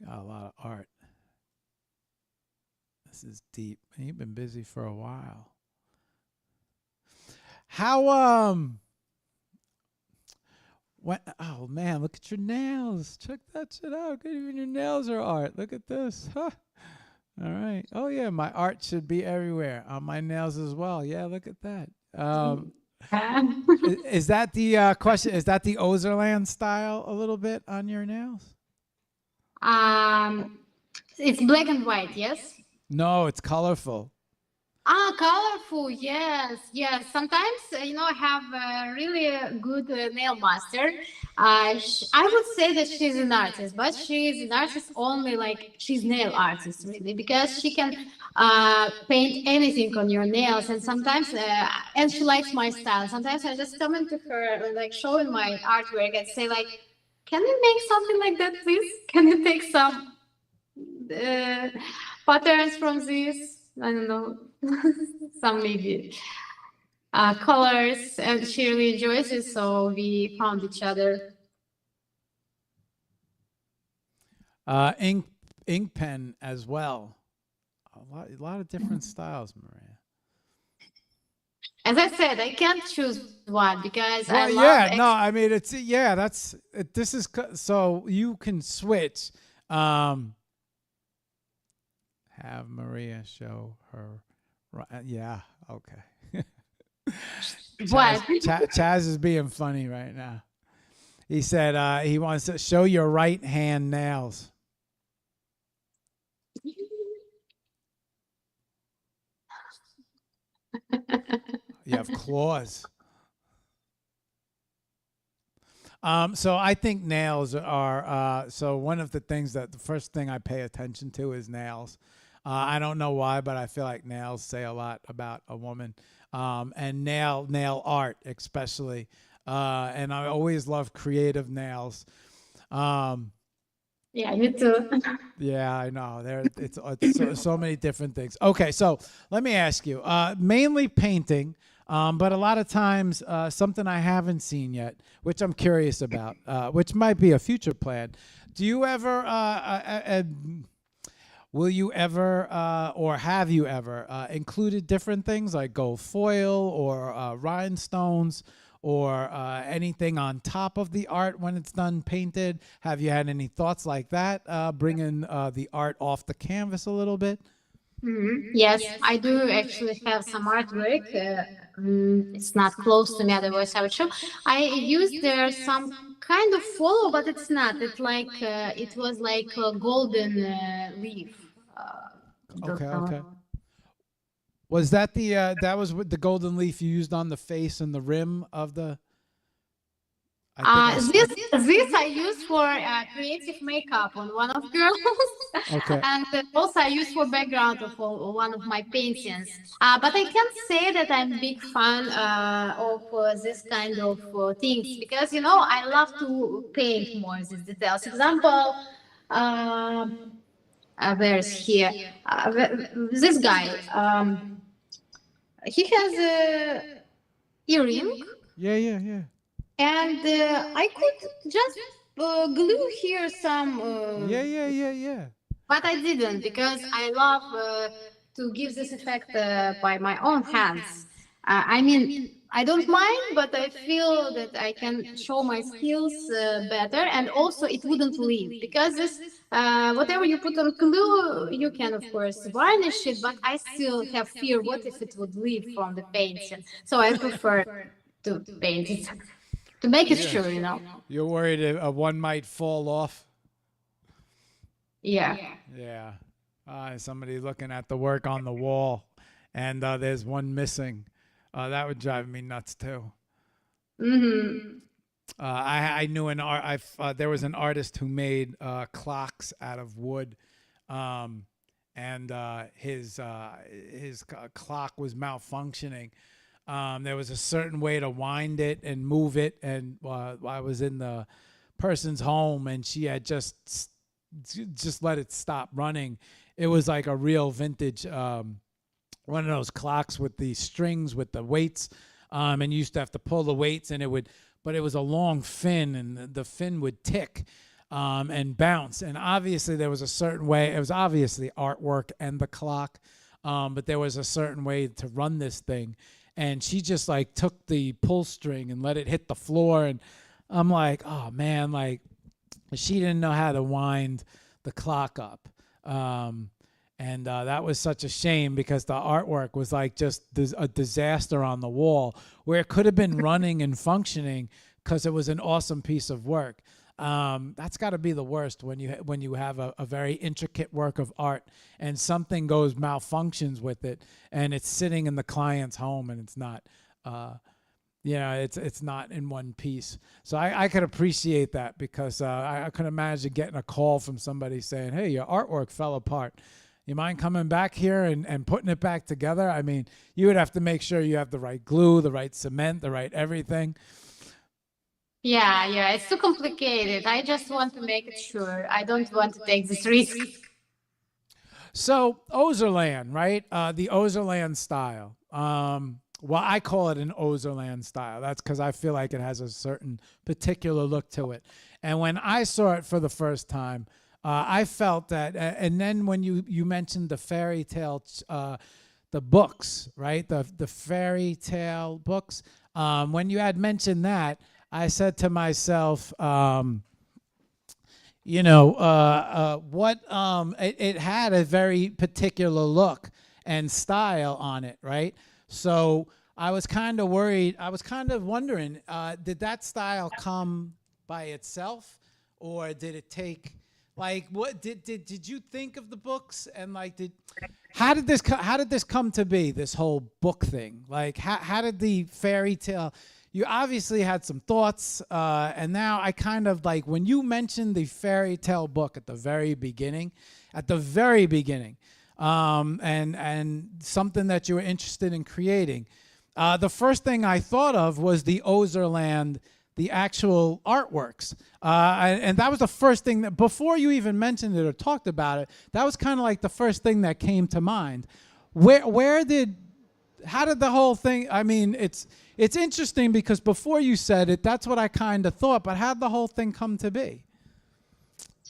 got a lot of art. This is deep. You've been busy for a while. How what? Oh man, look at your nails. Check that shit out. Even your nails are art. Look at this. Huh. All right. Oh yeah, my art should be everywhere on my nails as well. Yeah, look at that. Is that the question? Is that the OzverLand style a little bit on your nails? um, it's black and white, yes. No, it's colorful. Ah, colorful. Yes, yes. Sometimes, I have a really good nail master. I would say that she's an artist, but she's an artist only like she's nail artist really because she can paint anything on your nails. And sometimes, and she likes my style. Sometimes I just come into her and like showing my artwork and say like, "Can you make something like that, please? Can you take some uh, patterns from this? I don't know, some maybe colors," and she really enjoys it. So we found each other. Ink pen as well. A lot of different styles, Maria. As I said, I can't choose one because I Well, love. yeah, no, I mean it's yeah. That's this is so you can switch. Have Maria show her. Yeah, okay. What? Chaz is being funny right now. He said he wants to show your right hand nails. You have claws. So I think nails are so one of the things that the first thing I pay attention to is nails. I don't know why, but I feel like nails say a lot about a woman, and nail art especially. And I always love creative nails. Yeah, me too. Yeah, I know. It's so many different things. Okay, so let me ask you. Mainly painting, but a lot of times something I haven't seen yet, which I'm curious about, which might be a future plan. Do you ever, will you ever, or have you ever included different things like gold foil or rhinestones? Or anything on top of the art when it's done painted? Have you had any thoughts like that, bringing the art off the canvas a little bit? Yes, I do actually have some artwork. It's not close to me, otherwise I would show. I used there some kind of follow, but it's not. It's like it was like a golden leaf. Okay, Don't okay. know. Was that that was with the golden leaf you used on the face and the rim of the? I think This I use for creative makeup on one of girls, okay. and also I use for background of one of my paintings. But I can't say that I'm big fan of this kind of things because I love to paint more these details. Example, where's here? This guy. He has a earring Yeah, yeah, yeah. and I could just glue here some, Yeah, yeah, yeah, yeah. but I didn't because I love to give this effect by my own hands. I mean, I don't mind, but I feel that I can show my skills better, and also it wouldn't leave because this whatever you put on glue, you can of course varnish it, but I still have fear. What if it would leave from the painting? So I prefer to paint it to make it sure. You're worried one might fall off. Yeah. Yeah. Somebody looking at the work on the wall, and there's one missing. That would drive me nuts too. Mm-hmm. I knew an art. There was an artist who made clocks out of wood, and his clock was malfunctioning. There was a certain way to wind it and move it, and I was in the person's home, and she had just let it stop running. It was like a real vintage, one of those clocks with the strings with the weights, and you used to have to pull the weights, and but it was a long fin, and the fin would tick and bounce. And obviously there was a certain way. It was obviously artwork and the clock, but there was a certain way to run this thing. and she just like took the pull string and let it hit the floor, and I'm like, oh man, like she didn't know how to wind the clock up. And that was such a shame because the artwork was like just a disaster on the wall where it could have been running and functioning because it was an awesome piece of work. That's got to be the worst when you have a very intricate work of art and something goes malfunctions with it and it's sitting in the client's home and it's not. It's not in one piece. So I could appreciate that because I could imagine getting a call from somebody saying, hey, your artwork fell apart. You mind coming back here and putting it back together? I mean, you would have to make sure you have the right glue, the right cement, the right everything. Yeah, it's too complicated. I just want to make it sure. I don't want to take this risk. So OzverLand, right? The OzverLand style. Well, I call it an OzverLand style. That's because I feel like it has a certain particular look to it. And when I saw it for the first time, I felt that, and then when you mentioned the fairy tale, the books, right? The fairy tale books. When you had mentioned that, I said to myself, it had a very particular look and style on it, right? So I was kind of worried. I was kind of wondering, did that style come by itself, or did it take? Like, what did you think of the books, and like, how did this come to be, this whole book thing? Like, how did the fairy tale? You obviously had some thoughts, and now I kind of like when you mentioned the fairy tale book at the very beginning, and something that you were interested in creating. The first thing I thought of was the OzverLand, the actual artworks. And that was the first thing that, before you even mentioned it or talked about it, that was kind of like the first thing that came to mind. How did the whole thing, I mean, it's interesting because before you said it, that's what I kind of thought, but how'd the whole thing come to be?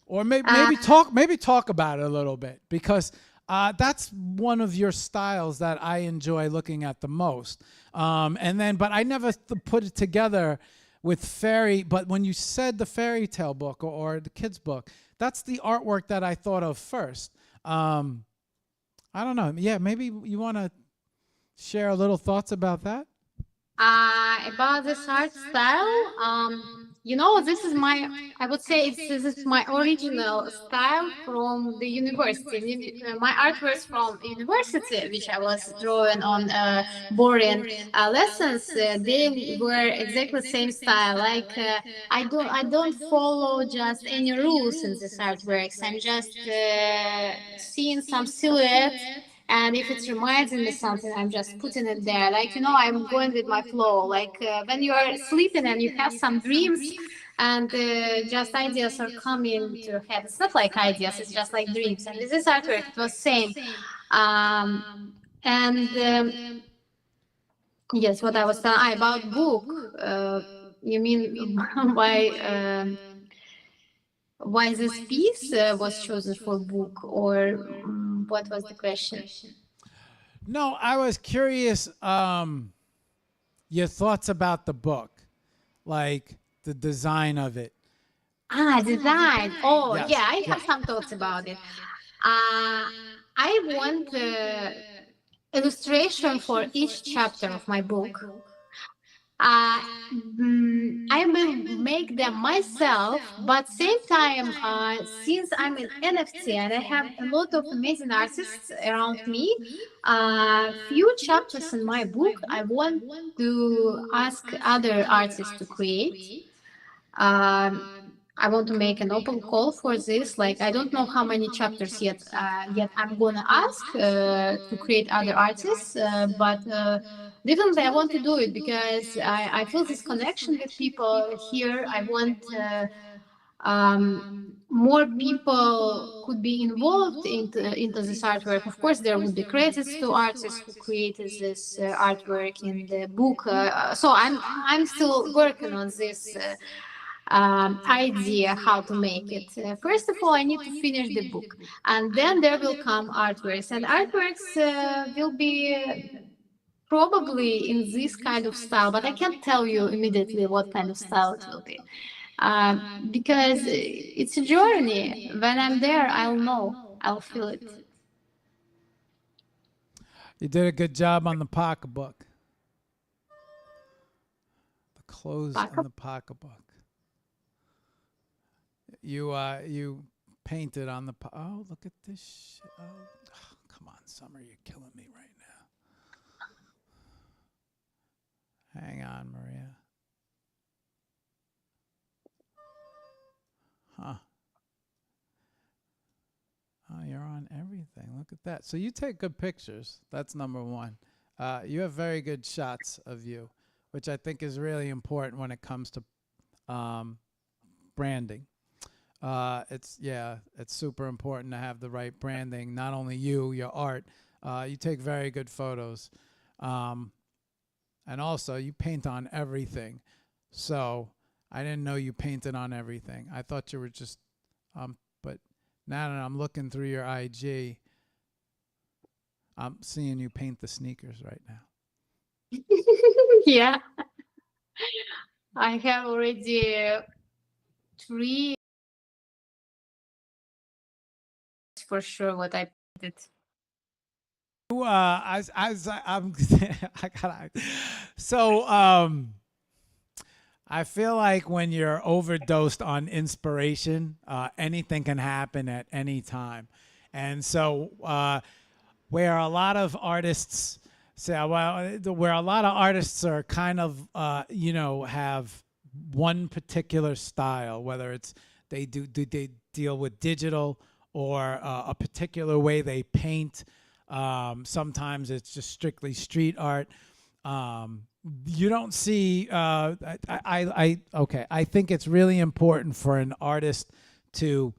Or maybe talk about it a little bit, because that's one of your styles that I enjoy looking at the most. But I never put it together with but when you said the fairy tale book or the kids book, that's the artwork that I thought of first. I don't know. Yeah, maybe you want to share a little thoughts about that? About this art style, this is I would say this is my original style from the university. My art was from university, which I was drawing on boring lessons. They were exactly the same style. Like I don't follow just any rules in this artworks. I'm just seeing some silhouette, and if it reminds me something, I'm just putting it there. Like, I'm going with my flow. Like when you are sleeping and you have some dreams, and just ideas are coming to your head. It's not like ideas, it's just like dreams. And with this artwork, it was same. Yes, what I was telling about book. You mean why this piece was chosen for book, or what was the question? No, I was curious, your thoughts about the book, like the design of it. Design. Oh, Yes. yeah, I have some thoughts about it. I want illustration for each chapter of my book. I will make them myself, but same time, since I'm an NFT and I have a lot of amazing artists around me, few chapters in my book I want to ask other artists to create. I want to make an open call for this. Like, I don't know how many chapters yet I'm gonna ask to create other artists, but definitely I want to do it because I feel this connection with people here. I want more people could be involved into this artwork. Of course, there would be credits to artists who created this artwork in the book. So I'm still working on this idea how to make it. First of all, I need to finish the book, and then there will come artworks, and artworks will be probably in this kind of style, but I can't tell you immediately what kind of style it will be. Because it's a journey. When I'm there, I'll know, I'll feel it. You did a good job on the pocketbook. The clothes in the pocketbook. You painted on the. Oh, look at this shit. Oh, come on, Summer, you're killing me right now. Hang on, Maria. Huh. Oh, you're on everything. Look at that. So you take good pictures. That's number one. You have very good shots of you, which I think is really important when it comes to branding. It's super important to have the right branding. Not only you, your art. You take very good photos, and also you paint on everything. So I didn't know you painted on everything. I thought you were just, but now that I'm looking through your IG, I'm seeing you paint the sneakers right now. Yeah, I have already 3 for sure what I painted. I'm, I gotta, so, I feel like when you're overdosed on inspiration, anything can happen at any time. And so, where a lot of artists say, where a lot of artists are kind of, have one particular style, whether it's they deal with digital or a particular way they paint. Sometimes it's just strictly street art. You don't see. I think it's really important for an artist to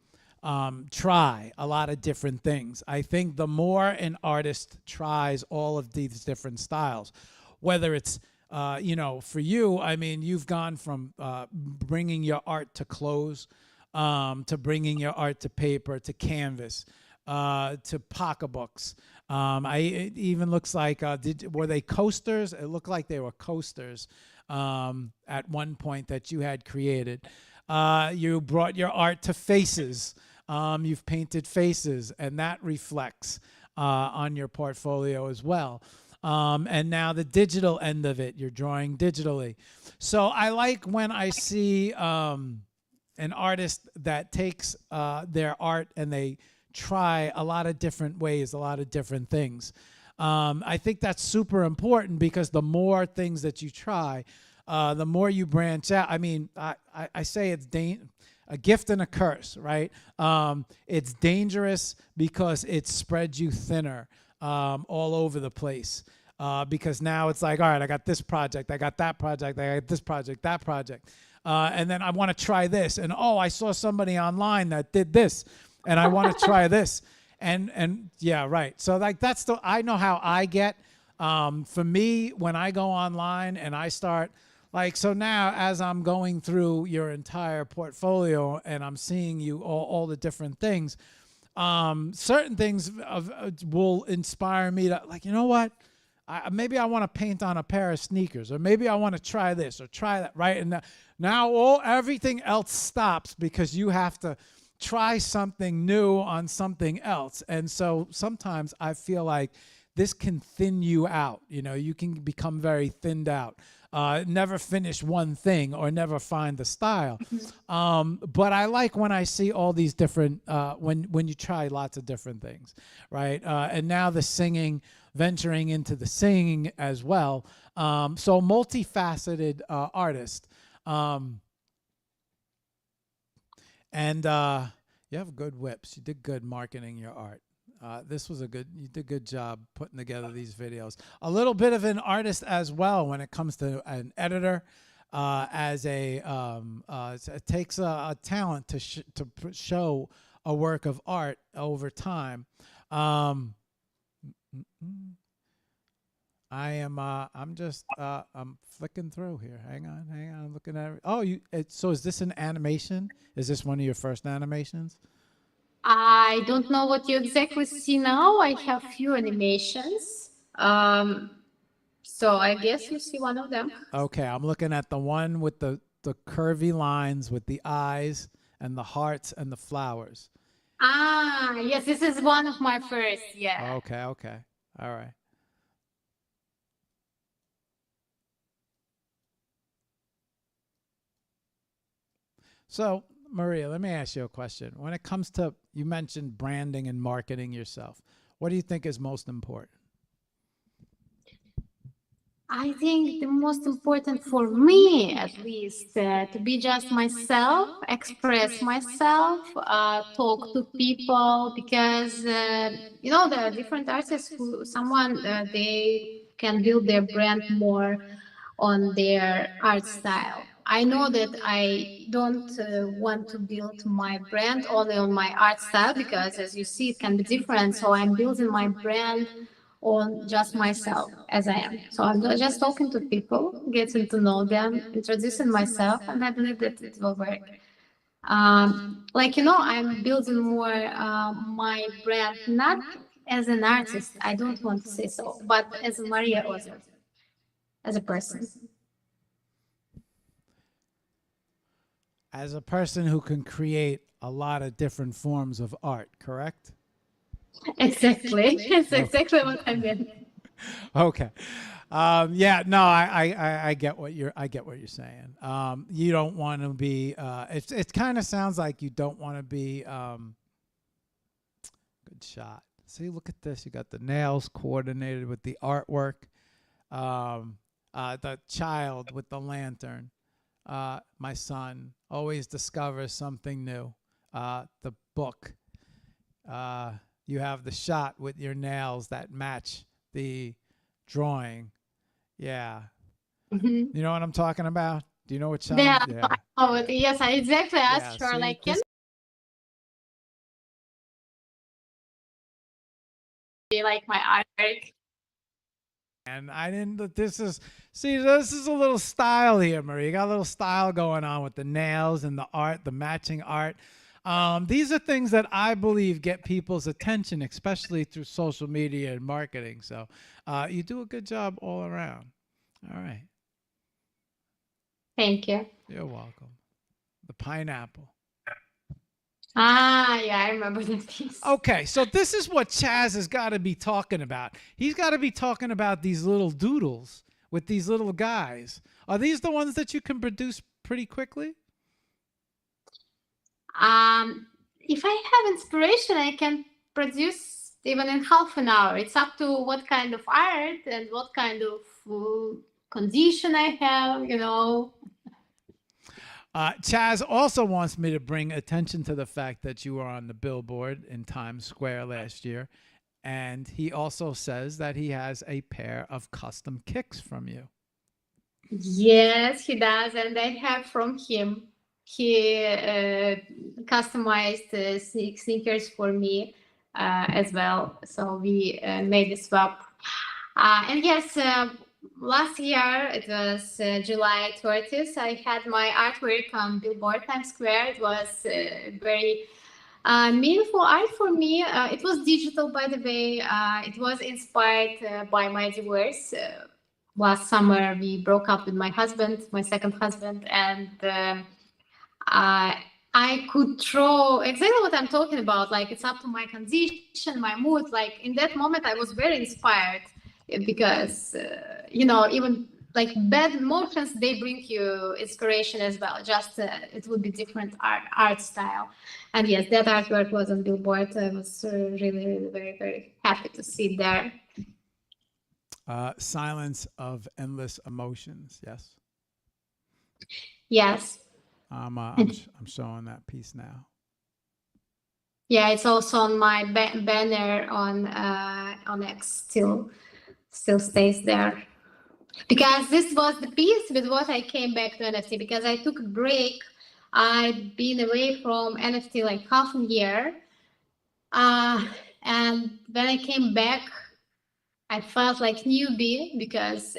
try a lot of different things. I think the more an artist tries all of these different styles, whether it's for you, I mean, you've gone from bringing your art to clothes, to bringing your art to paper, to canvas, to pocketbooks. It even looks like, were they coasters? It looked like they were coasters at one point that you had created. You brought your art to faces. You've painted faces, and that reflects on your portfolio as well. And now the digital end of it, you're drawing digitally. So I like when I see an artist that takes their art and they try a lot of different ways, a lot of different things. I think that's super important because the more things that you try, the more you branch out. I mean, I say it's a gift and a curse, right? It's dangerous because it spreads you thinner all over the place. Because now it's like, all right, I got this project, I got that project, I got this project, that project. And then I want to try this. And, oh, I saw somebody online that did this. And I want to try this, and yeah, right. So like I know how I get. For me, when I go online and I start so now as I'm going through your entire portfolio and I'm seeing you all the different things, certain things will inspire me to you know what, maybe I want to paint on a pair of sneakers, or maybe I want to try this or try that, right? And now everything else stops because you have to try something new on something else. And so sometimes I feel like this can thin you out. You can become very thinned out, never finish one thing or never find the style. But I like when I see all these different, when you try lots of different things, right? And now the singing, venturing into the singing as well. So multifaceted artist. And you have good whips. You did good marketing your art. You did a good job putting together these videos. A little bit of an artist as well when it comes to an editor. It takes a talent to show a work of art over time. I'm flicking through here. Hang on. I'm looking at it. So is this an animation? Is this one of your first animations? I don't know what you exactly see now. I have few animations. So I guess you see one of them. Okay, I'm looking at the one with the curvy lines with the eyes and the hearts and the flowers. Ah, yes, this is one of my first. Yeah. Okay, okay. All right. So, Maria, let me ask you a question. When it comes to, you mentioned branding and marketing yourself, what do you think is most important? I think the most important for me, at least, to be just myself, express myself, talk to people, because there are different artists who someone they can build their brand more on their art style. I know that I don't want to build my brand only on my art style because, as you see, it can be different. So I'm building my brand on just myself as I am. So I'm just talking to people, getting to know them, introducing myself, and I believe that it will work. I'm building more my brand not as an artist. I don't want to say so, but as Maria Ozer, as a person. As a person who can create a lot of different forms of art, correct? Exactly. It's Okay. exactly what I meant. Okay. Yeah, no, I get what you're saying. You don't want to be. It kind of sounds like you don't want to be. Good shot. See, look at this. You got the nails coordinated with the artwork. The child with the lantern. My son always discovers something new. The book. You have the shot with your nails that match the drawing. Yeah. Mm-hmm. You know what I'm talking about? Do you know what shot? Yeah, Yeah. yes, I exactly asked Yeah, her, see, like, can this, be like my artwork? and I didn't. This is a little style here, Marie. You got a little style going on with the nails and the art, the matching art. These are things that I believe get people's attention, especially through social media and marketing. So you do a good job all around. All right. Thank you. You're welcome. The pineapple. Ah, yeah, I remember that piece. Okay, so this is what Chaz has got to be talking about. He's got to be talking about these little doodles with these little guys. Are these the ones that you can produce pretty quickly? If I have inspiration, I can produce even in half an hour. It's up to what kind of art and what kind of condition I have. Chaz also wants me to bring attention to the fact that you were on the billboard in Times Square last year. And he also says that he has a pair of custom kicks from you. Yes, he does, and I have from him. He customized sneakers for me as well, so we made a swap. And yes, last year it was July 30th. I had my artwork on Billboard Times Square. It was very meaningful art for me. It was digital, by the way. It was inspired by my divorce. Last summer, we broke up with my husband, my second husband, and I could draw exactly what I'm talking about. Like, it's up to my condition, my mood. Like, in that moment, I was very inspired because, even like bad emotions, they bring you inspiration as well. Just it would be different art style. And yes, that artwork was on Billboard. I was really, really very, very happy to see it there. Silence of Endless Emotions. Yes. Yes. I'm showing that piece now. Yeah, it's also on my banner on X. Still stays there. Because this was the piece with what I came back to NFT, because I took a break. I'd been away from NFT like half a year. And when I came back, I felt like newbie because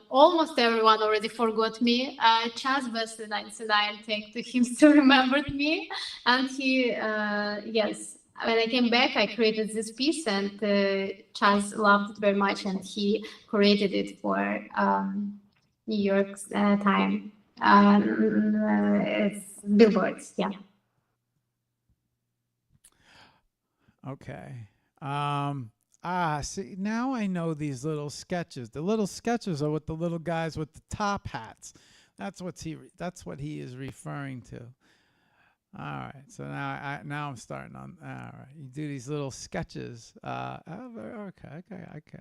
almost everyone already forgot me. Chaz was the 99, thank to him, still remembered me. And he, yes, when I came back, I created this piece, and Chaz loved it very much, and he created it for New York's time. It's billboards, yeah. Okay. See, now I know these little sketches. The little sketches are with the little guys with the top hats. That's what he is referring to. All right. So now I'm starting on. All right. You do these little sketches. Okay.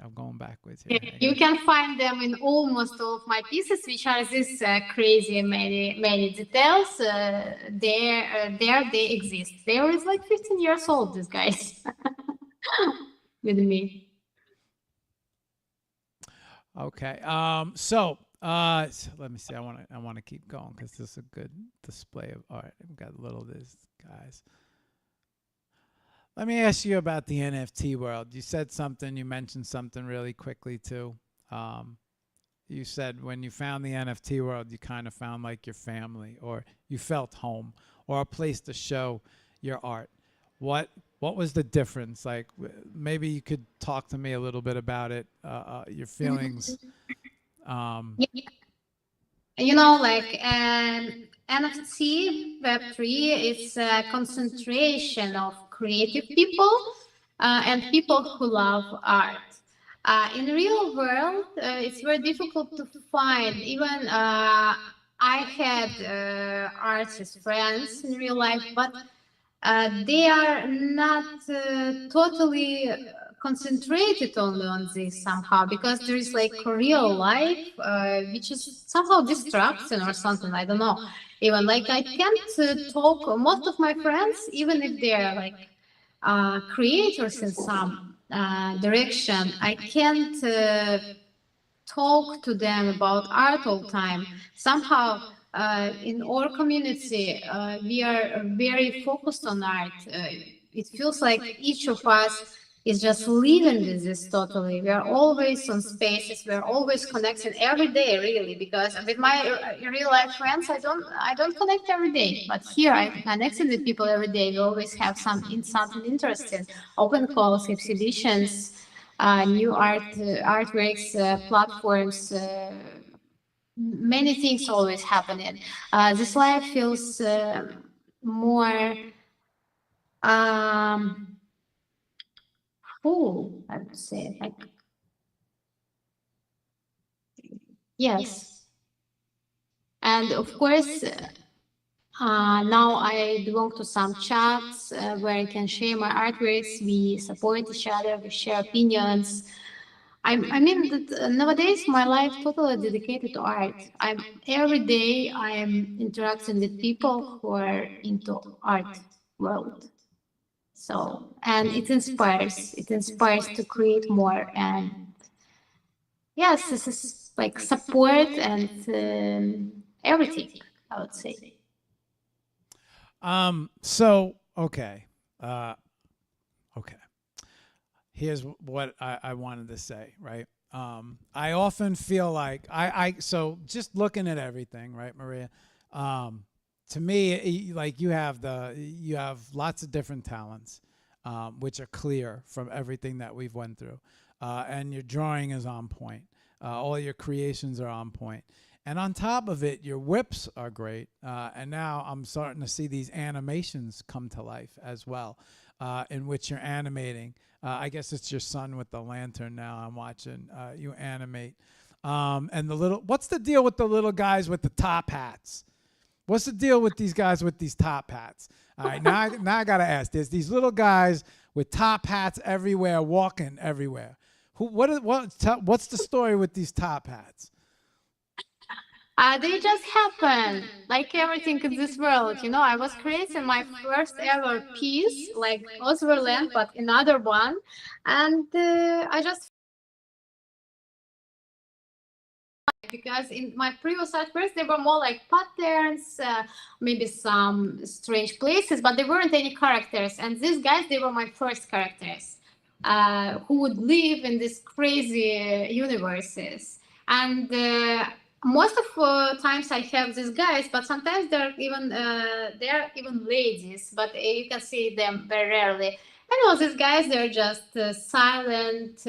I'm going backwards here. You can find them in almost all of my pieces, which are this crazy many details. There they exist. They were like 15 years old. These guys with me. Okay. So let me see. I want to keep going because this is a good display of art. I've got a little of this, guys. Let me ask you about the NFT world. You said something. You mentioned something really quickly too. You said when you found the NFT world, you kind of found like your family, or you felt home, or a place to show your art. What was the difference? Like, maybe you could talk to me a little bit about it, your feelings. You know, like NFT Web3 is a concentration of creative people and people who love art. In the real world, it's very difficult to find. Even I had artist friends in real life, but they are not totally concentrated only on this somehow, because there is like a real life which is somehow distraction or something. I don't know. Even like I can't talk. Most of my friends, even if they are like creators in some direction, I can't talk to them about art all the time. Somehow, in our community, we are very focused on art. It feels like each of us is just living with this totally. We are always on spaces. We are always connecting every day, really. Because with my real life friends, I don't connect every day. But here, I connect with people every day. We always have something interesting, open calls, exhibitions, new artworks, platforms. Many things always happening. This life feels more full, I would say. Like, yes. And of course, now I belong to some chats where I can share my artworks. We support each other, we share opinions. I mean that nowadays my life totally dedicated to art. Every day I'm interacting with people who are into art world. So, and it inspires. It inspires to create more. And yes, this is like support and everything, I would say. So okay. Okay. Here's what I wanted to say, right? I often feel like so just looking at everything, right, Maria? To me, like you have lots of different talents, which are clear from everything that we've went through, and your drawing is on point. All your creations are on point. And on top of it, your whips are great. And now I'm starting to see these animations come to life as well, in which you're animating. I guess it's your son with the lantern now. I'm watching you animate. And what's the deal with the little guys with the top hats? What's the deal with these guys with these top hats? All right, now I got to ask. There's these little guys with top hats everywhere, walking everywhere. What's the story with these top hats? They just happen, like everything in this world. You know, I was creating my first ever piece, like OzverLand, but another one, and I just, because in my previous artworks they were more like patterns, maybe some strange places, but there weren't any characters. And these guys, they were my first characters, who would live in these crazy universes. And Most of times I have these guys, but sometimes they're even ladies, but you can see them very rarely. And all these guys, they're just silent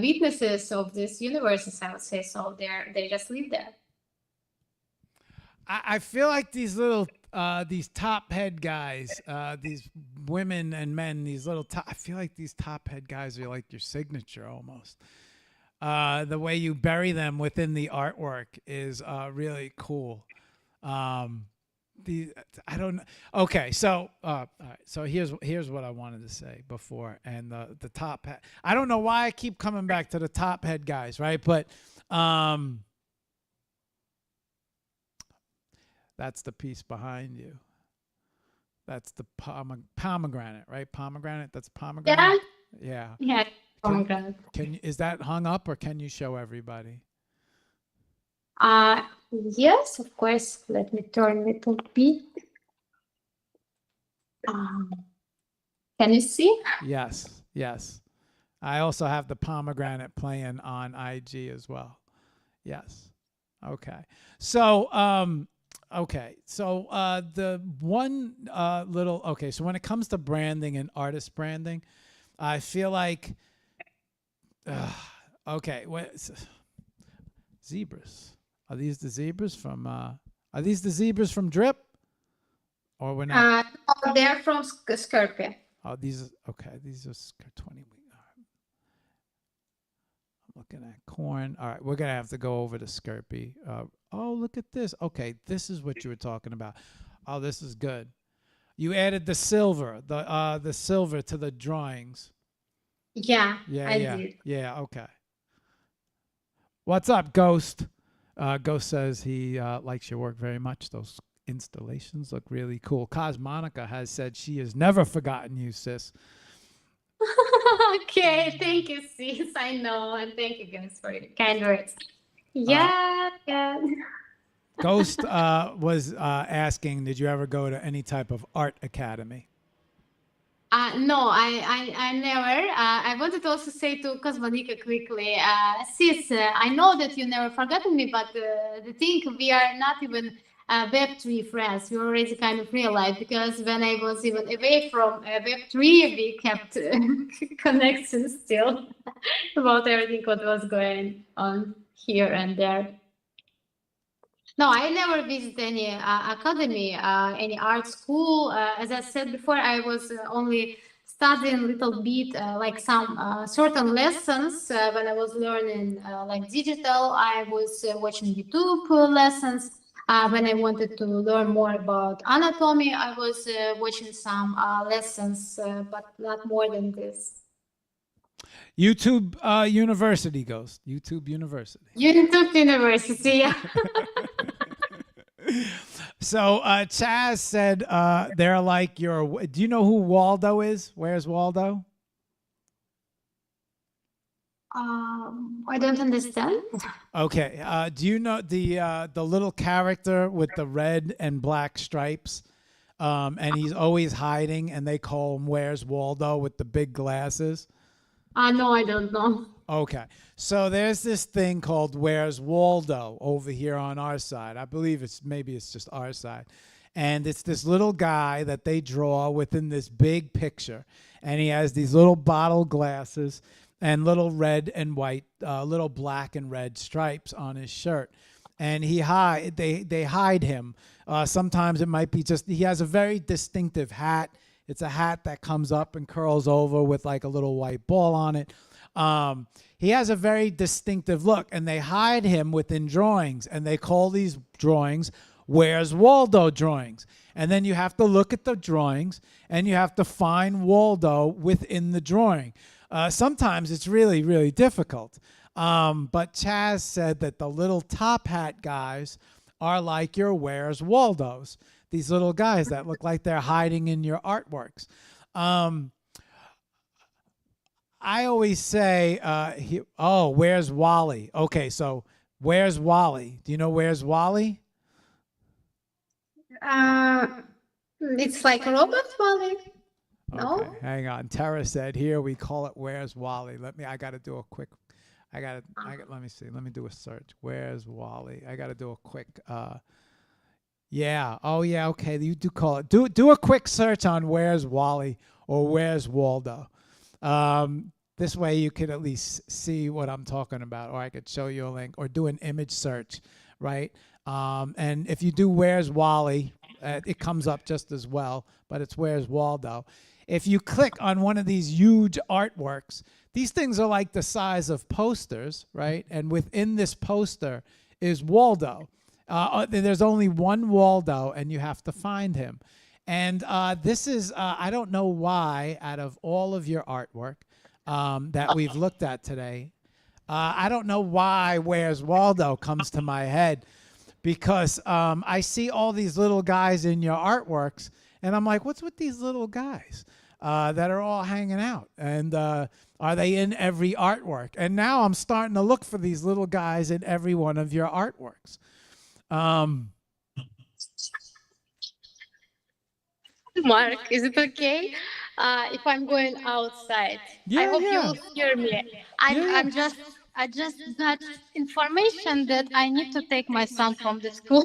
witnesses of this universe, I would say. So they just live there. I feel like these top head guys, these women and men, these little top, I feel like these top head guys are like your signature almost. The way you bury them within the artwork is really cool. Um, the I don't know. Okay, so all right, so here's what I wanted to say before, and the top head. I don't know why I keep coming back to the top head guys, right? But that's the piece behind you. That's the pomegranate, right? Pomegranate. That's pomegranate. Yeah, Yeah. yeah. Pomegranate. Is that hung up, or can you show everybody? Yes, of course. Let me turn a little bit. Can you see? Yes, yes. I also have the pomegranate playing on IG as well. Yes. Okay. So, the one little okay. So when it comes to branding and artist branding, I feel like, okay, zebras. Are these the zebras from? Are these the zebras from Drip? Or we're not? No, they're from Skirpy. Oh, these okay. These are 20 week. I'm looking at corn. All right, we're gonna have to go over to Skirpy. Oh, look at this. Okay, this is what you were talking about. Oh, this is good. You added the silver to the drawings. Yeah, Yeah, I yeah, did. yeah. Okay. What's up, Ghost? Ghost says he likes your work very much. Those installations look really cool. Cosmonica has said she has never forgotten you, sis. Okay, thank you, sis. I know, and thank you guys for your kind words. Yeah, yeah. Ghost was asking, did you ever go to any type of art academy? No, I never. I wanted to also say to Cosmonica quickly, sis, I know that you never forgotten me, but the thing, we are not even Web3 friends. We already kind of realized, because when I was even away from Web3, we kept connection still about everything what was going on here and there. No, I never visited any academy, any art school. As I said before, I was only studying a little bit, like some certain lessons when I was learning like digital. I was watching YouTube lessons. When I wanted to learn more about anatomy, I was watching some lessons, but not more than this. YouTube University, Ghost. YouTube University. YouTube University. Yeah. So Chaz said they're like your. Do you know who Waldo is? Where's Waldo? I don't understand. Okay. Do you know the little character with the red and black stripes? And he's always hiding, and they call him Where's Waldo with the big glasses. No, I don't know. Okay. So there's this thing called Where's Waldo over here on our side. I believe it's just our side. And it's this little guy that they draw within this big picture. And he has these little bottle glasses and little red and white, little black and red stripes on his shirt. And they hide him. Sometimes it might be just, he has a very distinctive hat. It's a hat that comes up and curls over with like a little white ball on it. He has a very distinctive look, and they hide him within drawings, and they call these drawings Where's Waldo drawings. And then you have to look at the drawings, and you have to find Waldo within the drawing. Sometimes it's really, really difficult. But Chaz said that the little top hat guys are like your Where's Waldos. These little guys that look like they're hiding in your artworks. I always say, where's Wally? Okay, so where's Wally? Do you know where's Wally? It's like Robot Wally. No? Okay, hang on. Tara said here we call it Where's Wally. I got to do a quick Let me see. Let me do a search. Where's Wally? I got to do a quick. Yeah. Oh, yeah. Okay. You do call it. Do a quick search on Where's Wally or Where's Waldo. This way you could at least see what I'm talking about, or I could show you a link, or do an image search, right? And if you do Where's Wally, it comes up just as well, but it's Where's Waldo. If you click on one of these huge artworks, these things are like the size of posters, right? And within this poster is Waldo. There's only one Waldo, and you have to find him. And this is, I don't know why, out of all of your artwork that we've looked at today, I don't know why Where's Waldo comes to my head, because I see all these little guys in your artworks, and I'm like, what's with these little guys that are all hanging out? And are they in every artwork? And now I'm starting to look for these little guys in every one of your artworks. Mark, is it okay if I'm going outside? Yeah, I hope yeah. you will hear me. I just got information that I need to take my son from the school.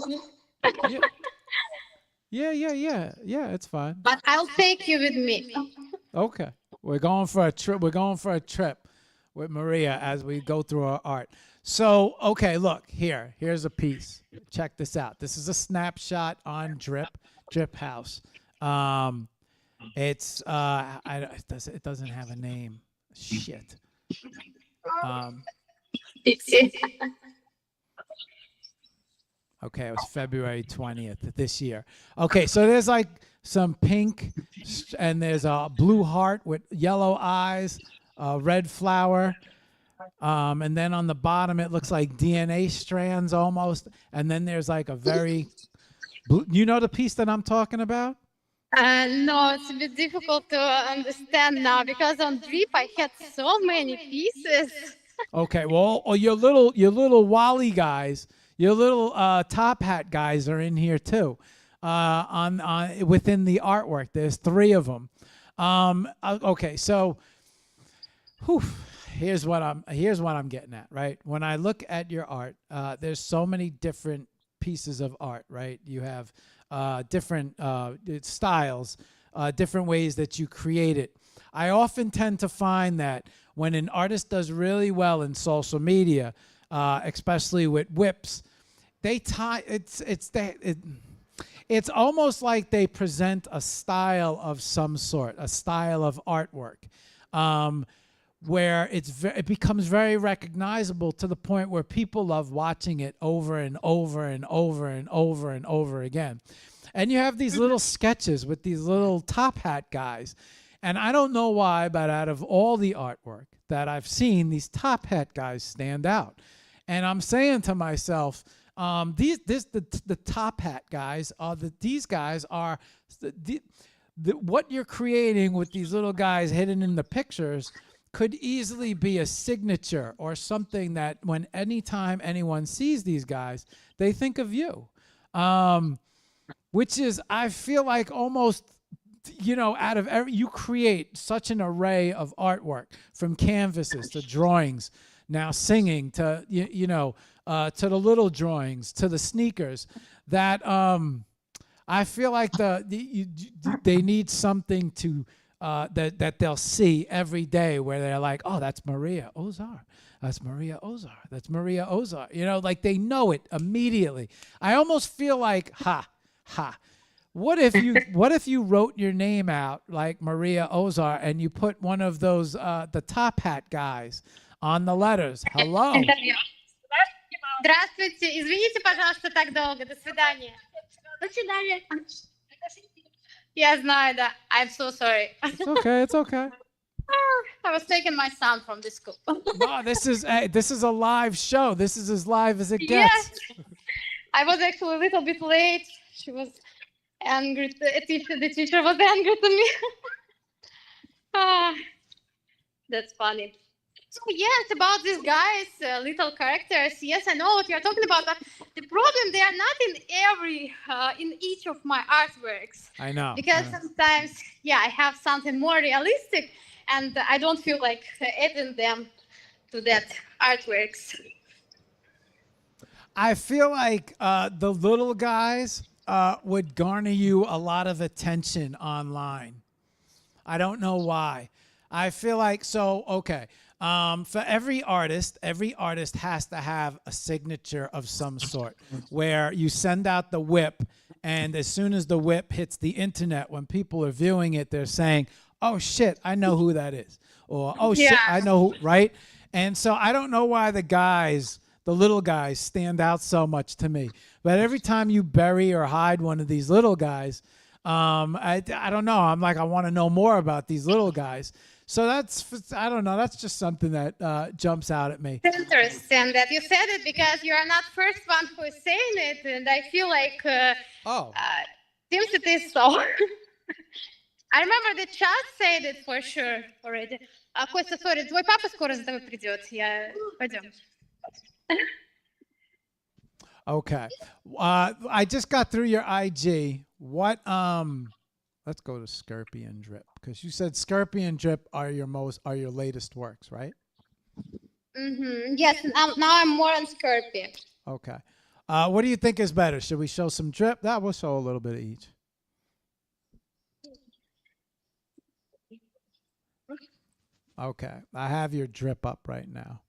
Yeah, it's fine. But I'll take you with me. Okay. We're going for a trip. We're going for a trip with Maria as we go through our art. So, okay, look, here's a piece. Check this out. This is a snapshot on Drip House. It's it doesn't have a name. Shit. Okay, it was February 20th this year. Okay, so there's like some pink, and there's a blue heart with yellow eyes, a red flower, and then on the bottom it looks like DNA strands almost, and then there's like a very, you know the piece that I'm talking about? No, it's a bit difficult to understand now because on Drip I had so many pieces. Okay, well, your little Wally guys, your little top hat guys are in here too. On within the artwork, there's 3 of them. Okay, so, here's what I'm getting at, right? When I look at your art, there's so many different pieces of art, right? You have different styles, different ways that you create it. I often tend to find that when an artist does really well in social media, especially with whips, it's almost like they present a style of some sort, a style of artwork, where it becomes very recognizable to the point where people love watching it over and over and over and over and over again. And you have these little sketches with these little top hat guys. And I don't know why, but out of all the artwork that I've seen, these top hat guys stand out. And I'm saying to myself, the top hat guys these guys are what you're creating with these little guys hidden in the pictures could easily be a signature or something that when anytime anyone sees these guys, they think of you. Which is, I feel like almost, out of you create such an array of artwork, from canvases to drawings, now singing to, to the little drawings, to the sneakers, that I feel like they need something to, that they'll see every day where they're like, oh, that's Maria Ozer. That's Maria Ozer. That's Maria Ozer. Like they know it immediately. I almost feel like, what if you wrote your name out like Maria Ozer and you put one of those the top hat guys on the letters? Hello. Здравствуйте. Извините, пожалуйста, так долго. До свидания. До свидания. Я знаю, да. I'm so sorry. It's okay. It's okay. I was taking my son from the school. No, this is a live show. This is as live as it gets. Yes. I was actually a little bit late. She was angry. The teacher was angry to me. That's funny. So yes, about these guys, little characters. Yes, I know what you're talking about. But the problem, they are not in each of my artworks. I know. Because sometimes, I have something more realistic, and I don't feel like adding them to that artworks. I feel like the little guys would garner you a lot of attention online. I don't know why. I feel like okay. For every artist has to have a signature of some sort where you send out the whip, and as soon as the whip hits the internet, when people are viewing it, they're saying, "Oh shit, I know who that is," or "Oh shit, Yeah. I know who," right? And so I don't know why the little guys stand out so much to me. But every time you bury or hide one of these little guys, I don't know. I'm like, I want to know more about these little guys. So I don't know. That's just something that jumps out at me. It's interesting that you said it because you are not first one who is saying it, and I feel like seems it is so. I remember that Chad said it for sure already. Костя, sorry, твой папа скоро за тобой придет. Пойдем. Okay. I just got through your IG. What let's go to Skirpy and Drip, because you said Skirpy and Drip are your latest works, right? Yes, now I'm more on Skirpy. Okay. What do you think is better? Should we show some Drip? That will show a little bit of each. Okay. I have your Drip up right now.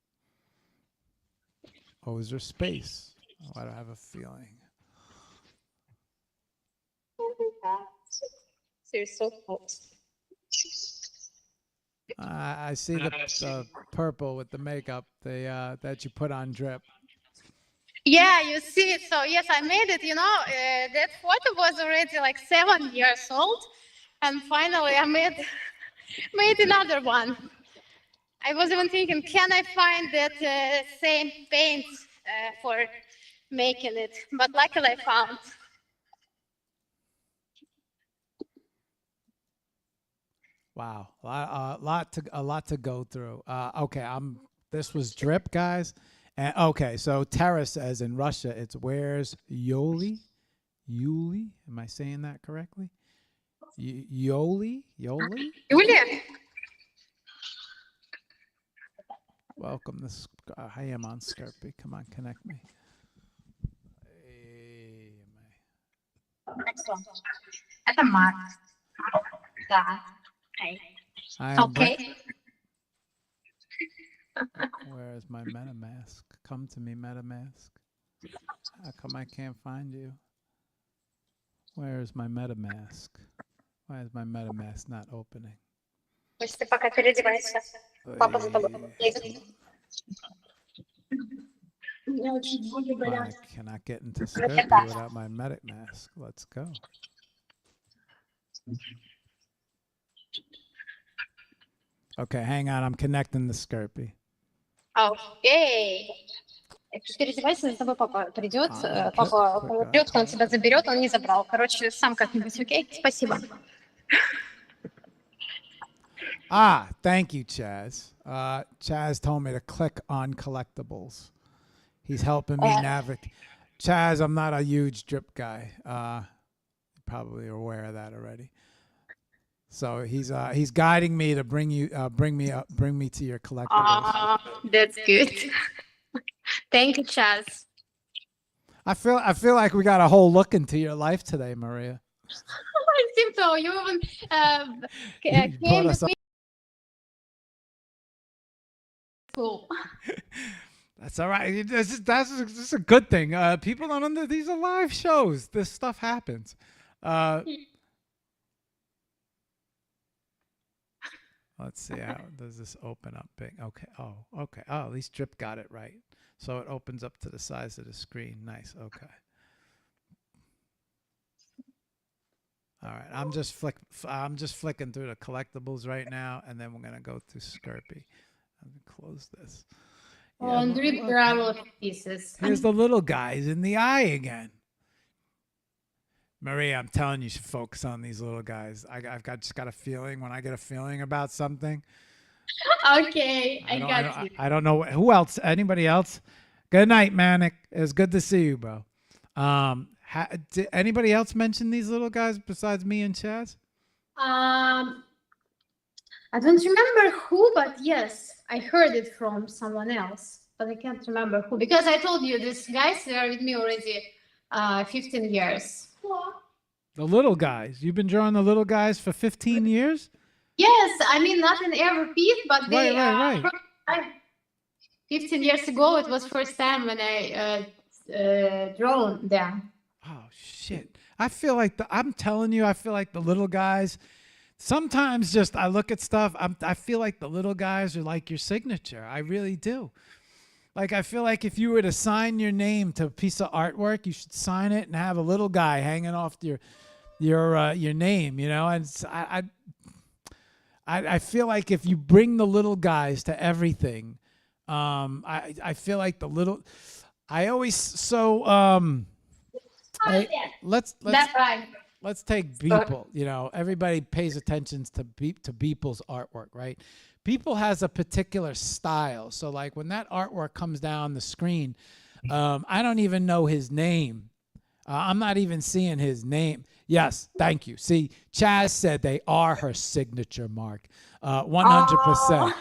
Ozer space. Oh, I don't have a feeling. So you're so close. I see the purple with the makeup that you put on Drip. Yeah, you see it. So yes, I made it. That photo was already like 7 years old, and finally I made another one. I was even thinking, can I find that same paint for making it? But luckily I found. Wow, a lot to go through. Okay, this was Drip, guys. And okay, so Tara says in Russia it's where's Yoli? Yuli? Am I saying that correctly? Yoli? Юлия? Welcome. I am on Skirpy. Come on, connect me. Hey, Это Марк. Да. Okay. Where is my MetaMask? Come to me, MetaMask. How come I can't find you? Where is my MetaMask? Why is my MetaMask not opening? Пусть ты пока переодевайся. Папа за тобой едет. I cannot get into Skirpy without my MetaMask. Let's go. Okay, hang on. I'm connecting the Skirpy. Окей. Переодевайся, за тобой папа придет. Папа придет, он тебя заберет, он не забрал. Короче, сам как-нибудь, окей? Спасибо. Thank you, Chaz. Chaz told me to click on collectibles. He's helping me navigate. Chaz, I'm not a huge Drip guy. Probably aware of that already. So he's guiding me to bring me to your collectibles. That's good. Thank you, Chaz. I feel like we got a whole look into your life today, Maria. I think so. You even came with me. Cool. That's all right. That's a good thing. People don't under these are live shows. This stuff happens. Let's see, how does this open up big? Okay. Oh, okay. Oh, at least Drip got it right. So it opens up to the size of the screen. Nice. Okay. All right. I'm just flicking through the collectibles right now, and then we're gonna go to Skirpy. Let me close this. Yeah, Drip Bravo pieces. here's the little guys in the eye again. Maria, I'm telling you, you should focus on these little guys. I've just got a feeling. When I get a feeling about something, Okay, I got you. I don't know who else. Anybody else? Good night, Manic. It's good to see you, bro. Did anybody else mention these little guys besides me and Chaz? I don't remember who, but yes, I heard it from someone else, but I can't remember who, because I told you these guys were with me already 15 years. The little guys. You've been drawing the little guys for 15 years? Yes, I mean not in every piece, but they Right. first time, 15 years ago it was first time when I drawn them. Oh shit. I feel like I'm telling you, I feel like the little guys sometimes just I look at stuff, I feel like the little guys are like your signature. I really do. Like I feel like if you were to sign your name to a piece of artwork, you should sign it and have a little guy hanging off your name, you know? And I feel like if you bring the little guys to everything, I feel like the little I always let's That's right. let's take Beeple. You know, everybody pays attention to Beeple's artwork, right? Beeple has a particular style. So like when that artwork comes down the screen, I don't even know his name. I'm not even seeing his name. Yes, thank you. See, Chaz said they are her signature, Mark. 100%.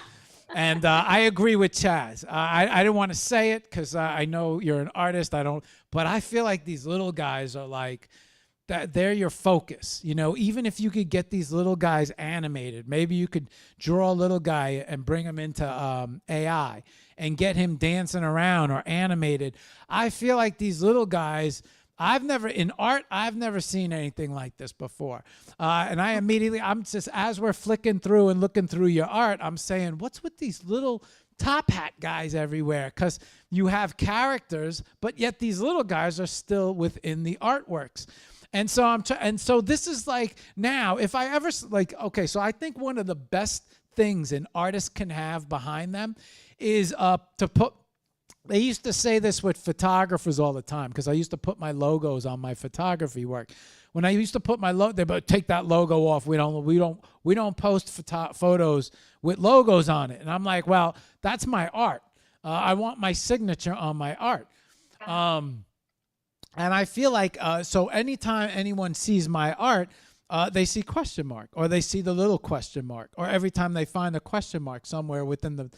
And I agree with Chaz. I didn't want to say it because I know you're an artist. But I feel like these little guys are like, that they're your focus. You know, even if you could get these little guys animated, maybe you could draw a little guy and bring him into AI and get him dancing around or animated. I feel like these little guys, I've never seen anything like this before. And I'm just, as we're flicking through and looking through your art, I'm saying, what's with these little top hat guys everywhere? Because you have characters, but yet these little guys are still within the artworks. And so so this is like, now, if I ever, like, okay, so I think one of the best things an artist can have behind them is to put, they used to say this with photographers all the time, because I used to put my logos on my photography work. When I used to put my logo, they would take that logo off. We don't post photos with logos on it. And I'm like, well, that's my art. I want my signature on my art. And I feel like, so anytime anyone sees my art, they see question mark, or they see the little question mark, or every time they find a question mark somewhere within the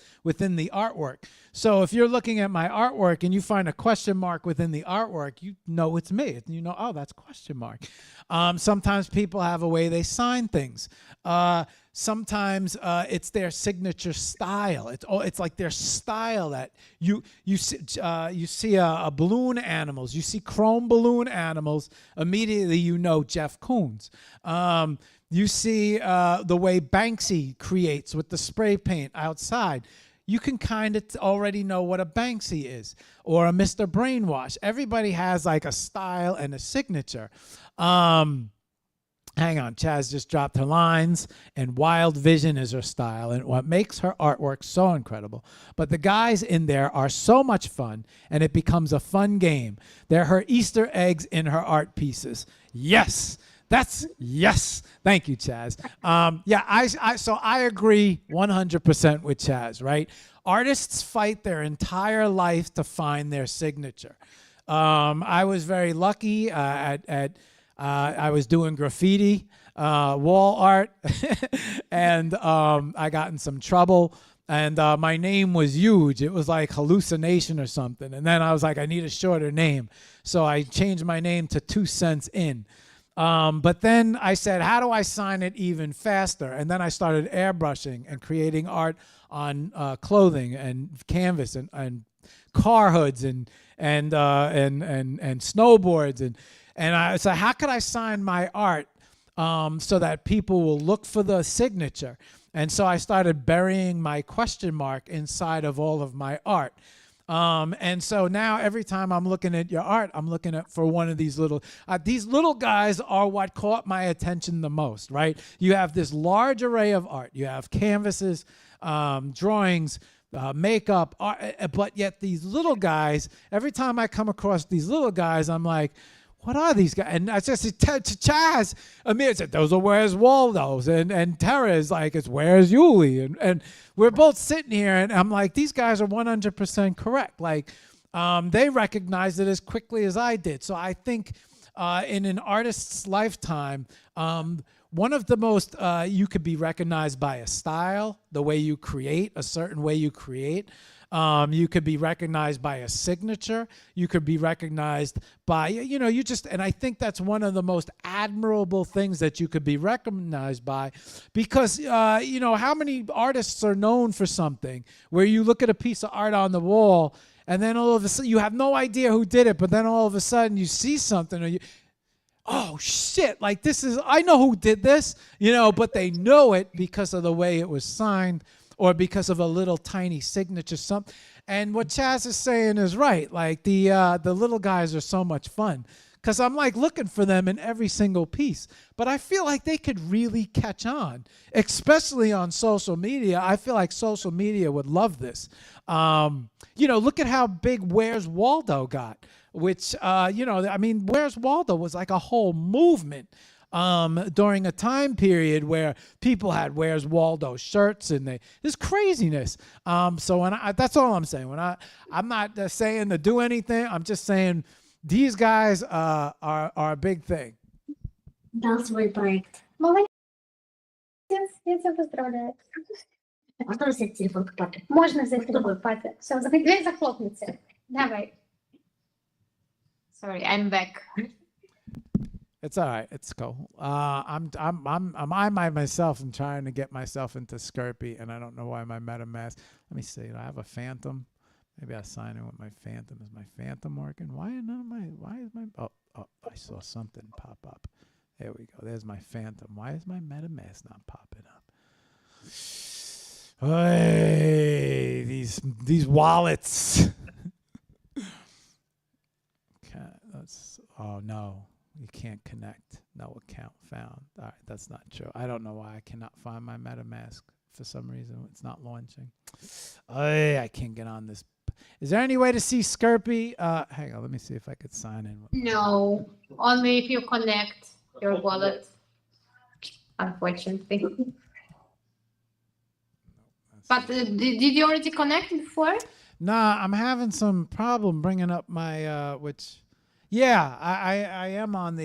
artwork. So if you're looking at my artwork and you find a question mark within the artwork, you know it's me. You know, oh, that's question mark. Sometimes people have a way they sign things. Sometimes it's their signature style. It's like their style that you see a balloon animals. You see chrome balloon animals, immediately you know Jeff Koons. You see the way Banksy creates with the spray paint outside. You can kind of already know what a Banksy is, or a Mr. Brainwash. Everybody has like a style and a signature. Hang on, Chaz just dropped her lines, and Wild Vision is her style, and what makes her artwork so incredible. But the guys in there are so much fun, and it becomes a fun game. They're her Easter eggs in her art pieces. Yes, yes. Thank you, Chaz. So I agree 100% with Chaz, right? Artists fight their entire life to find their signature. I was very lucky I was doing graffiti, wall art, and I got in some trouble. And my name was huge. It was like Hallucination or something. And then I was like, I need a shorter name. So I changed my name to 2 Cents In. But then I said, how do I sign it even faster? And then I started airbrushing and creating art on clothing and canvas and car hoods and snowboards and I said, how could I sign my art so that people will look for the signature? And so I started burying my question mark inside of all of my art. And so now every time I'm looking at your art, I'm looking at for one of these little guys are what caught my attention the most, right? You have this large array of art. You have canvases, drawings, makeup, art, but yet these little guys, every time I come across these little guys, I'm like, what are these guys? And I said to Chaz, Amir said, those are Where's Waldo's. And Tara is like, it's Where's Yuli? And we're both sitting here, and I'm like, these guys are 100% correct. Like, they recognized it as quickly as I did. So I think in an artist's lifetime, one of the most, you could be recognized by a style, the way you create, a certain way you create. You could be recognized by a signature. You could be recognized by, you just, and I think that's one of the most admirable things that you could be recognized by, because, how many artists are known for something where you look at a piece of art on the wall and then all of a sudden you have no idea who did it, but then all of a sudden you see something, or oh shit, like I know who did this, but they know it because of the way it was signed or because of a little tiny signature, something. And what Chaz is saying is right. Like the little guys are so much fun because I'm like looking for them in every single piece. But I feel like they could really catch on, especially on social media. I feel like social media would love this. Look at how big Where's Waldo got, which, Where's Waldo was like a whole movement during a time period where people had Where's Waldo shirts and this craziness. So that's all I'm saying. I'm not saying to do anything. I'm just saying these guys are a big thing. Дал свой проект. Молодец, Я тебя поздравляю. Можно взять телефон к папе? Можно взять другой папе. Все, дверь захлопнется. Давай. Sorry, I'm back. It's all right. It's cool. I myself am trying to get myself into Skirpy, and I don't know why my MetaMask. Let me see. I have a Phantom. Maybe I sign in with my Phantom. Is my Phantom working? Why is my? Oh, I saw something pop up. There we go. There's my Phantom. Why is my MetaMask not popping up? Hey, these wallets. Oh no. You can't connect. No account found. All right, that's not true. I don't know why I cannot find my MetaMask. For some reason, it's not launching. I can't get on this. Is there any way to see Skirpy? Hang on, let me see if I could sign in. No, only if you connect your wallet, unfortunately. But did you already connect before? Nah, I'm having some problem bringing up my Yeah, I am on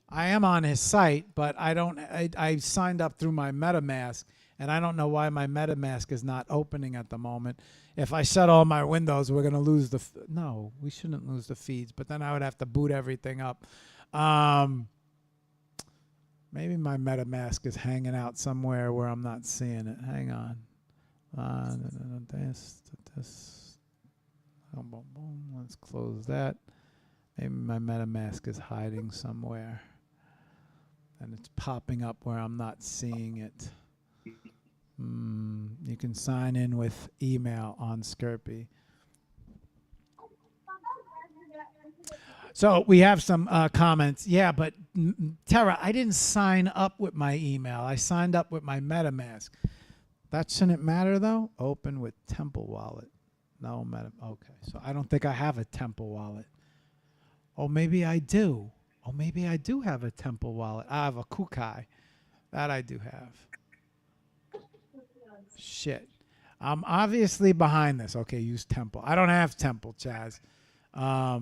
I am on his site, but I signed up through my MetaMask, and I don't know why my MetaMask is not opening at the moment. If I shut all my windows, we're going to lose no, we shouldn't lose the feeds, but then I would have to boot everything up. Maybe my MetaMask is hanging out somewhere where I'm not seeing it. Hang on. Let's close that. Maybe my MetaMask is hiding somewhere and it's popping up where I'm not seeing it. You can sign in with email on Skirpy. So we have some comments. Yeah, but Tara, I didn't sign up with my email. I signed up with my MetaMask. That shouldn't matter though. Open with Temple Wallet. No, okay. So I don't think I have a Temple Wallet. Oh, maybe I do. Oh, maybe I do have a Temple Wallet. I have a Kukai. That I do have. Shit. I'm obviously behind this. Okay, use Temple. I don't have Temple, Chaz. I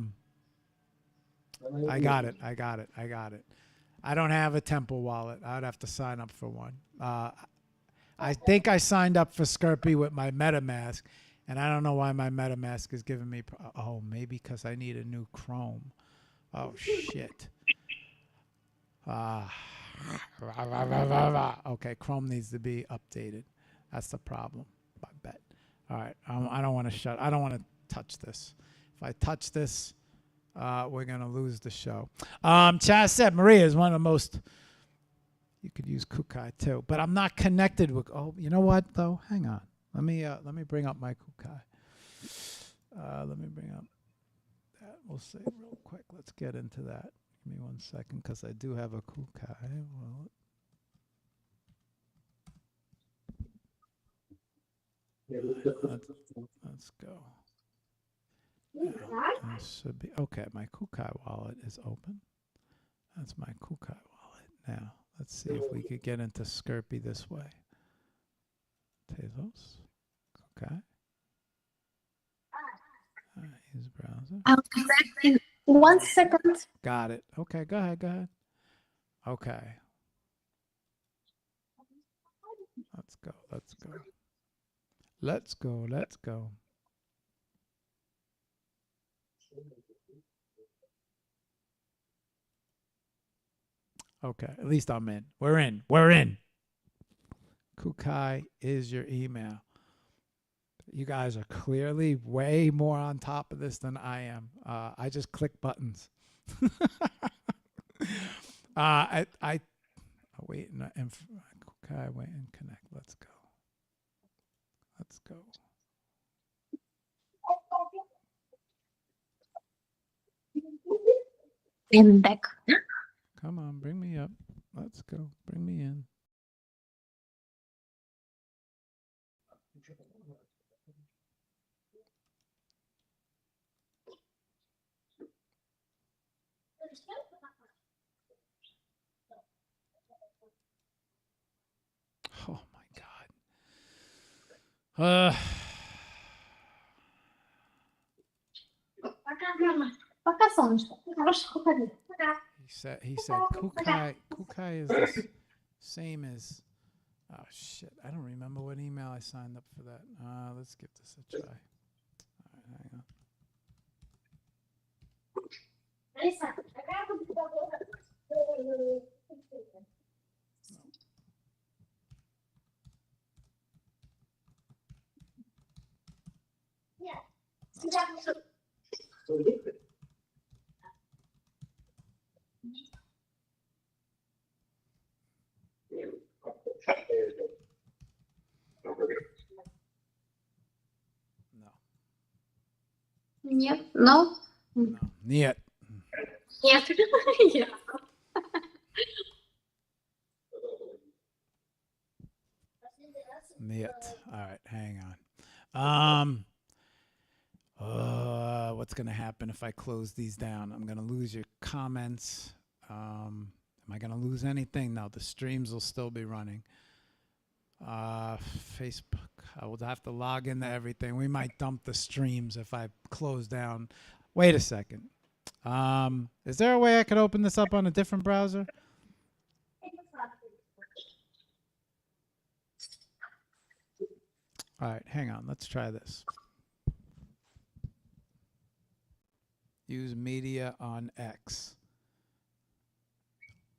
got it. I don't have a Temple Wallet. I would have to sign up for one. I think I signed up for Skirpy with my MetaMask, and I don't know why my MetaMask is giving me... Oh, maybe because I need a new Chrome. Oh, shit. Okay, Chrome needs to be updated. That's the problem, I bet. All right, I don't want to touch this. If I touch this, we're going to lose the show. Chaz said Maria is one of the most... You could use Kukai too, but I'm not connected with... Oh, you know what, though? Hang on. Let me bring up my Kukai. Let me bring up... We'll save real quick. Let's get into that. Give me 1 second, because I do have a Kukai wallet. Let's go. This should be okay. My Kukai wallet is open. That's my Kukai wallet. Now, let's see if we could get into Skirpy this way. Tezos. Kukai. Use browser. I'll be back in 1 second. Got it. Okay, go ahead. Okay. Let's go. Let's go. Let's go. Let's go. Okay, at least I'm in. We're in. We're in. Kukai is your email. You guys are clearly way more on top of this than I am. I just click buttons. I wait and Kukai wait and connect. Let's go. Let's go. In back. Come on, bring me up. Let's go. Bring me in. Oh my God. Пока, солнышко. Хорошо, ходи. He said Kukai is the same as, oh shit, I don't remember what email I signed up for that. Let's give this a try. All right, hang on. Алиса, какая будет погода? Нет. Сейчас. No. Нет. No. No. Niet. Нет. Нет. Niet. All right, hang on. What's gonna happen if I close these down? I'm gonna lose your comments. Am I gonna lose anything? No, the streams will still be running. Facebook, I will have to log into everything. We might dump the streams if I close down. Wait a second. Is there a way I could open this up on a different browser? All right, hang on. Let's try this. Use media on X.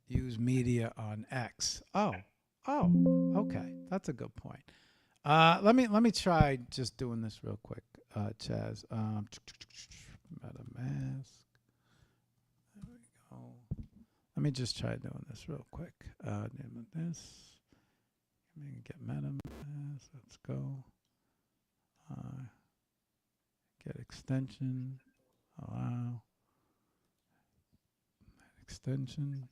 Use media on X. Oh, okay. That's a good point. Let me try just doing this real quick, Chaz. MetaMask. There we go. Let me just try doing this real quick. Name of this. Let me get MetaMask. Let's go. Get extension. Allow. Extension.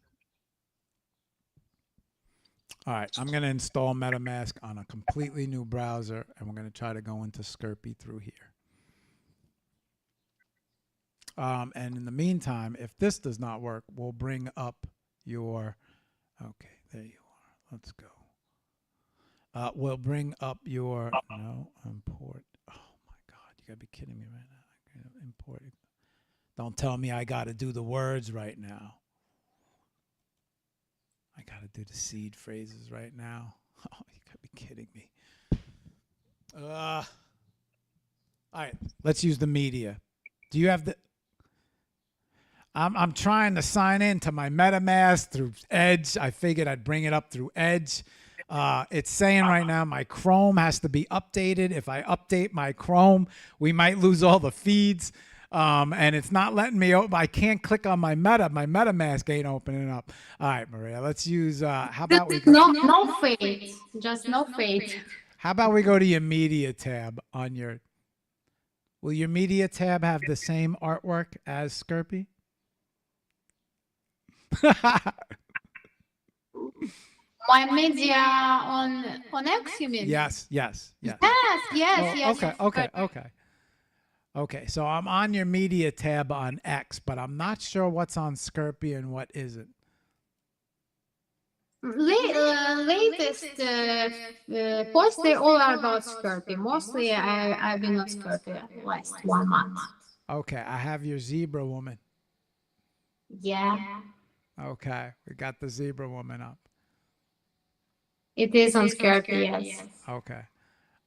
All right, I'm going to install MetaMask on a completely new browser, and we're going to try to go into Skirpy through here. And in the meantime, if this does not work, we'll bring up your, okay, there you are. Let's go. We'll bring up your, no, import. Oh my God, you gotta be kidding me right now. I gotta import it. Don't tell me I gotta do the words right now. I gotta do the seed phrases right now. Oh, you gotta be kidding me. All right, let's use the media. Do you have the? I'm trying to sign in to my MetaMask through Edge. I figured I'd bring it up through Edge. It's saying right now my Chrome has to be updated. If I update my Chrome, we might lose all the feeds. And it's not letting me open. I can't click on my MetaMask ain't opening up. All right, Maria, let's use, how about we go? No fade. Just no fade. How about we go to your media tab on your, will your media tab have the same artwork as Skirpy? My media on X, you mean? Yes. Yes. Okay, so I'm on your media tab on X, but I'm not sure what's on Skirpy and what isn't. Latest posts, they all are about Skirpy. Mostly I've been on Skirpy last 1 month. Okay, I have your zebra woman. Yeah. Okay, we got the zebra woman up. It is on Scorpio, yes. Okay.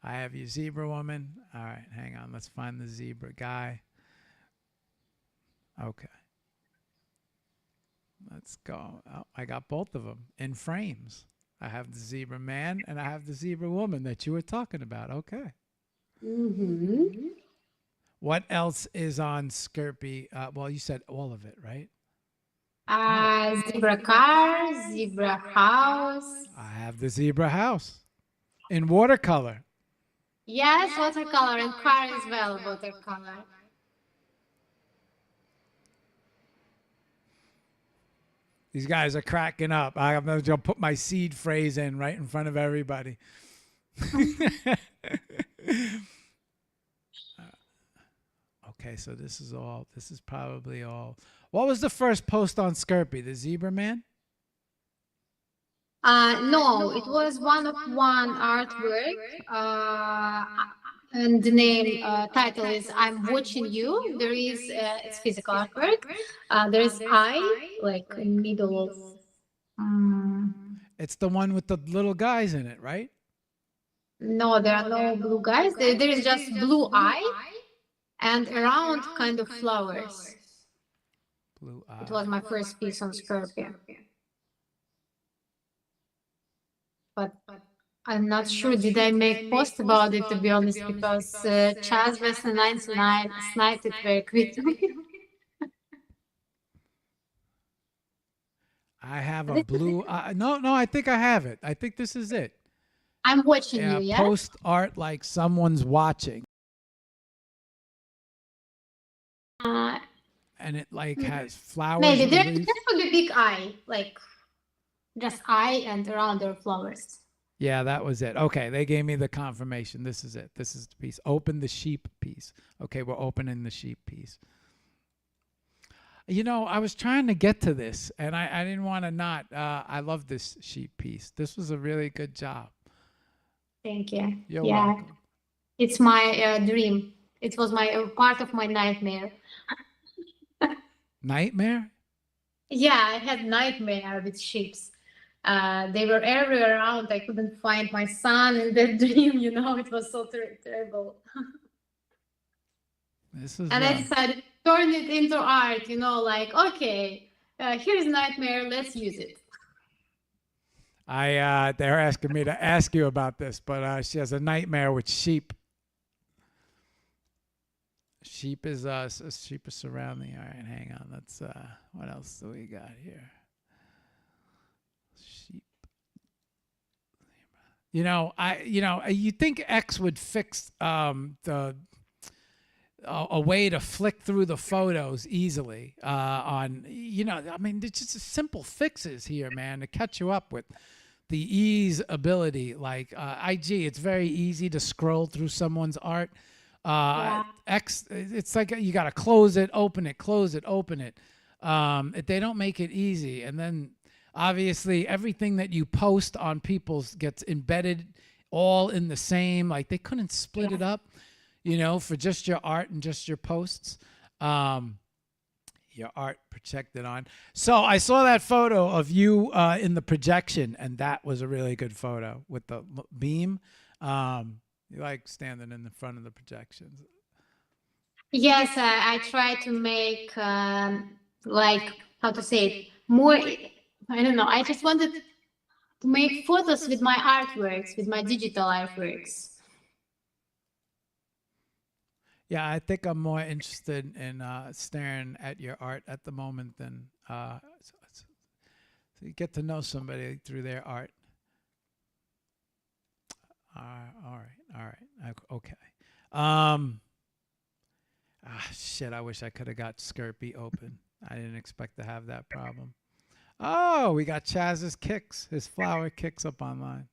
I have you zebra woman. All right, hang on. Let's find the zebra guy. Okay. Let's go. Oh, I got both of them in frames. I have the zebra man and I have the zebra woman that you were talking about. Okay. Mm-hmm. What else is on Skirpy? Well, you said all of it, right? Zebra car, zebra house. I have the zebra house in watercolor. Yes, watercolor and car as well, watercolor. These guys are cracking up. I'm going to put my seed phrase in right in front of everybody. Okay, so this is probably all. What was the first post on Skirpy? The zebra man? No, it was one artwork, and the name title is "I'm Watching You." There is it's physical artwork. There is eye like in middle of. It's the one with the little guys in it, right? No, there are no blue guys. There is just blue eye and around kind of flowers. Blue eye. It was my first piece on Scorpio. But I'm not sure did I make post about it, to be honest, because Chaz Western 99 sniped it very quickly. I have a blue eye. No, I think I have it. I think this is it. I'm watching Yeah, you, yeah? post art like someone's watching. And it like has flowers. Maybe and there leaves. could be big eye, like just eye and around there flowers. Yeah, that was it. Okay, they gave me the confirmation. This is it. This is the piece. Open the sheep piece. Okay, we're opening the sheep piece. You know, I was trying to get to this, and I didn't want to not. I love this sheep piece. This was a really good job. Thank you. You're welcome. It's my dream. It was my part of my nightmare. Nightmare? Yeah, I had nightmare with sheeps. They were everywhere around. I couldn't find my son in that dream. You know, it was so terrible. This is. And I decided to turn it into art. You know, like okay, here's nightmare. Let's use it. They're asking me to ask you about this, but she has a nightmare with sheep. Sheep is surrounding. All right, hang on. Let's what else do we got here? Sheep. You think X would fix a way to flick through the photos easily on, I mean, it's just simple fixes here, man, to catch you up with the ease ability. Like IG, it's very easy to scroll through someone's art. X, it's like you got to close it, open it, close it, open it. They don't make it easy. And then obviously everything that you post on people's gets embedded all in the same, like they couldn't split it up, for just your art and just your posts. Your art projected on. So I saw that photo of you in the projection, and that was a really good photo with the beam. You like standing in the front of the projections. Yes, I try to make like how to say it more. I don't know. I just wanted to make photos with my artworks, with my digital artworks. Yeah, I think I'm more interested in staring at your art at the moment than so you get to know somebody through their art. All right, okay. Shit, I wish I could have got Skirpy open. I didn't expect to have that problem. Oh, we got Chaz's kicks, his flower kicks up online.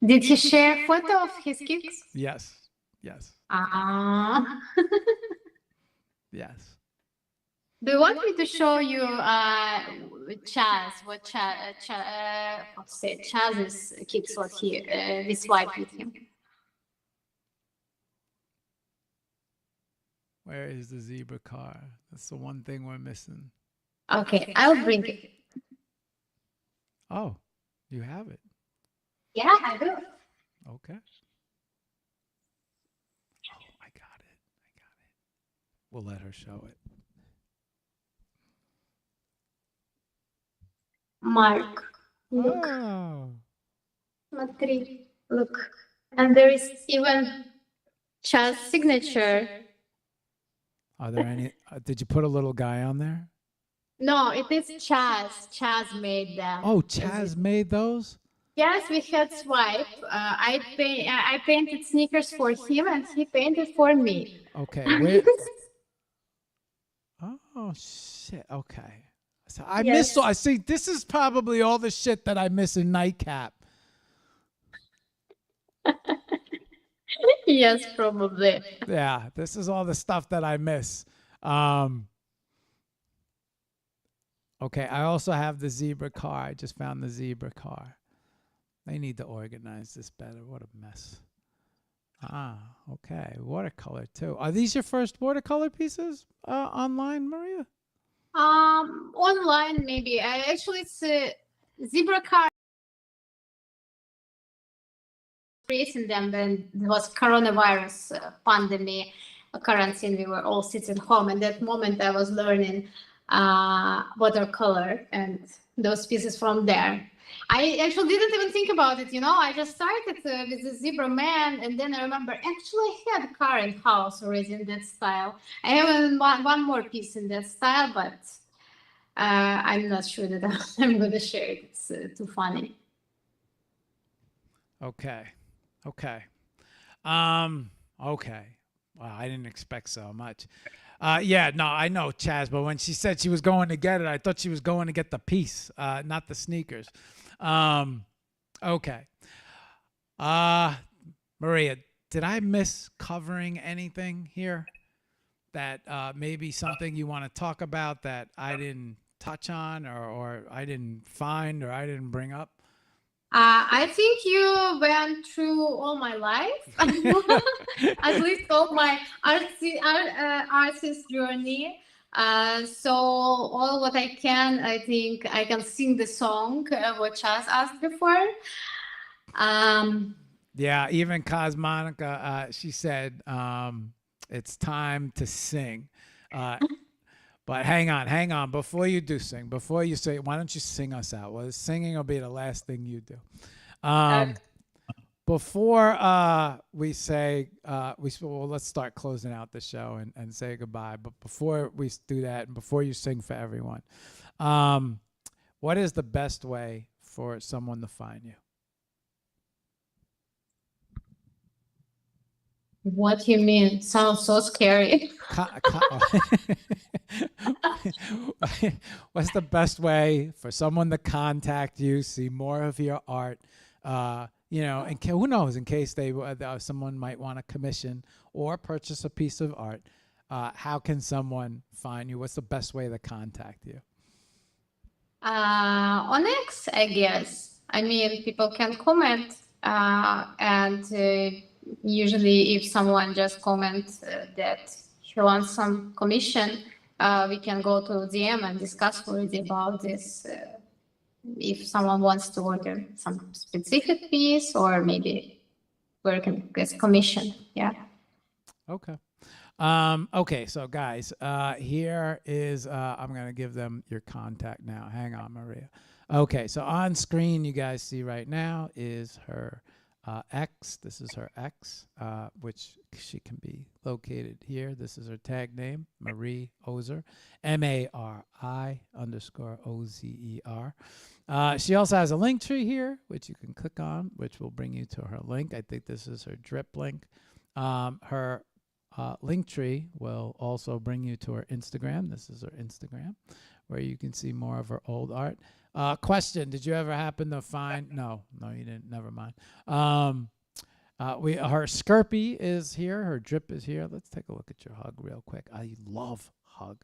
Did he share a photo of his kicks? Yes. Yes. Do you want me to show you Chaz? What Chaz's kicks? What he we swiped with him. Where is the zebra car? That's the one thing we're missing. Okay, I'll bring it. Oh, you have it. Yeah, I do. Okay. Oh, I got it. I got it. We'll let her show it. Marc, look, Oh. смотри, look. And there is even Chad's signature. Are there any? Did you put a little guy on there? No, it is Chaz. Chaz made them. Oh, Chaz made those? Yes, we had swipe. I painted sneakers for him, and he painted for me. Okay. Where? Oh, shit. Okay. So I miss. Yes. I see. This is probably all the shit that I miss in Nightcap. Yes, probably. Yeah, this is all the stuff that I miss. Um, okay, I also have the zebra car. I just found the zebra car. They need to organize this better. What a mess. Ah, okay. Watercolor too. Are these your first watercolor pieces online, Maria? Online maybe. Actually, it's zebra car creating them when there was coronavirus pandemic, quarantine. We were all sitting home, and that moment I was learning watercolor and those pieces from there. I actually didn't even think about it, you know. I just started with the zebra man, and then I remember actually I had a car in house already in that style. I have one more piece in that style, but I'm not sure that I'm going to share it. It's too funny. Okay. Okay. Okay. Wow, I didn't expect so much. Yeah, no, I know Chaz, but when she said she was going to get it, I thought she was going to get the piece, not the sneakers. Okay. Maria, did I miss covering anything here that maybe something you want to talk about that I didn't touch on or I didn't find or I didn't bring up? I think you went through all my life, at least all my artist journey. So all what I can, I think I can sing the song what Chaz asked before. Yeah, even Cosmonica, she said it's time to sing. But hang on. Before you do sing, before you say, why don't you sing us out? Well, singing will be the last thing you do. Before we say, well, let's start closing out the show and say goodbye. But before we do that, and before you sing for everyone, what is the best way for someone to find you? What you mean? Sounds so scary. What's the best way for someone to contact you, see more of your art? And who knows, in case someone might want to commission or purchase a piece of art, how can someone find you? What's the best way to contact you? On X, I guess. I mean, people can comment, and usually, if someone just comments that he wants some commission, we can go to DM and discuss further about this. If someone wants to order some specific piece, or maybe work as commission, yeah. Okay. Okay, so guys, here is I'm gonna give them your contact now. Hang on, Maria. Okay, so on screen you guys see right now is her X. This is her X, which she can be located here. This is her tag name, Marie Ozer, MARI_OZER. She also has a link tree here, which you can click on, which will bring you to her link. I think this is her drip link. Her link tree will also bring you to her Instagram. This is her Instagram, where you can see more of her old art. Question: did you ever happen to find? No, you didn't. Never mind. Her Skirpy is here. Her drip is here. Let's take a look at your hug real quick. I love hug.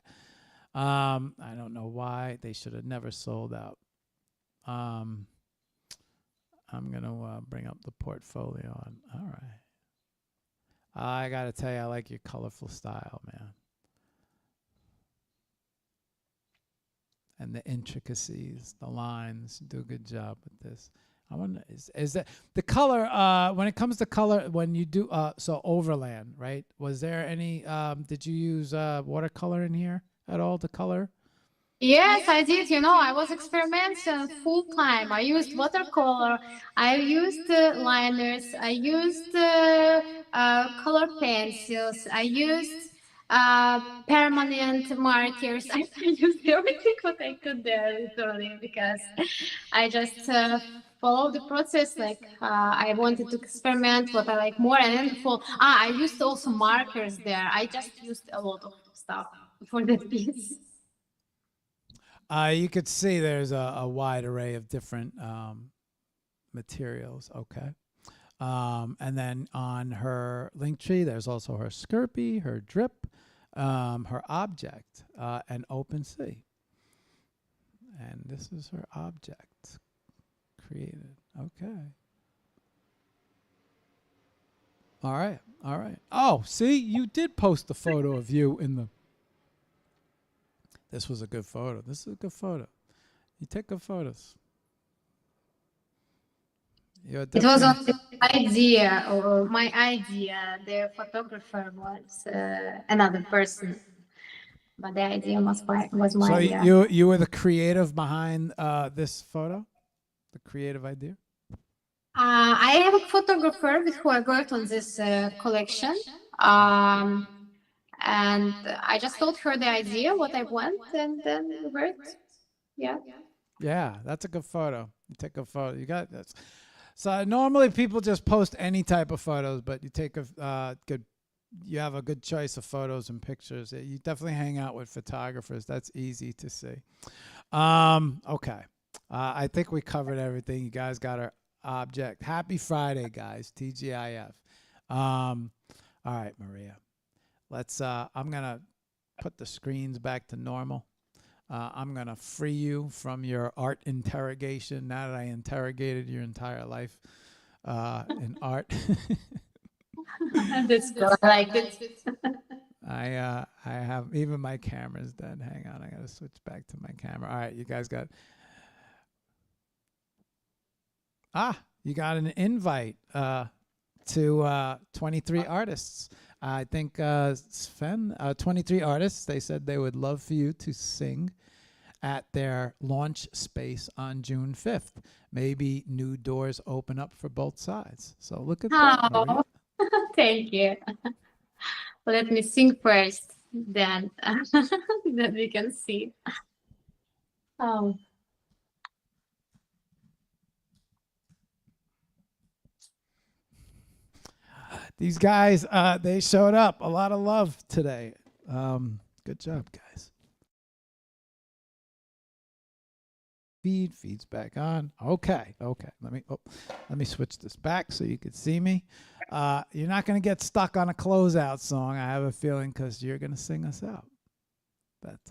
I don't know why they should have never sold out. I'm gonna bring up the portfolio. All right. I gotta tell you, I like your colorful style, man. and the intricacies, the lines. You do a good job with this. I wonder, is that the color, when it comes to color, when you do, so OzverLand, right? Was there any, did you use watercolor in here at all to color? Yes, I did. I was experimenting full time. I used watercolor. I used liners. I used color pencils. I used permanent markers. I used everything what I could there literally because I just followed the process. Like I wanted to experiment what I like more, and then I used also markers there. I just used a lot of stuff for that piece. You could see there's a wide array of different materials. Okay. And then on her link tree, there's also her Skirpy, her drip, her object, and OpenSea. And this is her object created. Okay. All right. All right. Oh, see, you did post a photo of you in the. This was a good photo. This is a good photo. You take good photos. It was on the idea, or my idea. The photographer was another person, but the idea was my so idea. you were the creative behind this photo, the creative idea. I have a photographer with who I worked on this collection, and I just told her the idea, what I want, and then we worked. Yeah. Yeah, that's a good photo. You take a photo. You got this. So normally people just post any type of photos, but you take a good. You have a good choice of photos and pictures. You definitely hang out with photographers. That's easy to see. Okay. I think we covered everything. You guys got our object. Happy Friday, guys. TGIF. All right, Maria. Let's. I'm gonna put the screens back to normal. I'm going to free you from your art interrogation now that I interrogated your entire life in art. That's good. I like it. I have even my camera's dead. Hang on, I got to switch back to my camera. All right, you guys got. You got an invite to 23 artists. I think Sven, 23 artists, they said they would love for you to sing at their launch space on June 5th. Maybe new doors open up for both sides. So look at that. Maria. Thank you. Let me sing first, then then we can see. Oh. These guys, they showed up. A lot of love today. Good job, guys. Feeds back on. Okay. Let me switch this back so you can see me. You're not going to get stuck on a closeout song, I have a feeling, because you're going to sing us out. That's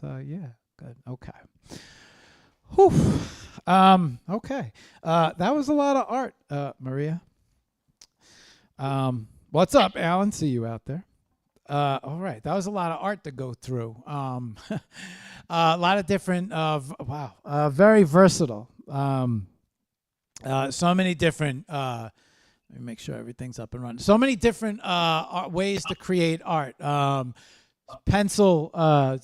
yeah, good. Okay. Whew. Okay. That was a lot of art, Maria. What's up, Alan? See you out there. All right, that was a lot of art to go through. A lot of different. Wow, very versatile. So many different. Let me make sure everything's up and running. So many different ways to create art. Pencil, to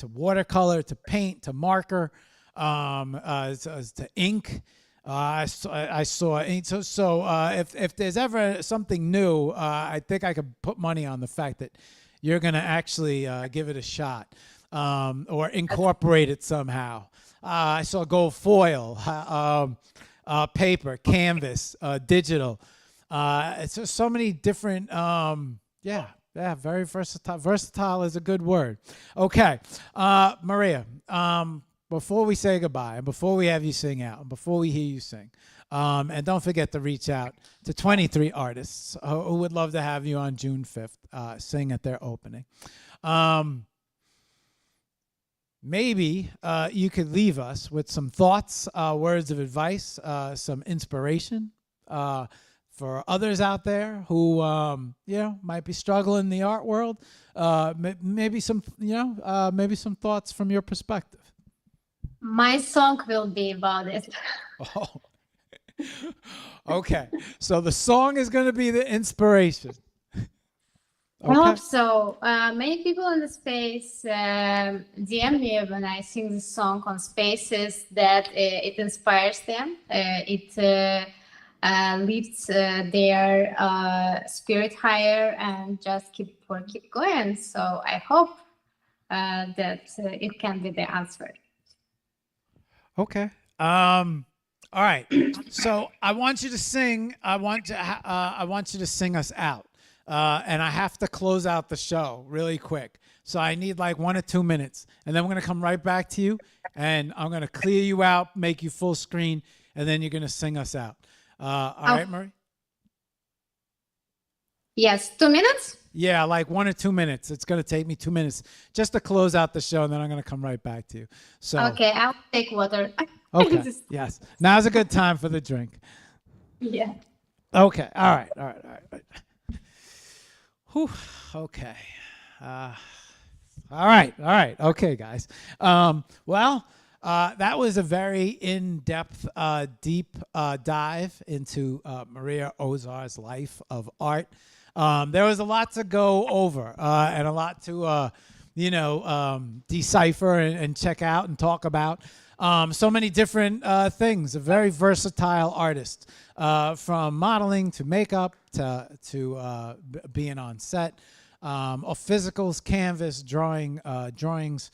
watercolor, to paint, to marker, to ink. I saw. So if there's ever something new, I think I could put money on the fact that you're gonna actually give it a shot, or incorporate it somehow. I saw gold foil, paper, canvas, digital. It's just so many different. Yeah, very versatile. Versatile is a good word. Okay, Maria. Before we say goodbye, and before we have you sing out, and before we hear you sing, and don't forget to reach out to 23 artists who would love to have you on June 5th, sing at their opening. Maybe you could leave us with some thoughts, words of advice, some inspiration for others out there who might be struggling in the art world. Maybe some maybe some thoughts from your perspective. My song will be about it. Oh. Okay, so the song is going to be the inspiration. I hope so. Many people in the space DM me when I sing the song on Spaces that it inspires them. It lifts their spirit higher and just keep going. So I hope that it can be the answer. Okay. All right. So I want you to sing. I want you to sing us out. And I have to close out the show really quick. So I need like 1 or 2 minutes. And then we're going to come right back to you. And I'm going to clear you out, make you full screen. And then you're going to sing us out. All right, Marie? Yes, 2 minutes? Yeah, like 1 or 2 minutes. It's going to take me 2 minutes just to close out the show. And then I'm going to come right back to you. So okay, I'll take water. Okay. Yes. Now's a good time for the drink. Yeah. Okay. All right. Whew. Okay. All right. Okay, guys. That was a very in-depth, deep dive into Maria Ozer's life of art. There was a lot to go over and a lot to, decipher and check out and talk about. So many different things. A very versatile artist, from modeling to makeup to being on set, of physicals, canvas, drawings,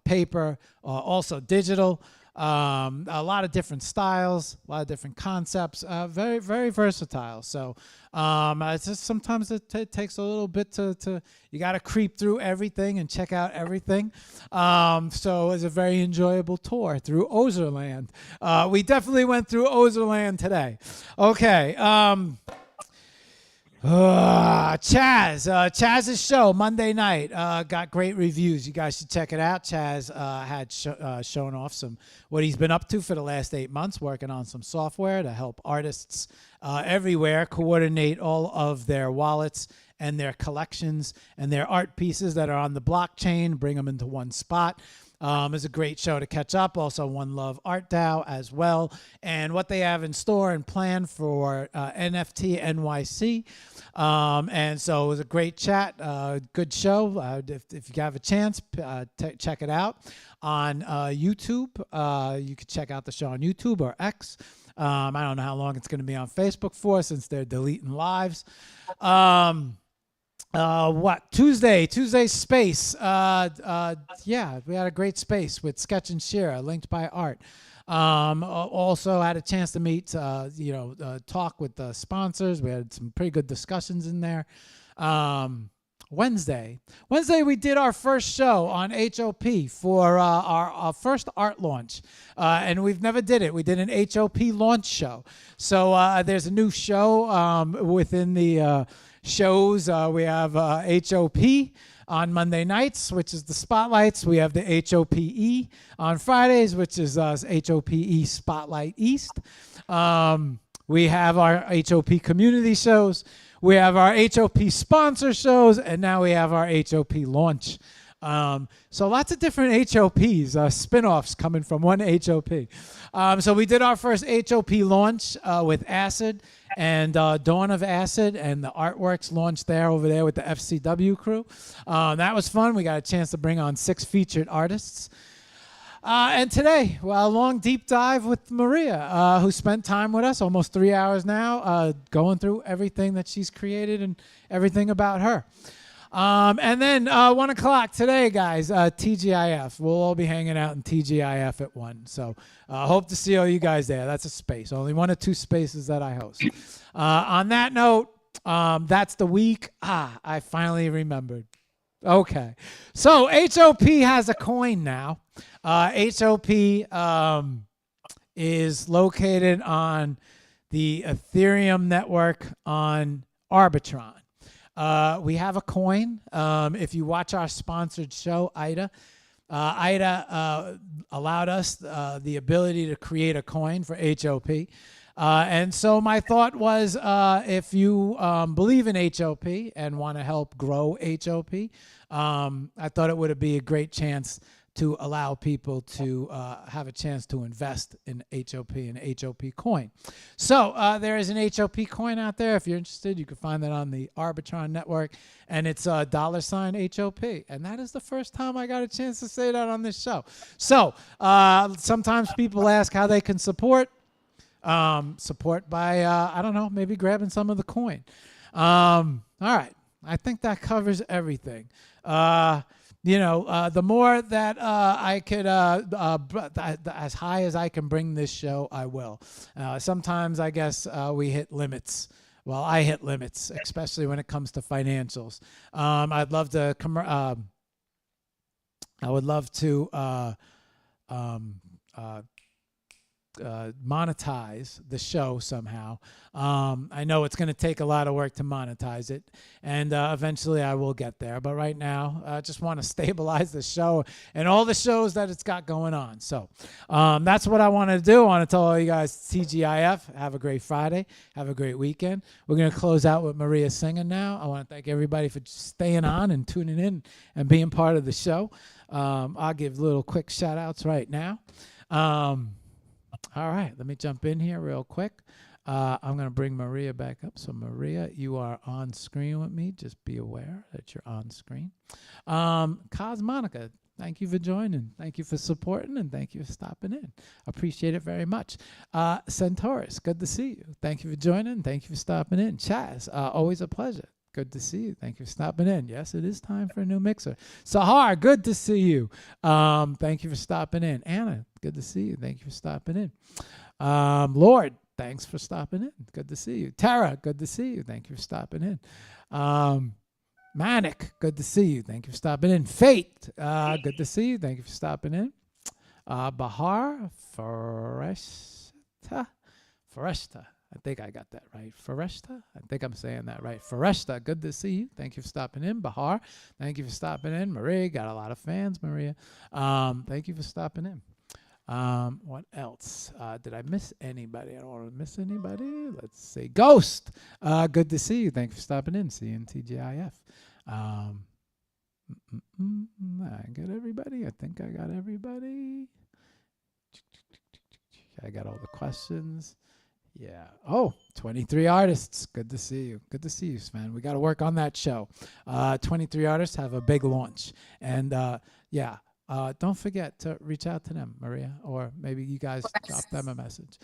paper, also digital. A lot of different styles, a lot of different concepts. Very, very versatile. So it's just sometimes it takes a little bit to you got to creep through everything and check out everything. So it was a very enjoyable tour through OzverLand. We definitely went through OzverLand today. Okay. Chaz's show Monday night got great reviews. You guys should check it out. Chaz had shown off what he's been up to for the last 8 months, working on some software to help artists everywhere coordinate all of their wallets and their collections and their art pieces that are on the blockchain, bring them into one spot. It's a great show to catch up. Also, One Love Art DAO as well, and what they have in store and planned for NFT NYC. And so it was a great chat, good show. If you have a chance, check it out on YouTube. You could check out the show on YouTube or X. I don't know how long it's going to be on Facebook for, since they're deleting lives. Tuesday space. Yeah, we had a great space with Sketch and Share, linked by art. Also had a chance to meet, talk with the sponsors. We had some pretty good discussions in there. Wednesday we did our first show on HOP for our first art launch, and we've never did it. We did an HOP launch show. So there's a new show within the shows. We have HOP on Monday nights, which is the Spotlights. We have the HOPE on Fridays, which is HOPE Spotlight East. We have our HOP community shows. We have our HOP sponsor shows, and now we have our HOP launch. So lots of different HOPs, spin-offs coming from one HOP. So we did our first HOP launch with Acid and Dawn of Acid, and the artworks launched there over there with the FCW crew. That was fun. We got a chance to bring on 6 featured artists. And today, a long deep dive with Maria, who spent time with us, almost 3 hours now, going through everything that she's created and everything about her. And then 1 o'clock today, guys, TGIF. We'll all be hanging out in TGIF at 1. So hope to see all you guys there. That's a space. Only 1 or 2 spaces that I host. On that note, that's the week. I finally remembered. Okay. So HOP has a coin now. HOP is located on the Ethereum network on Arbitron. We have a coin. If you watch our sponsored show, Ida allowed us the ability to create a coin for HOP. And so my thought was, if you believe in HOP and want to help grow HOP, I thought it would be a great chance to allow people to have a chance to invest in HOP and HOP coin. So there is an HOP coin out there. If you're interested, you can find that on the Arbitron network, and it's $HOP. And that is the first time I got a chance to say that on this show. So sometimes people ask how they can support. Support by, I don't know, maybe grabbing some of the coin. All right. I think that covers everything. The more that I could, as high as I can bring this show, I will. Sometimes I guess we hit limits. Well, I hit limits, especially when it comes to financials. I'd love to monetize the show somehow. I know it's going to take a lot of work to monetize it, and eventually I will get there. But right now, I just want to stabilize the show and all the shows that it's got going on. So that's what I want to do. I want to tell all you guys, TGIF, have a great Friday. Have a great weekend. We're going to close out with Maria singing now. I want to thank everybody for staying on and tuning in and being part of the show. I'll give little quick shout outs right now. All right, let me jump in here real quick. I'm going to bring Maria back up. So, Maria, you are on screen with me. Just be aware that you're on screen. Cosmonica, thank you for joining. Thank you for supporting, and thank you for stopping in. Appreciate it very much. Centaurus, good to see you. Thank you for joining. Thank you for stopping in. Chaz, always a pleasure. Good to see you. Thank you for stopping in. Yes, it is time for a new mixer. Sahar, good to see you. Thank you for stopping in. Anna, good to see you. Thank you for stopping in. Lord, thanks for stopping in. Good to see you. Tara, good to see you. Thank you for stopping in. Manic, good to see you. Thank you for stopping in. Fate, good to see you. Thank you for stopping in. Bahar, Foresta. I think I got that right. Foresta? I think I'm saying that right. Foresta, good to see you. Thank you for stopping in. Bahar, thank you for stopping in. Maria, got a lot of fans, Maria. Thank you for stopping in. What else? Did I miss anybody? I don't want to miss anybody. Let's see. Ghost, good to see you. Thank you for stopping in. See you in TGIF. I got everybody. I think I got everybody. I got all the questions. Yeah. Oh, 23 artists. Good to see you. Good to see you, Sven. We got to work on that show. 23 artists have a big launch. And don't forget to reach out to them, Maria, or maybe you guys drop them a message.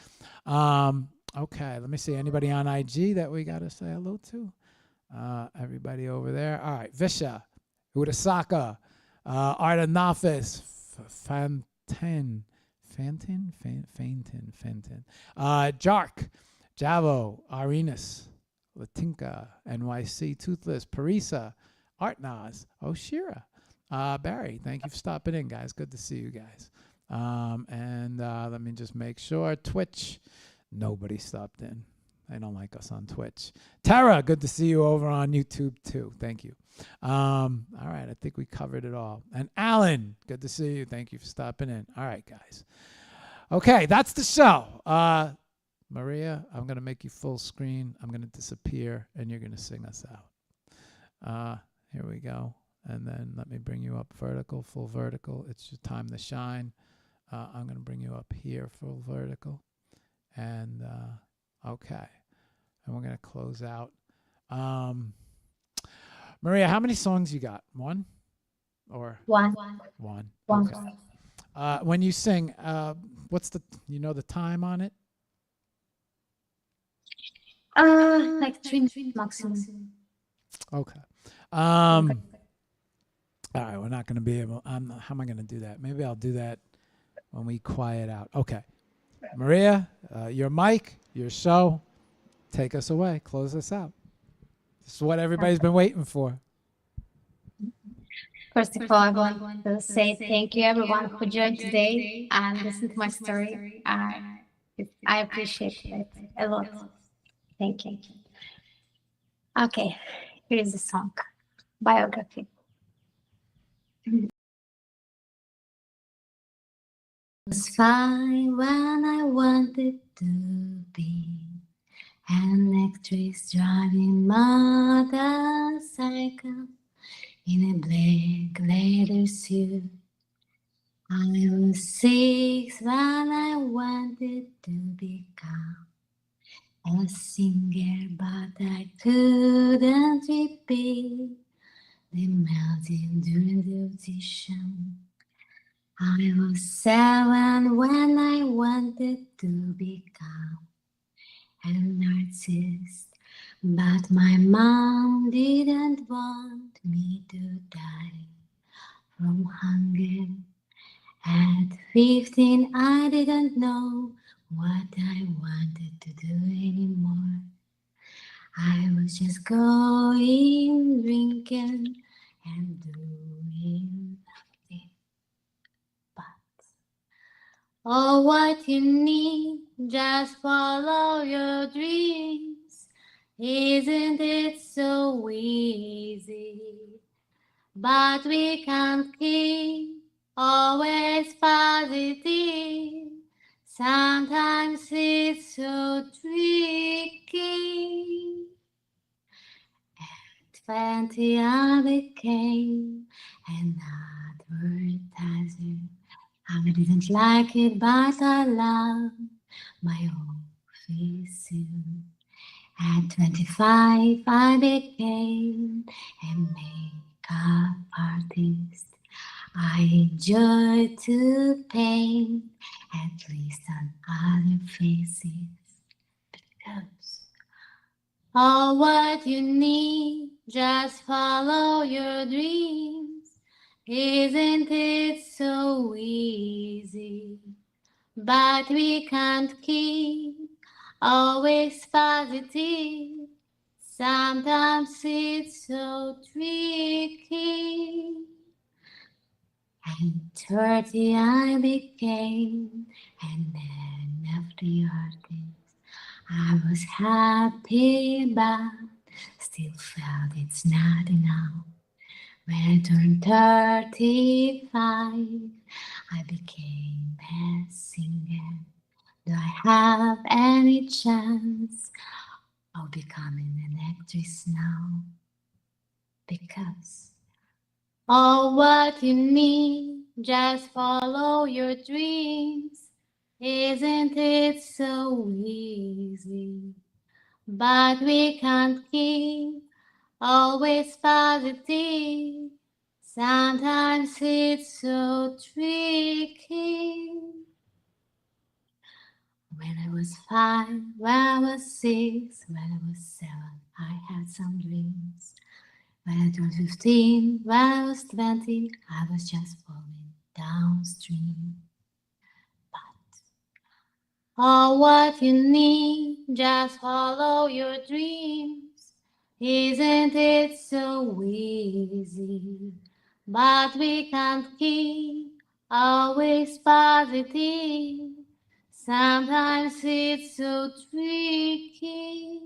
Okay, let me see. Anybody on IG that we got to say hello to? Everybody over there. All right. Visha, Udasaka, Arta Nafis, Fantin. Jark, Javo, Arenas, Latinka, NYC, Toothless, Parisa, Artnaz, Oshira, Barry, thank you for stopping in, guys. Good to see you guys. And let me just make sure. Twitch, nobody stopped in. They don't like us on Twitch. Tara, good to see you over on YouTube too. Thank you. All right, I think we covered it all. And Alan, good to see you. Thank you for stopping in. All right, guys. Okay, that's the show. Maria, I'm going to make you full screen. I'm going to disappear, and you're going to sing us out. Here we go. And then let me bring you up vertical, full vertical. It's your time to shine. I'm going to bring you up here, full vertical. And okay. And we're going to close out. Maria, how many songs you got? One? Or One. One. One. Okay. When you sing, what's the time on it? Like 3 minutes maximum. Okay. All right, we're not going to be able. How am I going to do that? Maybe I'll do that when we quiet out. Okay. Maria, your mic, your show. Take us away. Close us out. This is what everybody's been waiting for. First of all, I want to say thank you everyone who joined today and listened to my story. I appreciate it a lot. Thank you. Okay, here is the song, Biography. Was fine when I wanted to be an actress driving motorcycle in a black leather suit. I was 6 when I wanted to become a singer, but I couldn't repeat the melody during the audition. I was 7 when I wanted to become an artist, but my mom didn't want me to die from hunger. At 15, I didn't know what I wanted to do anymore. I was just going, drinking, and doing nothing but. Oh, what you need, just follow your dreams. Isn't it so easy? But we can't keep always positive. Sometimes it's so tricky. At 20 I became an advertiser. I didn't like it, but I loved my office soon. At 25, I became a makeup artist. I enjoy to paint, at least on other faces, because all what you need, just follow your dreams. Isn't it so easy? But we can't keep always positive. Sometimes it's so tricky. At 30 I became an NFT artist. I was happy but still felt it's not enough. When I turned 35, I became a singer. Do I have any chance of becoming an actress now? Because all what you need, just follow your dreams. Isn't it so easy? But we can't keep always positive. Sometimes it's so tricky. When I was 5, when I was 6, when I was 7, I had some dreams. When I turned 15, when I was 20, I was just falling downstream. But all what you need, just follow your dreams. Isn't it so easy? But we can't keep always positive. Sometimes it's so tricky.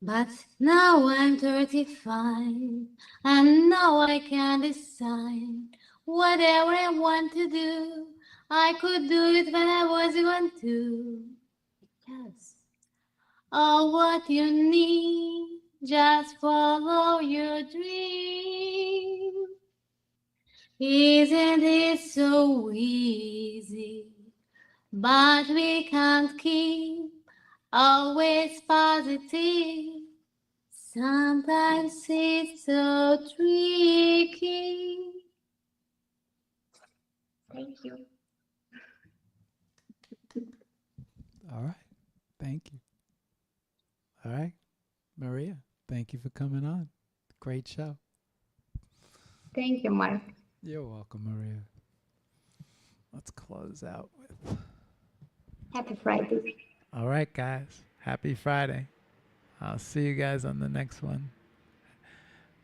But now I'm 35, and now I can decide whatever I want to do. I could do it when I was even 2. Because all what you need, just follow your dream. Isn't it so easy? But we can't keep always positive. Sometimes it's so tricky. Thank you. All right. Thank you. All right. Maria, thank you for coming on. Great show. Thank you, Mark. You're welcome, Maria. Let's close out with. Happy Friday. All right, guys. Happy Friday. I'll see you guys on the next one.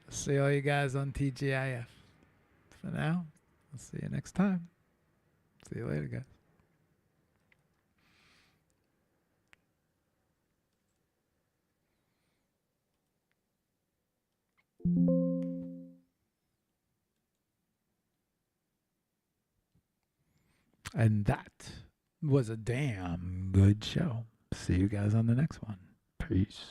See all you guys on TGIF. For now, I'll see you next time. See you later, guys. And that was a damn good show. See you guys on the next one. Peace.